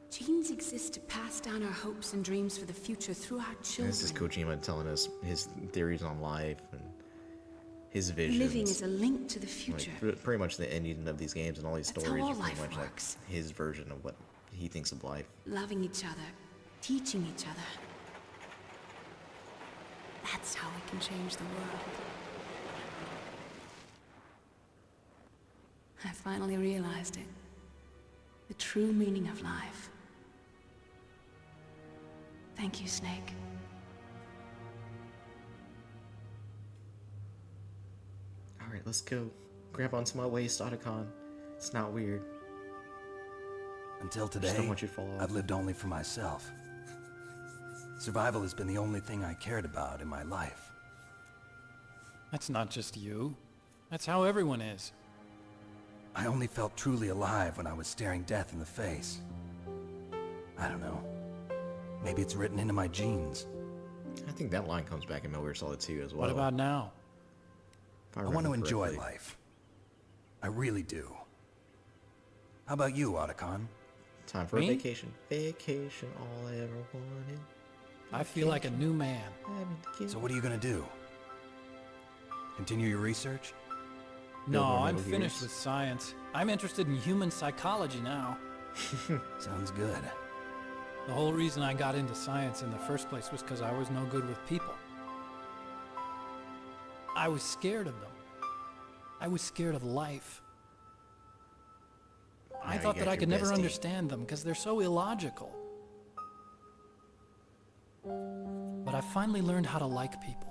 Genes exist to pass down our hopes and dreams for the future through our children. This is Kojima telling us his theories on life and his visions. Living is a link to the future. Like, pretty much the ending of these games and all these That's stories how all are pretty life much works. like his version of what he thinks of life. Loving each other, teaching each other. That's how we can change the world. I finally realized it. The true meaning of life. Thank you, Snake. Alright, let's go. Grab onto my waist, Otacon. It's not weird. Until Just today, don't want you to fall off. I've lived only for myself. Survival has been the only thing I cared about in my life. That's not just you. That's how everyone is. I only felt truly alive when I was staring death in the face. I don't know. Maybe it's written into my genes. I think that line comes back in Metal Gear Solid 2 as well. What about now? If I want to remember enjoy correctly. life. I really do. How about you, Otacon? Time for Me? a vacation. Vacation, all I ever wanted. I feel like a new man. So what are you gonna do? Continue your research? No, more I'm Metal finished Gears. with science. I'm interested in human psychology now. Sounds good. The whole reason I got into science in the first place was because I was no good with people. I was scared of them. I was scared of life. I Now thought you that got I your could never bestie. understand them because they're so illogical. But I finally learned how to like people.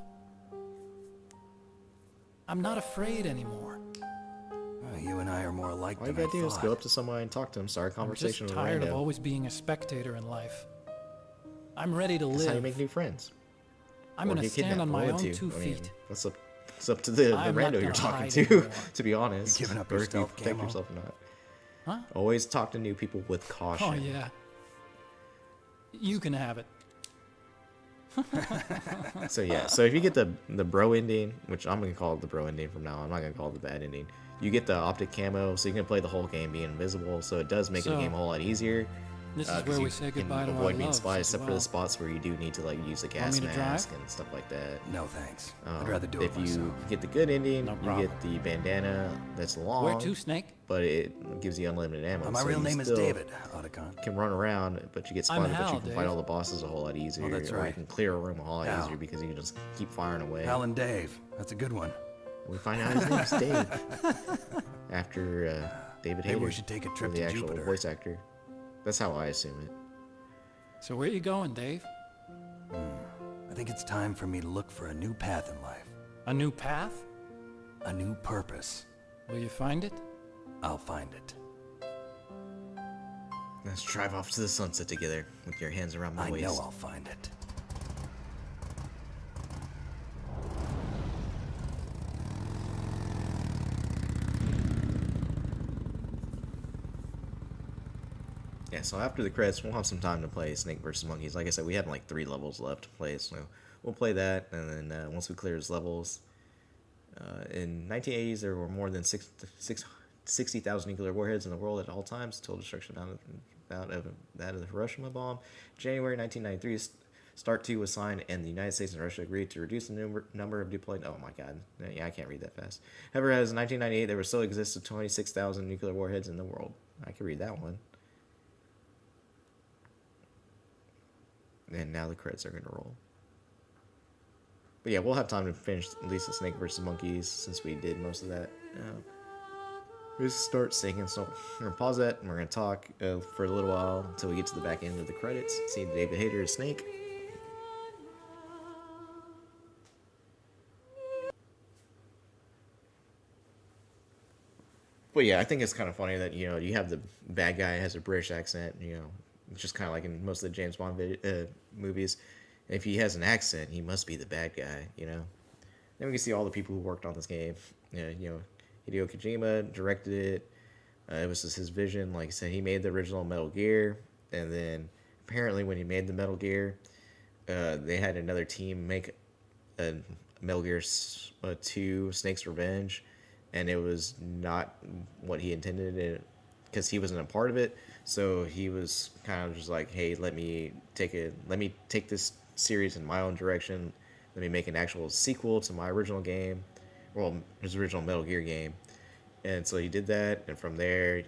I'm not afraid anymore. You and I are more alike All you than I gotta do is thought. go up to somebody and talk to them, start a I'm just conversation with a tired of rando. always being a spectator in life. I'm ready to That's how you live. make new friends. I'm Or gonna get stand kidnapped, on my or own to. 2 I mean, feet. It's up to the I'm not rando you're gonna talking hide to, anymore. to be honest. You giving up or your if you stealth protect camo? yourself or not. Huh? Always talk to new people with caution. Oh yeah. You can have it. So yeah, so if you get the bro ending, which I'm gonna call it the bro ending from now on, I'm not gonna call it the bad ending. You get the optic camo, so you can play the whole game being invisible. So it does make the So- game a whole lot easier. This is 'cause where you we say can goodbye to our avoid being loves spied, as except for well. the spots where you do need to like use the Want gas me to mask drive? and stuff like that. No thanks. I'd rather do If it myself. you get the good ending, No you problem. get the bandana that's long. Where to, Snake? But it gives you unlimited ammo. My so real you name is still David, Otacon. can run around, but you get I'm spotted, but Hal, you can fight Dave. all the bosses a whole lot easier. Oh, that's Or you right. can clear a room a whole lot Hal. easier because you can just keep firing away. Hal and Dave. That's a good one. We find out his name's Dave after David Maybe Hayter. we should take a trip the to actual Jupiter. voice actor. That's how I assume it. So where you going, Dave? I think it's time for me to look for a new path in life. A new path? A new purpose. Will you find it? I'll find it. Let's drive off to the sunset together with your hands around my I waist. know I'll find it. Yeah, so after the credits, we'll have some time to play Snake vs. Monkeys. Like I said, we have like 3 levels left to play, so we'll play that, and then once we clear his levels, in 1980s there were more than 60,000 nuclear warheads in the world at all times, total destruction out of that of the Hiroshima bomb. January 1993, START 2 was signed, and the United States and Russia agreed to reduce the number of deployed. Oh my God, yeah, I can't read that fast. However, as of 1998, there still existed 26,000 nuclear warheads in the world. I can read that one. And now the credits are going to roll. But yeah, we'll have time to finish at least the Snake vs. Monkeys since we did most of that. We'll just start singing. So we're going to pause that and we're going to talk for a little while until we get to the back end of the credits. See David Hayter as Snake. But yeah, I think it's kind of funny that, you have the bad guy has a British accent, just kind of like in most of the James Bond movies. And if he has an accent, he must be the bad guy, Then we can see all the people who worked on this game. Hideo Kojima directed it. It was just his vision. Like I said, he made the original Metal Gear. And then apparently when he made the Metal Gear, they had another team make a Metal Gear 2 Snake's Revenge. And it was not what he intended because he wasn't a part of it. So he was kind of just like, hey, let me take this series in my own direction. Let me make an actual sequel to my original game, well, his original Metal Gear game. And so he did that, and from there,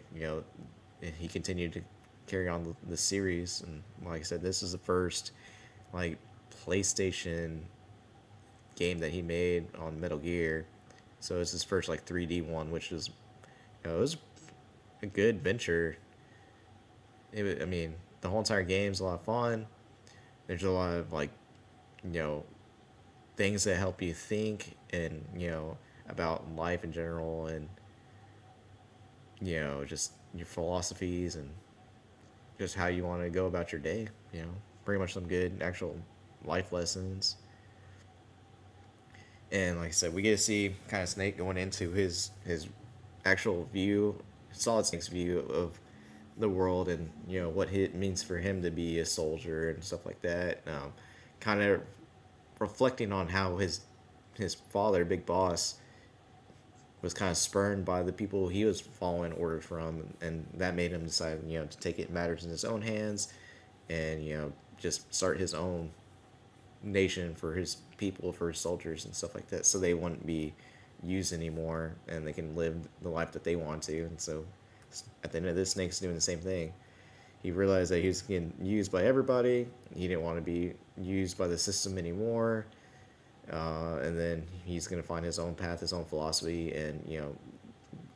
he continued to carry on the series. And like I said, this is the first like PlayStation game that he made on Metal Gear. So it's his first like 3D one, which is, it was a good venture. The whole entire game's a lot of fun. There's a lot of like, things that help you think and, about life in general and, just your philosophies and just how you want to go about your day, pretty much some good actual life lessons. And like I said, we get to see kind of Snake going into his actual view, Solid Snake's view of the world and, what it means for him to be a soldier and stuff like that. Kind of reflecting on how his father, Big Boss, was kind of spurned by the people he was following orders from, and that made him decide, to take matters in his own hands and, just start his own nation for his people, for his soldiers and stuff like that, so they wouldn't be used anymore and they can live the life that they want to. And so at the end of this, Snake's doing the same thing. He realized that he was getting used by everybody. He didn't want to be used by the system anymore. And then he's going to find his own path, his own philosophy, and,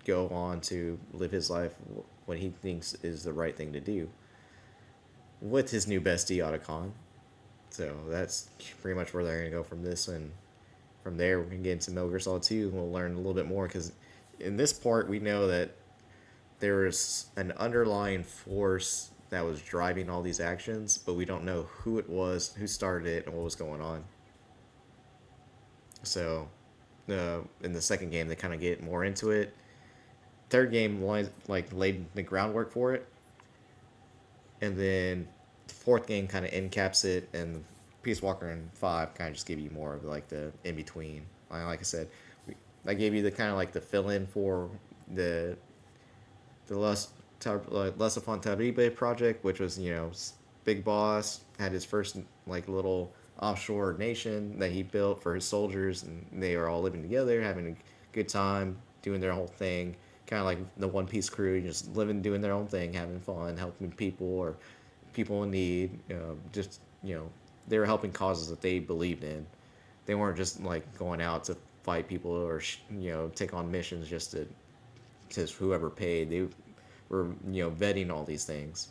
go on to live his life what he thinks is the right thing to do with his new bestie, Otacon. So that's pretty much where they're going to go from this. And from there, we can get into Metal Gear Solid 2, and we'll learn a little bit more. Because in this part, we know that there is an underlying force that was driving all these actions, but we don't know who it was, who started it, and what was going on. So, in the second game, they kind of get more into it. Third game laid the groundwork for it, and then the fourth game kind of encaps it, and Peace Walker and 5 kind of just give you more of like the in between. Like I said, I gave you the kind of like the fill in for the Less of Fontaribe project, which was, you know, Big Boss had his first like little offshore nation that he built for his soldiers, and they were all living together, having a good time, doing their whole thing, kind of like the One Piece crew, just living, doing their own thing, having fun, helping people or people in need. Just, you know, they were helping causes that they believed in. They weren't just like going out to fight people or you know, take on missions just to because whoever paid. They were, you know, vetting all these things.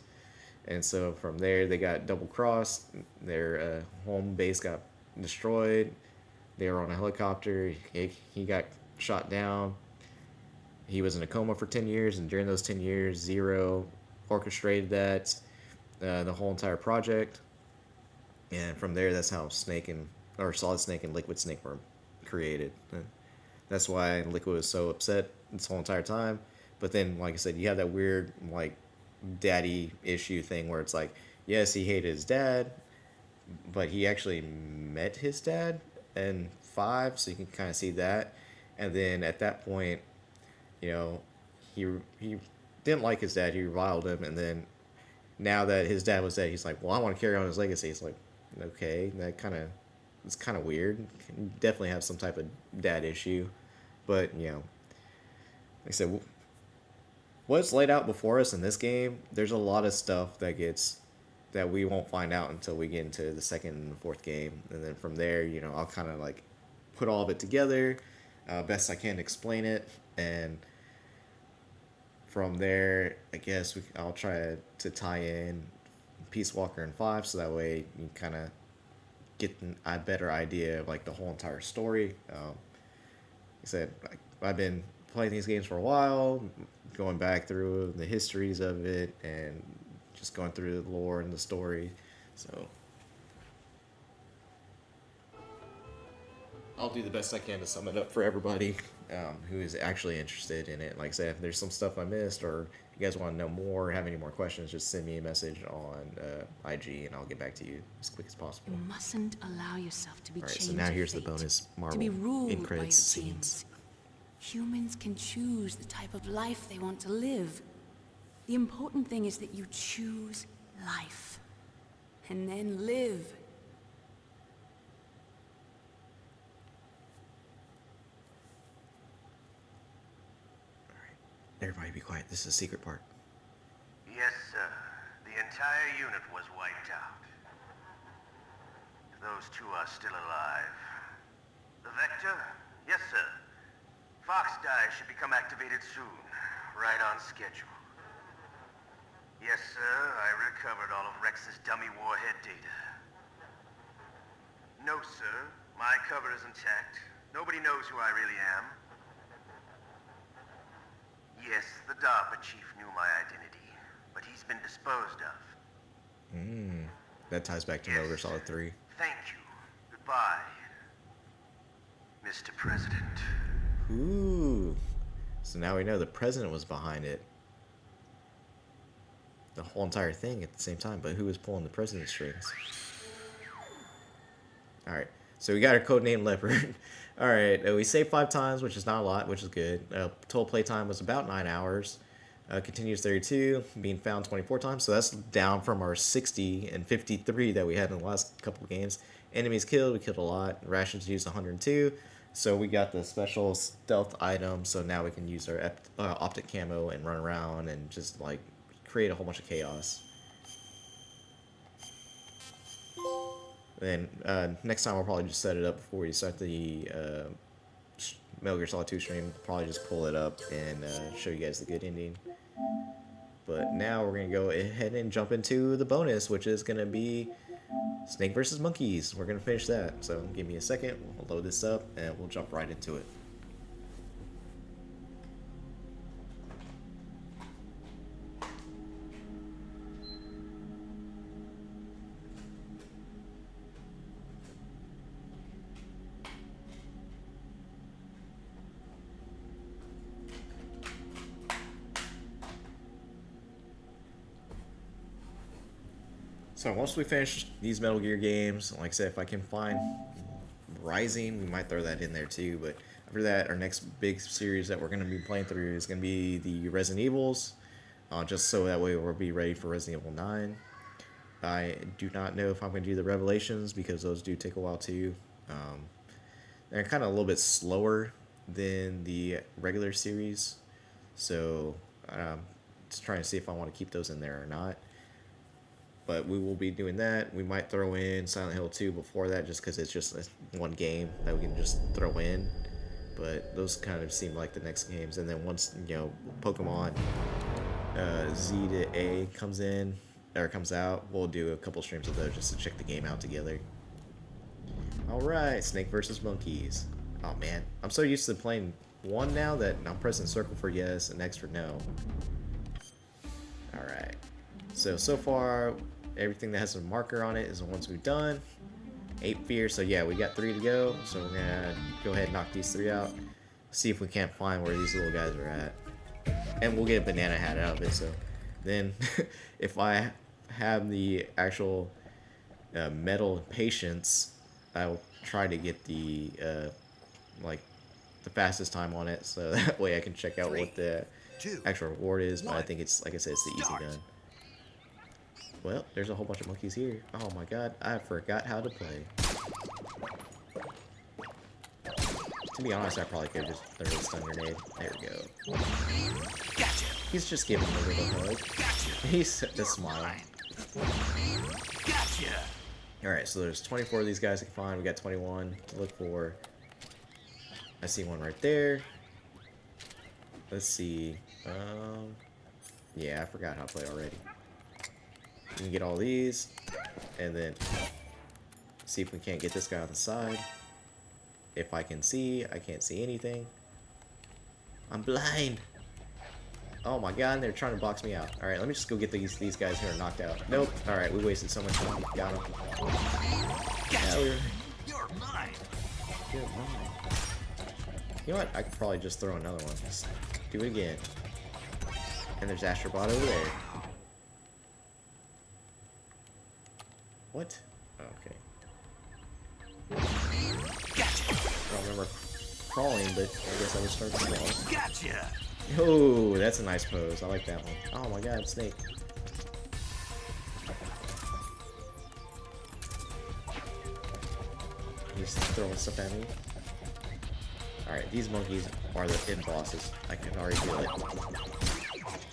And so from there, they got double crossed. Their home base got destroyed. They were on a helicopter. He got shot down. He was in a coma for 10 years, and during those 10 years, Zero orchestrated that, the whole entire project. And from there, that's how Solid Snake and Liquid Snake were created. And that's why Liquid was so upset this whole entire time. But then, like I said, you have that weird, like, daddy issue thing where it's like, yes, he hated his dad, but he actually met his dad in 5, so you can kind of see that. And then at that point, you know, he didn't like his dad, he reviled him, and then now that his dad was dead, he's like, well, I want to carry on his legacy. It's like, okay, it's kind of weird. You definitely have some type of dad issue, but, you know, like I said, what's laid out before us in this game, there's a lot of stuff that we won't find out until we get into the second and fourth game. And then from there, you know, I'll kind of like put all of it together, best I can explain it. And from there, I guess I'll try to tie in Peace Walker in 5, so that way you kind of get a better idea of like the whole entire story. Like I said, I've been playing these games for a while, going back through the histories of it and just going through the lore and the story. So I'll do the best I can to sum it up for everybody who is actually interested in it. Like I said, if there's some stuff I missed or you guys want to know more or have any more questions, just send me a message on IG and I'll get back to you as quick as possible. You mustn't allow yourself to be Alright, chained so now to here's fate, the bonus Marvel to be ruled in by credits your scenes. genes. Humans can choose the type of life they want to live. The important thing is that you choose life, and then live. Everybody be quiet. This is the secret part. Yes, sir. The entire unit was wiped out. Those two are still alive. The Vector? Yes, sir. Fox Die should become activated soon. Right on schedule. Yes, sir. I recovered all of Rex's dummy warhead data. No, sir. My cover is intact. Nobody knows who I really am. Yes, the DARPA chief knew my identity, but he's been disposed of. That ties back to Metal Gear Solid 3. Thank you. Goodbye, Mr. President. Ooh. So now we know the president was behind it. The whole entire thing at the same time, but who was pulling the president's strings? Alright, so we got our codename Leopard. Alright, we saved 5 times, which is not a lot, which is good. Total playtime was about 9 hours. Continues 32, being found 24 times, so that's down from our 60 and 53 that we had in the last couple of games. Enemies killed, we killed a lot. Rations used 102. So we got the special stealth item, so now we can use our optic camo and run around and just like create a whole bunch of chaos. Then next time I'll probably just set it up before we start the Metal Gear Solid 2 stream. Probably just pull it up and show you guys the good ending. But now we're going to go ahead and jump into the bonus, which is going to be Snake versus Monkeys. We're going to finish that. So give me a second. We'll load this up and we'll jump right into it. So once we finish these Metal Gear games, like I said, if I can find Rising, we might throw that in there too. But after that, our next big series that we're going to be playing through is going to be the Resident Evils. just so that way we'll be ready for Resident Evil 9. I do not know if I'm going to do the Revelations because those do take a while too. They're kind of a little bit slower than the regular series, so just trying to see if I want to keep those in there or not. But we will be doing that. We might throw in Silent Hill 2 before that just because it's just one game that we can just throw in. But those kind of seem like the next games. And then once, you know, Pokemon Z to A comes in, or comes out, we'll do a couple streams of those just to check the game out together. Alright, Snake versus Monkeys. Oh man, I'm so used to playing one now that I'm pressing circle for yes and X for no. Alright, so far, everything that has a marker on it is the ones we've done. 8 fear, so yeah, we got 3 to go. So we're gonna go ahead and knock these 3 out. See if we can't find where these little guys are at. And we'll get a banana hat out of it, so then if I have the actual metal patience, I'll try to get the like the fastest time on it, so that way I can check out what the actual reward is. But I think it's, like I said, it's the easy gun. Well, there's a whole bunch of monkeys here. Oh my god, I forgot how to play. To be honest, I probably could have just thrown a stun grenade. There we go. Gotcha. He's just giving me a little hug. Gotcha. He's just smiling. Gotcha. Alright, so there's 24 of these guys I can find. We got 21 to look for. I see one right there. Let's see. Yeah, I forgot how to play already. We can get all these, and then see if we can't get this guy on the side. If I can see, I can't see anything. I'm blind. Oh my god, they're trying to box me out. Alright, let me just go get these guys who are knocked out. Nope. Alright, we wasted so much time. Got him. Yeah, You're mine. You're mine. You know what? I could probably just throw another one. Just do it again. And there's Astrobot over there. What? Oh, okay. Gotcha. I don't remember crawling, but I guess I would start to crawl. Gotcha. Oh, that's a nice pose. I like that one. Oh my god, snake. He's throwing stuff at me. Alright, these monkeys are the end bosses. I can already feel it.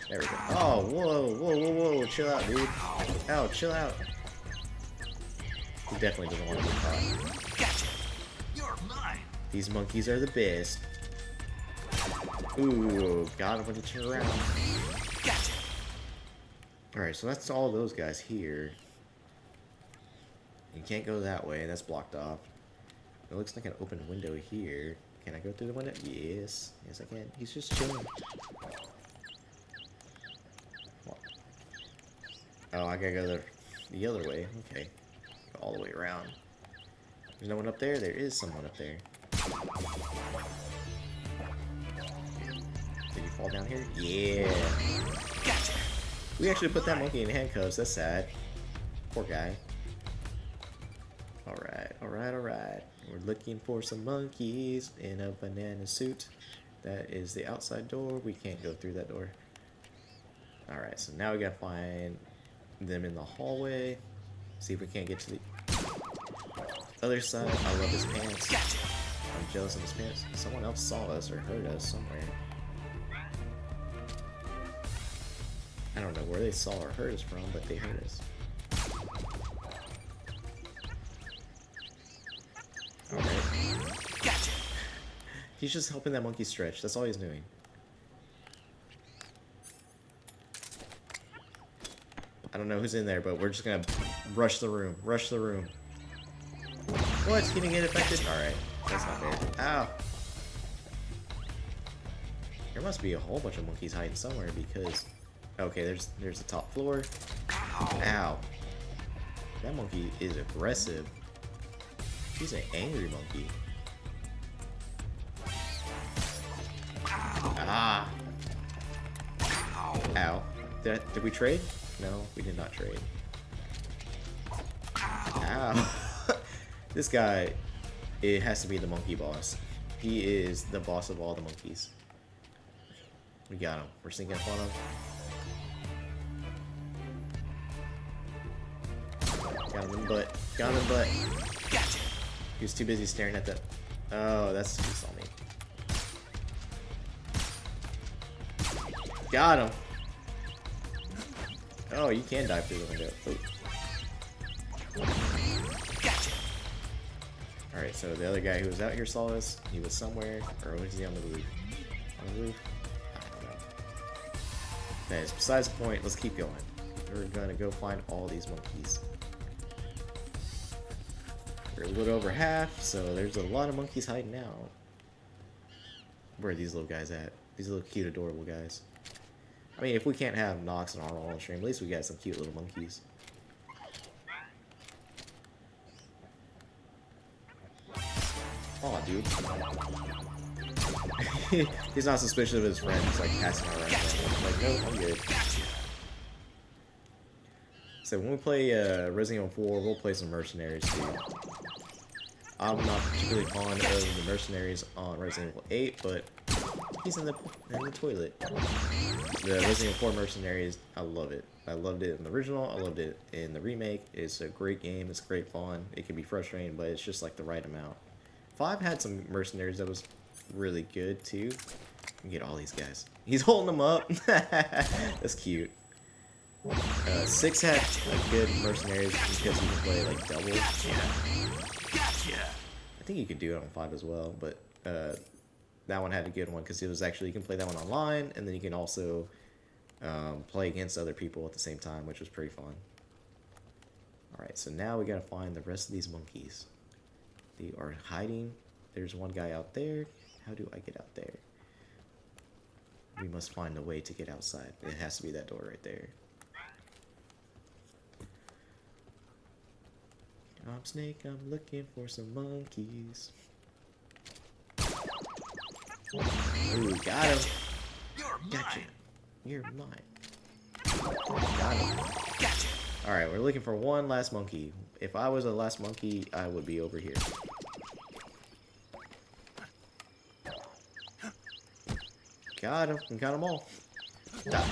There we go. Oh, whoa. Chill out, dude. Oh, chill out. He definitely doesn't want to get caught. Gotcha. You're mine. These monkeys are the best. Ooh, got him when he turned around. Gotcha. Alright, so that's all those guys here. You can't go that way, that's blocked off. It looks like an open window here. Can I go through the window? Yes. Yes, I can. He's just chilling. Oh, I gotta go the other way. Okay. Go all the way around. There's no one up there? There is someone up there. Did you fall down here? Yeah. Gotcha. We actually put that monkey in handcuffs. That's sad. Poor guy. Alright. We're looking for some monkeys in a banana suit. That is the outside door. We can't go through that door. Alright, so now we gotta find them in the hallway. See if we can't get to the other side. I love his pants. Gotcha. I'm jealous of his pants. Someone else saw us or heard us somewhere. I don't know where they saw or heard us from, but they heard us. Alright. Gotcha. He's just helping that monkey stretch. That's all he's doing. I don't know who's in there, but we're just gonna rush the room. Rush the room. What? He didn't get affected? Alright. That's not fair. Ow. There must be a whole bunch of monkeys hiding somewhere because... Okay, there's the top floor. Ow. That monkey is aggressive. He's an angry monkey. Ah. Ow. Did we trade? No, we did not trade. Ow. This guy, it has to be the monkey boss. He is the boss of all the monkeys. We got him. We're sneaking up on him. Got him in the butt. Got him in the butt. Gotcha. He was too busy staring at the... Oh, that's... He saw me. Got him. Oh, you can dive through the window. Gotcha. Alright, so the other guy who was out here saw us. He was somewhere. Or was he on the roof? On the roof? I don't know. Anyways, besides the point, let's keep going. We're gonna go find all these monkeys. We're a little over half, so there's a lot of monkeys hiding out. Where are these little guys at? These little cute, adorable guys. I mean, if we can't have Nox and Arnold on stream, at least we got some cute little monkeys. Aw, dude. He's not suspicious of his friend. He's like passing out right now. Like, no, I'm good. So when we play Resident Evil 4, we'll play some mercenaries too. I'm not particularly fond of the mercenaries on Resident Evil 8, but he's in the toilet. The Resident Evil 4 mercenaries, I love it. I loved it in the original, I loved it in the remake. It's a great game, it's great fun. It can be frustrating, but it's just like the right amount. 5 had some mercenaries that was really good too. You can get all these guys. He's holding them up. That's cute. 6 had a good mercenaries because you can play like double. Gotcha. I think you could do it on 5 as well, but that one had a good one because it was actually, you can play that one online, and then you can also play against other people at the same time, which was pretty fun. Alright, so now we gotta find the rest of these monkeys. They are hiding. There's one guy out there. How do I get out there? We must find a way to get outside. It has to be that door right there. I'm Snake, I'm looking for some monkeys. Ooh, got him. Gotcha. You're mine. Got him. Gotcha. Alright, we're looking for one last monkey. If I was a last monkey, I would be over here. Got him. We got them all. Die.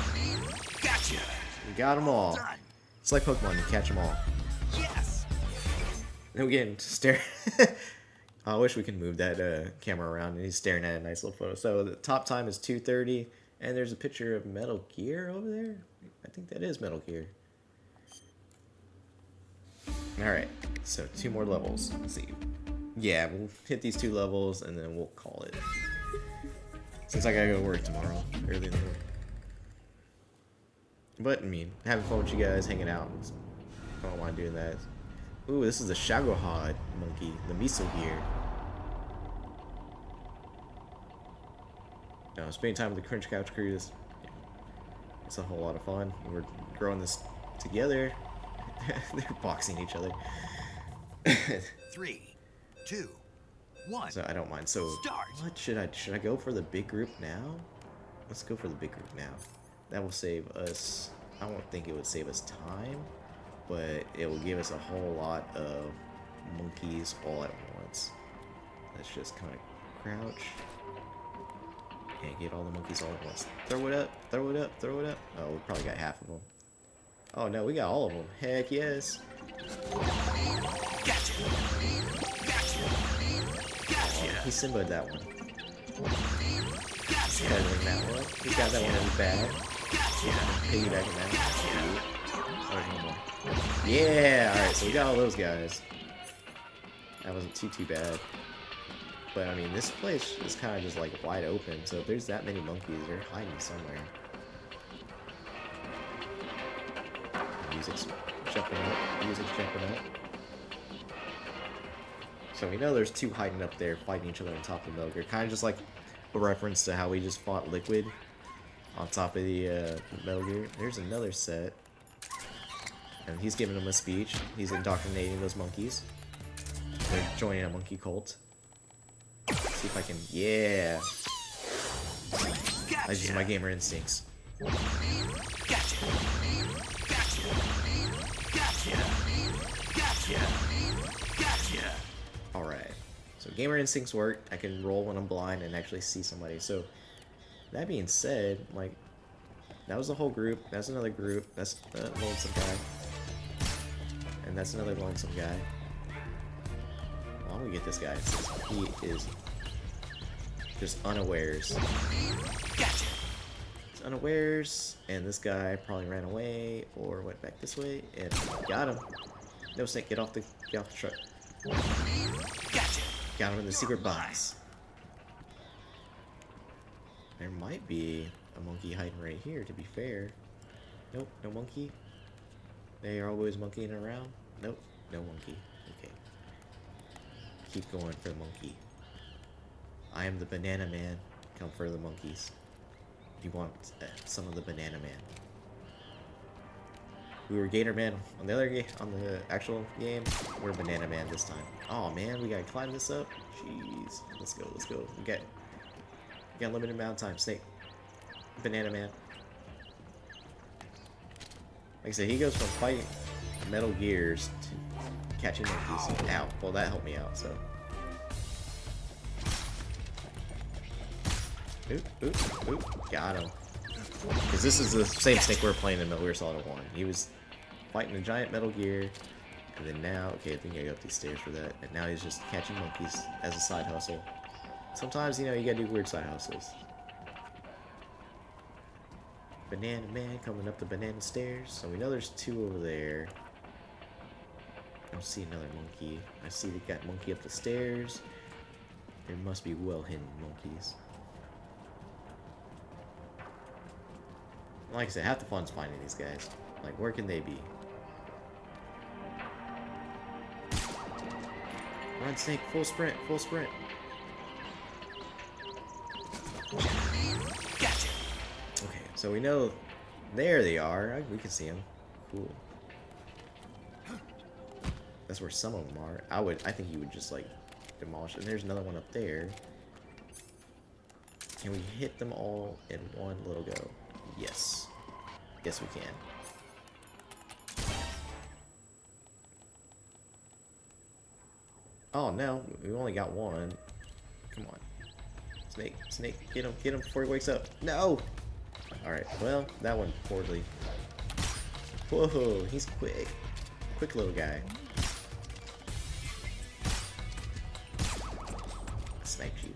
Gotcha. We got them all. Done. It's like Pokemon, you catch them all. Yes. Then we get him to stare. I wish we could move that camera around, and he's staring at a nice little photo. So the top time is 2:30, and there's a picture of Metal Gear over there. I think that is Metal Gear. Alright, so 2 more levels. Let's see. Yeah, we'll hit these 2 levels, and then we'll call it. Since I gotta go to work tomorrow, early in the morning. But, I mean, having fun with you guys, hanging out. I don't mind doing that. Ooh, this is the Shagohod monkey, the miso gear. Spending time with the Cringe Couch Crew is it's a whole lot of fun. We're growing this together. They're boxing each other. 3, 2, 1. So I don't mind. So Start. what should I go for the big group now? Let's go for the big group now. That will save us. I don't think it would save us time, but it will give us a whole lot of monkeys all at once. Let's just kind of crouch and get all the monkeys all at once. Throw it up, throw it up, throw it up. Oh, we probably got half of them. Oh no, we got all of them. Heck yes. Gotcha. Gotcha. Gotcha. He Simba'd that one. Gotcha. Peddling that one. He's got that one in his bag. Piggybacking that one. Oh, there's one more. Yeah, alright, so we got all those guys. That wasn't too bad. But I mean, this place is kind of just like wide open, so if there's that many monkeys, they're hiding somewhere. Music's jumping up. Music's jumping up. So we know there's 2 hiding up there fighting each other on top of the Metal Gear. Kind of just like a reference to how we just fought Liquid on top of the Metal Gear. There's another set. And he's giving them a speech. He's indoctrinating those monkeys. They're joining a monkey cult. Let's see if I can... Yeah! Gotcha. That's just my gamer instincts. Gotcha. Gotcha. Gotcha. Gotcha. Gotcha. Alright. So gamer instincts work. I can roll when I'm blind and actually see somebody. So, that being said, like, that was the whole group. That's another group. That's the lonesome guy. And that's another lonesome guy. Well, I'm gonna get this guy since he is just unawares. Gotcha. He's unawares, and this guy probably ran away or went back this way, and got him. No, Snake, get off the truck. Gotcha. Got him in the secret box. There might be a monkey hiding right here, to be fair. Nope, no monkey. They are always monkeying around. Nope, no monkey. Okay. Keep going for the monkey. I am the banana man. Come for the monkeys. You want some of the banana man. We were Gator Man on the other game, on the actual game. We're Banana Man this time. Oh man, we gotta climb this up. Jeez, let's go, let's go. We got a limited amount of time. Snake, Banana Man. Like I said, he goes from fighting Metal Gears to catching monkeys. Ow. Well, that helped me out. So. Oop, oop, oop. Got him. Because this is the same Snake we were playing in Metal Gear Solid 1. He was fighting a giant Metal Gear, and then now, okay, I think I go up these stairs for that, and now he's just catching monkeys as a side hustle. Sometimes, you know, you gotta do weird side hustles. Banana Man coming up the banana stairs. So we know there's two over there. I don't see another monkey. I see they got monkey up the stairs. There must be well-hidden monkeys. Like I said, half the fun's finding these guys. Like, where can they be? Run, Snake, full sprint, full sprint. Gotcha. Okay, so we know there they are. We can see them. Cool. That's where some of them are. I think you would just like demolish it. And there's another one up there. Can we hit them all in one little go? Yes. Yes, we can. Oh no, we only got one. Come on. Snake, Snake, get him before he wakes up. No! Alright, well, that went poorly. Whoa, he's quick. Quick little guy. Sniped you.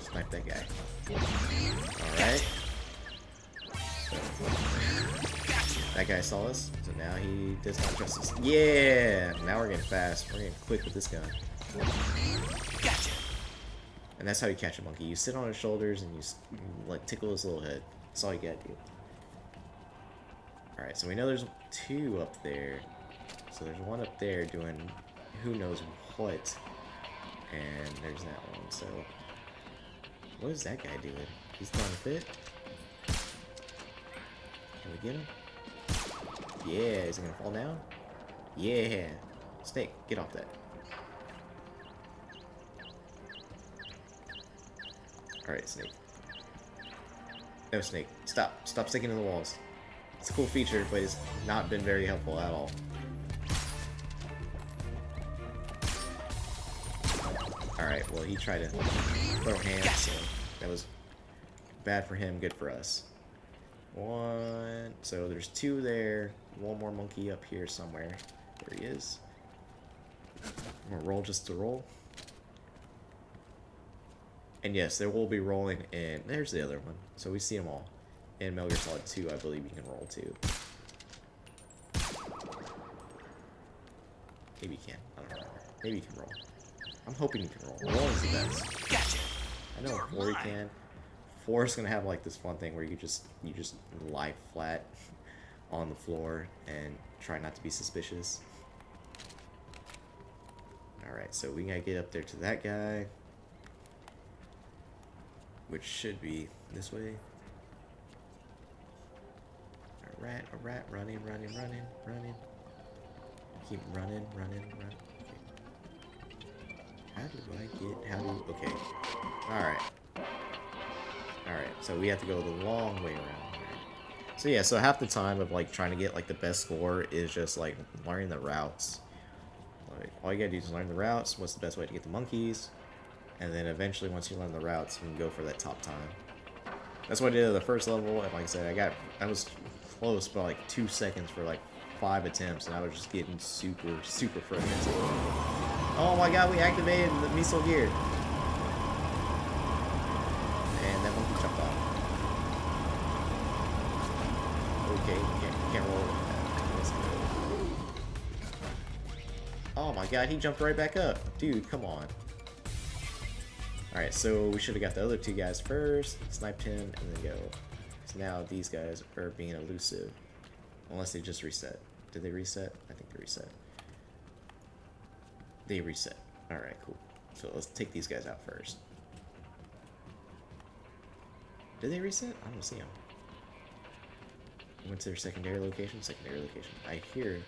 Snipe that guy. Alright. That guy saw us, so now he does not trust us. Yeah! Now we're getting fast. We're getting quick with this gun. And that's how you catch a monkey. You sit on his shoulders and you like tickle his little head. That's all you gotta do. Alright, so we know there's two up there. So there's one up there doing who knows what. And there's that one, so... What is that guy doing? He's throwing a fit? Can we get him? Yeah, is he gonna fall down? Yeah! Snake, get off that. Alright, Snake. No, Snake. Stop. Stop sticking to the walls. It's a cool feature, but it's not been very helpful at all. Alright, well, he tried to throw hands, so that was bad for him, good for us. One. So there's two there. One more monkey up here somewhere. There he is. I'm gonna roll just to roll. And yes, there will be rolling in. There's the other one. So we see them all. In Metal Gear Solid 2, I believe you can roll too. Maybe you can. I don't remember. Maybe you can roll. I'm hoping you can roll. Rolling's the best. I know 4 you can. 4 is gonna have like this fun thing where you just lie flat on the floor and try not to be suspicious. Alright, so we gotta get up there to that guy. Which should be this way. A rat, running. Keep running. Okay. Okay. Alright, so we have to go the long way around. So yeah, so half the time of like trying to get like the best score is just like learning the routes. Like all you gotta do is learn the routes, what's the best way to get the monkeys, and then eventually once you learn the routes, you can go for that top time. That's what I did at the first level, and like I said, I was close, but like 2 seconds for like 5 attempts, and I was just getting super frustrated. Oh my god, we activated the missile gear. And that monkey jumped off. Okay, can't roll with that. Let's go. Oh my god, he jumped right back up. Dude, come on. Alright, so we should have got the other 2 guys first, sniped him, and then go. So now these guys are being elusive. Unless they just reset. Did they reset? I think they reset. They reset. Alright, cool. So let's take these guys out first. Did they reset? I don't see them. Went to their secondary location? Secondary location. I hear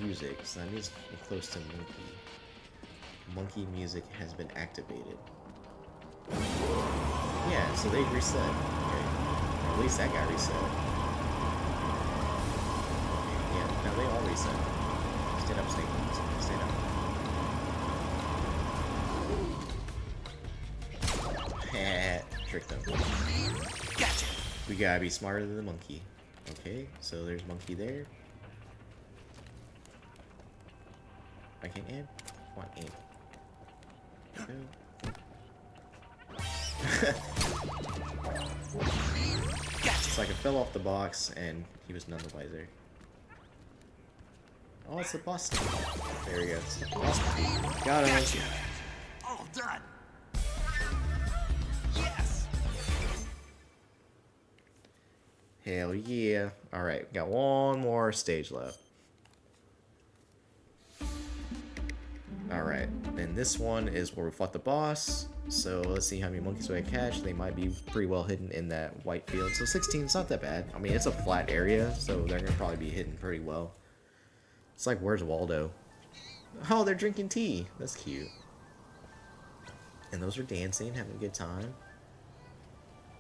music, so that means we're close to monkey. Monkey music has been activated. Yeah, so they reset. Okay. Or at least that guy reset. Okay, yeah, no, they all reset. Stand up, Snake. Stand up. Trick them. Gotcha. We gotta be smarter than the monkey. Okay, so there's monkey there. I can aim? Come on, aim. It's like I fell off the box and he was none the wiser. Oh, it's the boss. There he goes. Awesome. Got him. Gotcha. All done. Yes. Hell yeah. Alright, got one more stage left. Alright, and this one is where we fought the boss. So let's see how many monkeys we catch. They might be pretty well hidden in that white field. So 16 is not that bad. I mean, it's a flat area, so they're gonna probably be hidden pretty well. It's like, where's Waldo? Oh, they're drinking tea. That's cute. And those are dancing, having a good time.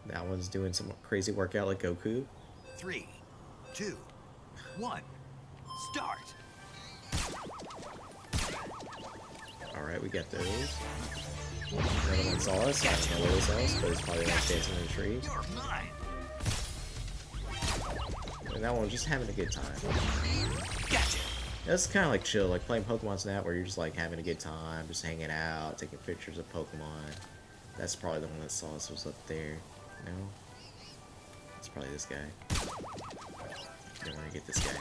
That one's doing some crazy workout like Goku. 3, 2, 1, start. Alright, we got those. Another one saw us. I don't know where they saw us, but it's probably like dancing in the tree. You're mine. And that one was just having a good time. Gotcha. It's kind of like chill, like playing Pokemon Snap, where you're just like having a good time, just hanging out, taking pictures of Pokemon. That's probably the one that saw us was up there. No? It's probably this guy. Then we're gonna get this guy.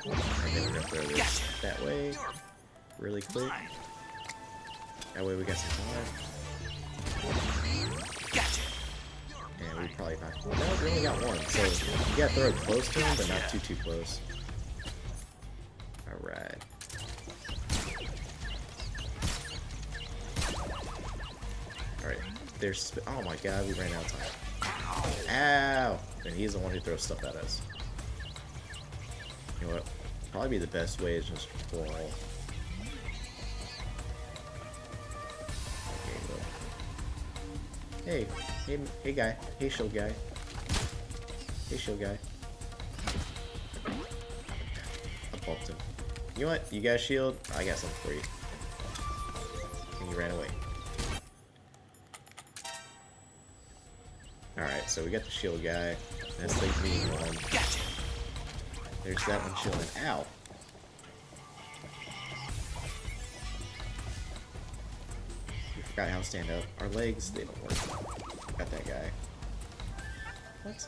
And then we're gonna throw this that way, really quick. That way we got some time. And we probably not. No, we only got one, so you gotta throw it close to him, but not too close. Alright. Alright, there's. Oh my god, we ran out of time. Ow! And he's the one who throws stuff at us. You know what? Probably be the best way is just fall. Okay, hey guy. Hey shield guy. Hey shield guy. I bumped him. You know what? You got a shield? I got something for you. And you ran away. Alright, so we got the shield guy. That's the green one. There's that one chilling. Ow! We forgot how to stand up. Our legs, they don't work. Got that guy. What?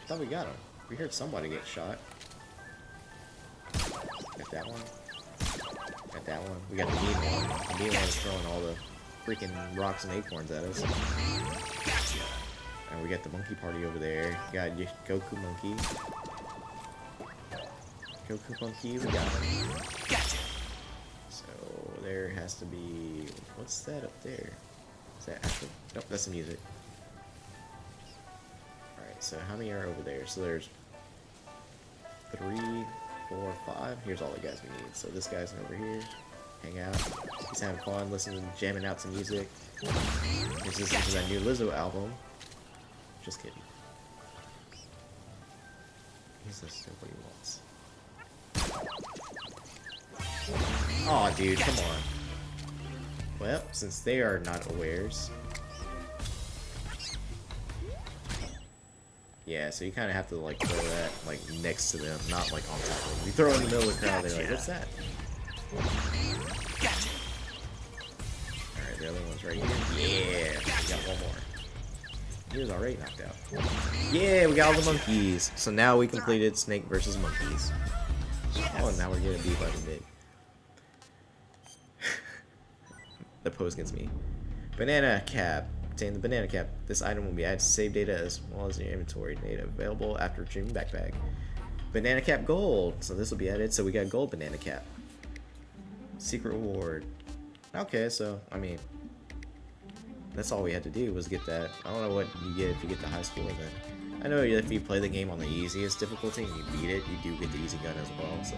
I thought we got him. We heard somebody get shot. Got that one. Got that one. We got the mean one. The mean one is throwing all the freaking rocks and acorns at us. And we got the monkey party over there. Got Goku monkey. Goku monkey, we got him. So there has to be. What's that up there? Is that actual? Nope, that's the music. Alright, so how many are over there? So there's 3, 4, 5. Here's all the guys we need. So this guy's over here. Hang out. He's having fun, listening, jamming out some music. He's listening to that new Lizzo album. Just kidding. He's listening to what he wants. Aw, dude, come on. Well, since they are not awares. Yeah, so you kind of have to like throw that like next to them, not like on top of them. You throw it in the middle of the crowd, they're like, "What's that?" Gotcha. All right, the other one's right here. Yeah, we got one more. He was already knocked out. Yeah, we got all the monkeys. So now we completed Snake versus Monkeys. Oh, and now we're getting beat by the mid. The pose gets me. Banana cap. Obtain the banana cap. This item will be added to save data as well as your inventory data available after retrieving backpack. Banana cap gold. So this will be added. So we got gold banana cap. Secret reward. Okay, so I mean, that's all we had to do was get that. I don't know what you get if you get the high score then. I know if you play the game on the easiest difficulty and you beat it, you do get the easy gun as well, so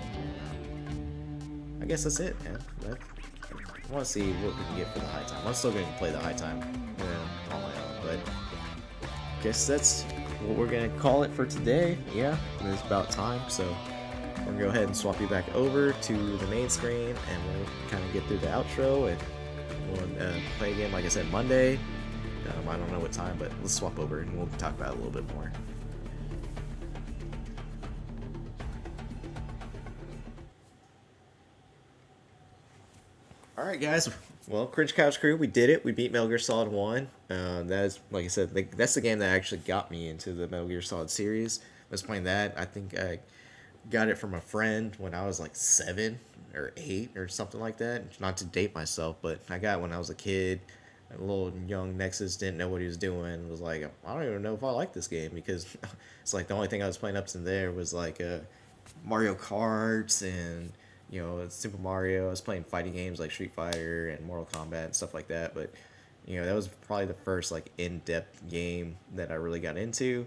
I guess that's it, man. I want to see what we can get for the high time. I'm still going to play the high time on my own, but I guess that's what we're going to call it for today. Yeah, it's about time, so we're going to go ahead and swap you back over to the main screen, and we'll kind of get through the outro, and we'll play again, like I said, Monday. I don't know what time, but let's swap over and we'll talk about it a little bit more. Alright guys, well, Cringe Couch Crew, we did it. We beat Metal Gear Solid 1. That is, like I said, that's the game that actually got me into the Metal Gear Solid series. I was playing that. I think I got it from a friend when I was like 7 or 8 or something like that. Not to date myself, but I got it when I was a kid. A little young Nexus didn't know what he was doing. Was like, I don't even know if I like this game, because it's like the only thing I was playing up to there was like Mario Karts and Super Mario. I was playing fighting games like Street Fighter and Mortal Kombat and stuff like that. But that was probably the first like in-depth game that I really got into.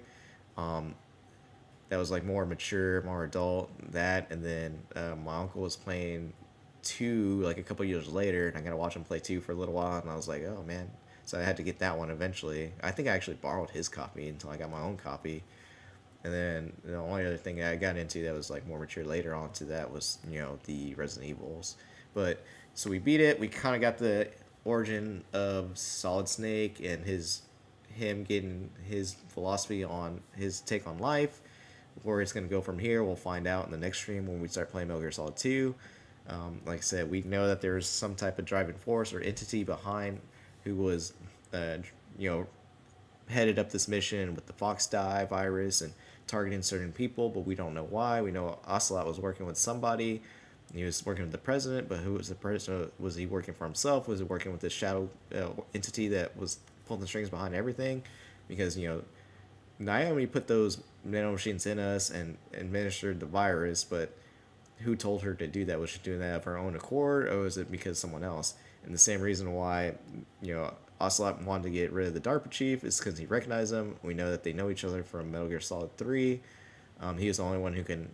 That was like more mature, more adult. That, and then my uncle was playing 2 like a couple years later, and I got to watch him play 2 for a little while, and I was like, oh man. So I had to get that one eventually. I think I actually borrowed his copy until I got my own copy. And then the only other thing I got into that was like more mature later on to that was the Resident Evils. But so we beat it. We kind of got the origin of Solid Snake and him getting his philosophy on his take on life. Where it's going to go from here, we'll find out in the next stream when we start playing Metal Gear Solid 2. Like I said, we know that there's some type of driving force or entity behind who was, headed up this mission with the Fox Die virus and targeting certain people, but we don't know why. We know Ocelot was working with somebody. He was working with the president, but who was the president? Was he working for himself? Was he working with this shadow entity that was pulling the strings behind everything? Because, Naomi put those nanomachines in us and administered the virus, but who told her to do that? Was she doing that of her own accord, or was it because someone else? And the same reason why, Ocelot wanted to get rid of the DARPA chief is because he recognized him. We know that they know each other from Metal Gear Solid 3. He was the only one who can,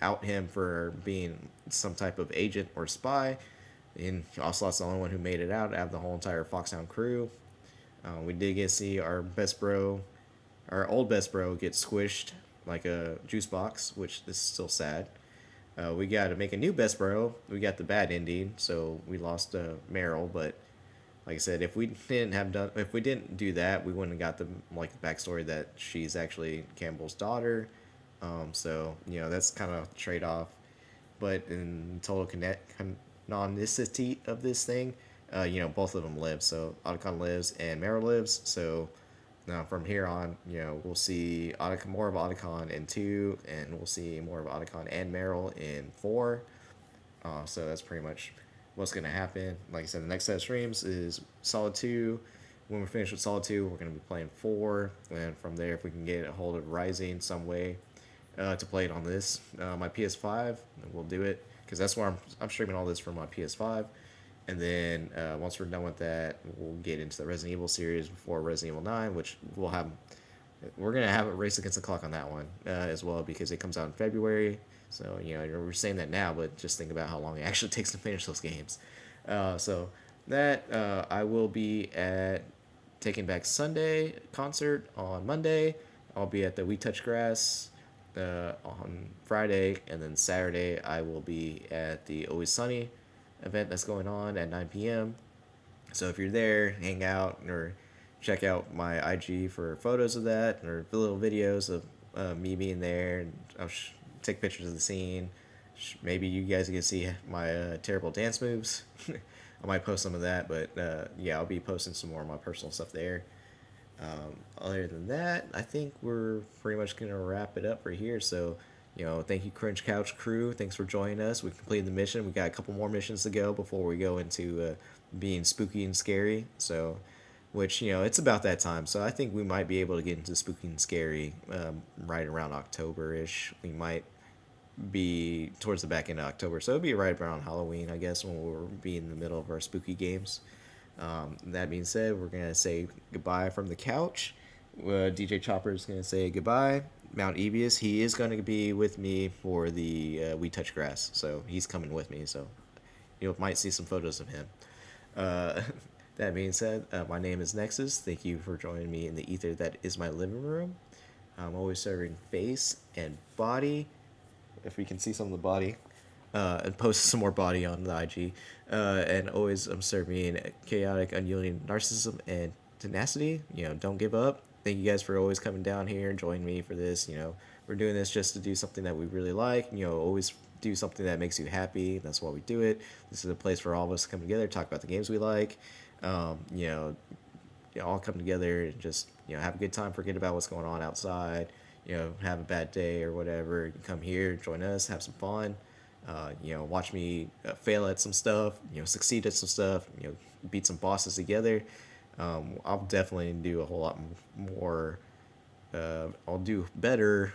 out him for being some type of agent or spy. And Ocelot's the only one who made it out of the whole entire Foxhound crew. We did get to see our old best bro get squished like a juice box, which is still sad. We got to make a new best bro. We got the bad ending, so we lost Meryl. But like I said, if we didn't do that, we wouldn't have got the backstory that she's actually Campbell's daughter. So that's kind of a trade-off. But in total canonicity of this thing, both of them live. So Otacon lives and Meryl lives. So now from here on, we'll see more of Otacon in 2, and we'll see more of Otacon and Meryl in 4. So that's pretty much what's going to happen. Like I said, the next set of streams is Solid 2. When we're finished with Solid 2, we're going to be playing 4. And from there, if we can get a hold of Rising some way to play it on this, my PS5, we'll do it. Because that's where I'm streaming all this from my PS5. And then once we're done with that, we'll get into the Resident Evil series before Resident Evil 9, which we're going to have a race against the clock on that one as well, because it comes out in February. So, we're saying that now, but just think about how long it actually takes to finish those games. So that I will be at Taking Back Sunday concert on Monday. I'll be at the We Touch Grass on Friday, and then Saturday I will be at the Always Sunny event that's going on at 9 p.m. So if you're there, hang out, or check out my IG for photos of that or little videos of me being there, and I'll take pictures of the scene. Maybe you guys can see my terrible dance moves. I might post some of that, but yeah, I'll be posting some more of my personal stuff there. Other than that, I think we're pretty much going to wrap it up for here. So, thank you, Cringe Couch Crew. Thanks for joining us. We completed the mission. We got a couple more missions to go before we go into being spooky and scary. So, which, it's about that time. So I think we might be able to get into spooky and scary right around October-ish. We might be towards the back end of October. So it'll be right around Halloween, I guess, when we'll be in the middle of our spooky games. That being said, we're going to say goodbye from the couch. DJ Chopper is going to say goodbye. Mount Evius, he is going to be with me for the We Touch Grass. So he's coming with me. So you might see some photos of him. That being said, my name is Nexus. Thank you for joining me in the ether that is my living room. I'm always serving face and body. If we can see some of the body. And post some more body on the IG. And always I'm serving chaotic, unyielding narcissism and tenacity. Don't give up. Thank you guys for always coming down here and joining me for this. We're doing this just to do something that we really like. Always do something that makes you happy. That's why we do it. This is a place for all of us to come together, talk about the games we like. All come together and just have a good time. Forget about what's going on outside. Have a bad day or whatever. You can come here, join us, have some fun. Watch me fail at some stuff, succeed at some stuff, beat some bosses together. I'll definitely do a whole lot more. I'll do better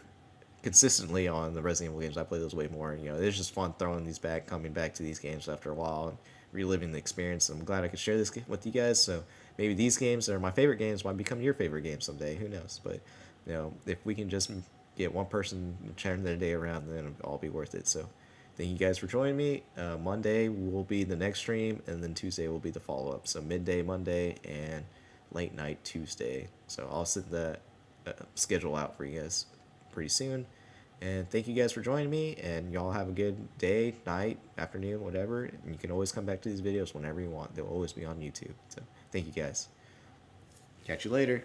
consistently on the Resident Evil games. I play those way more. It's just fun coming back to these games after a while and reliving the experience. I'm glad I could share this with you guys. So maybe these games that are my favorite games might become your favorite game someday. Who knows? But if we can just get one person to turn their day around, then it'll all be worth it. So thank you guys for joining me. Monday will be the next stream, and then Tuesday will be the follow-up. So midday Monday and late night Tuesday. So I'll send the schedule out for you guys pretty soon. And thank you guys for joining me, and y'all have a good day, night, afternoon, whatever. And you can always come back to these videos whenever you want. They'll always be on YouTube. So thank you guys. Catch you later.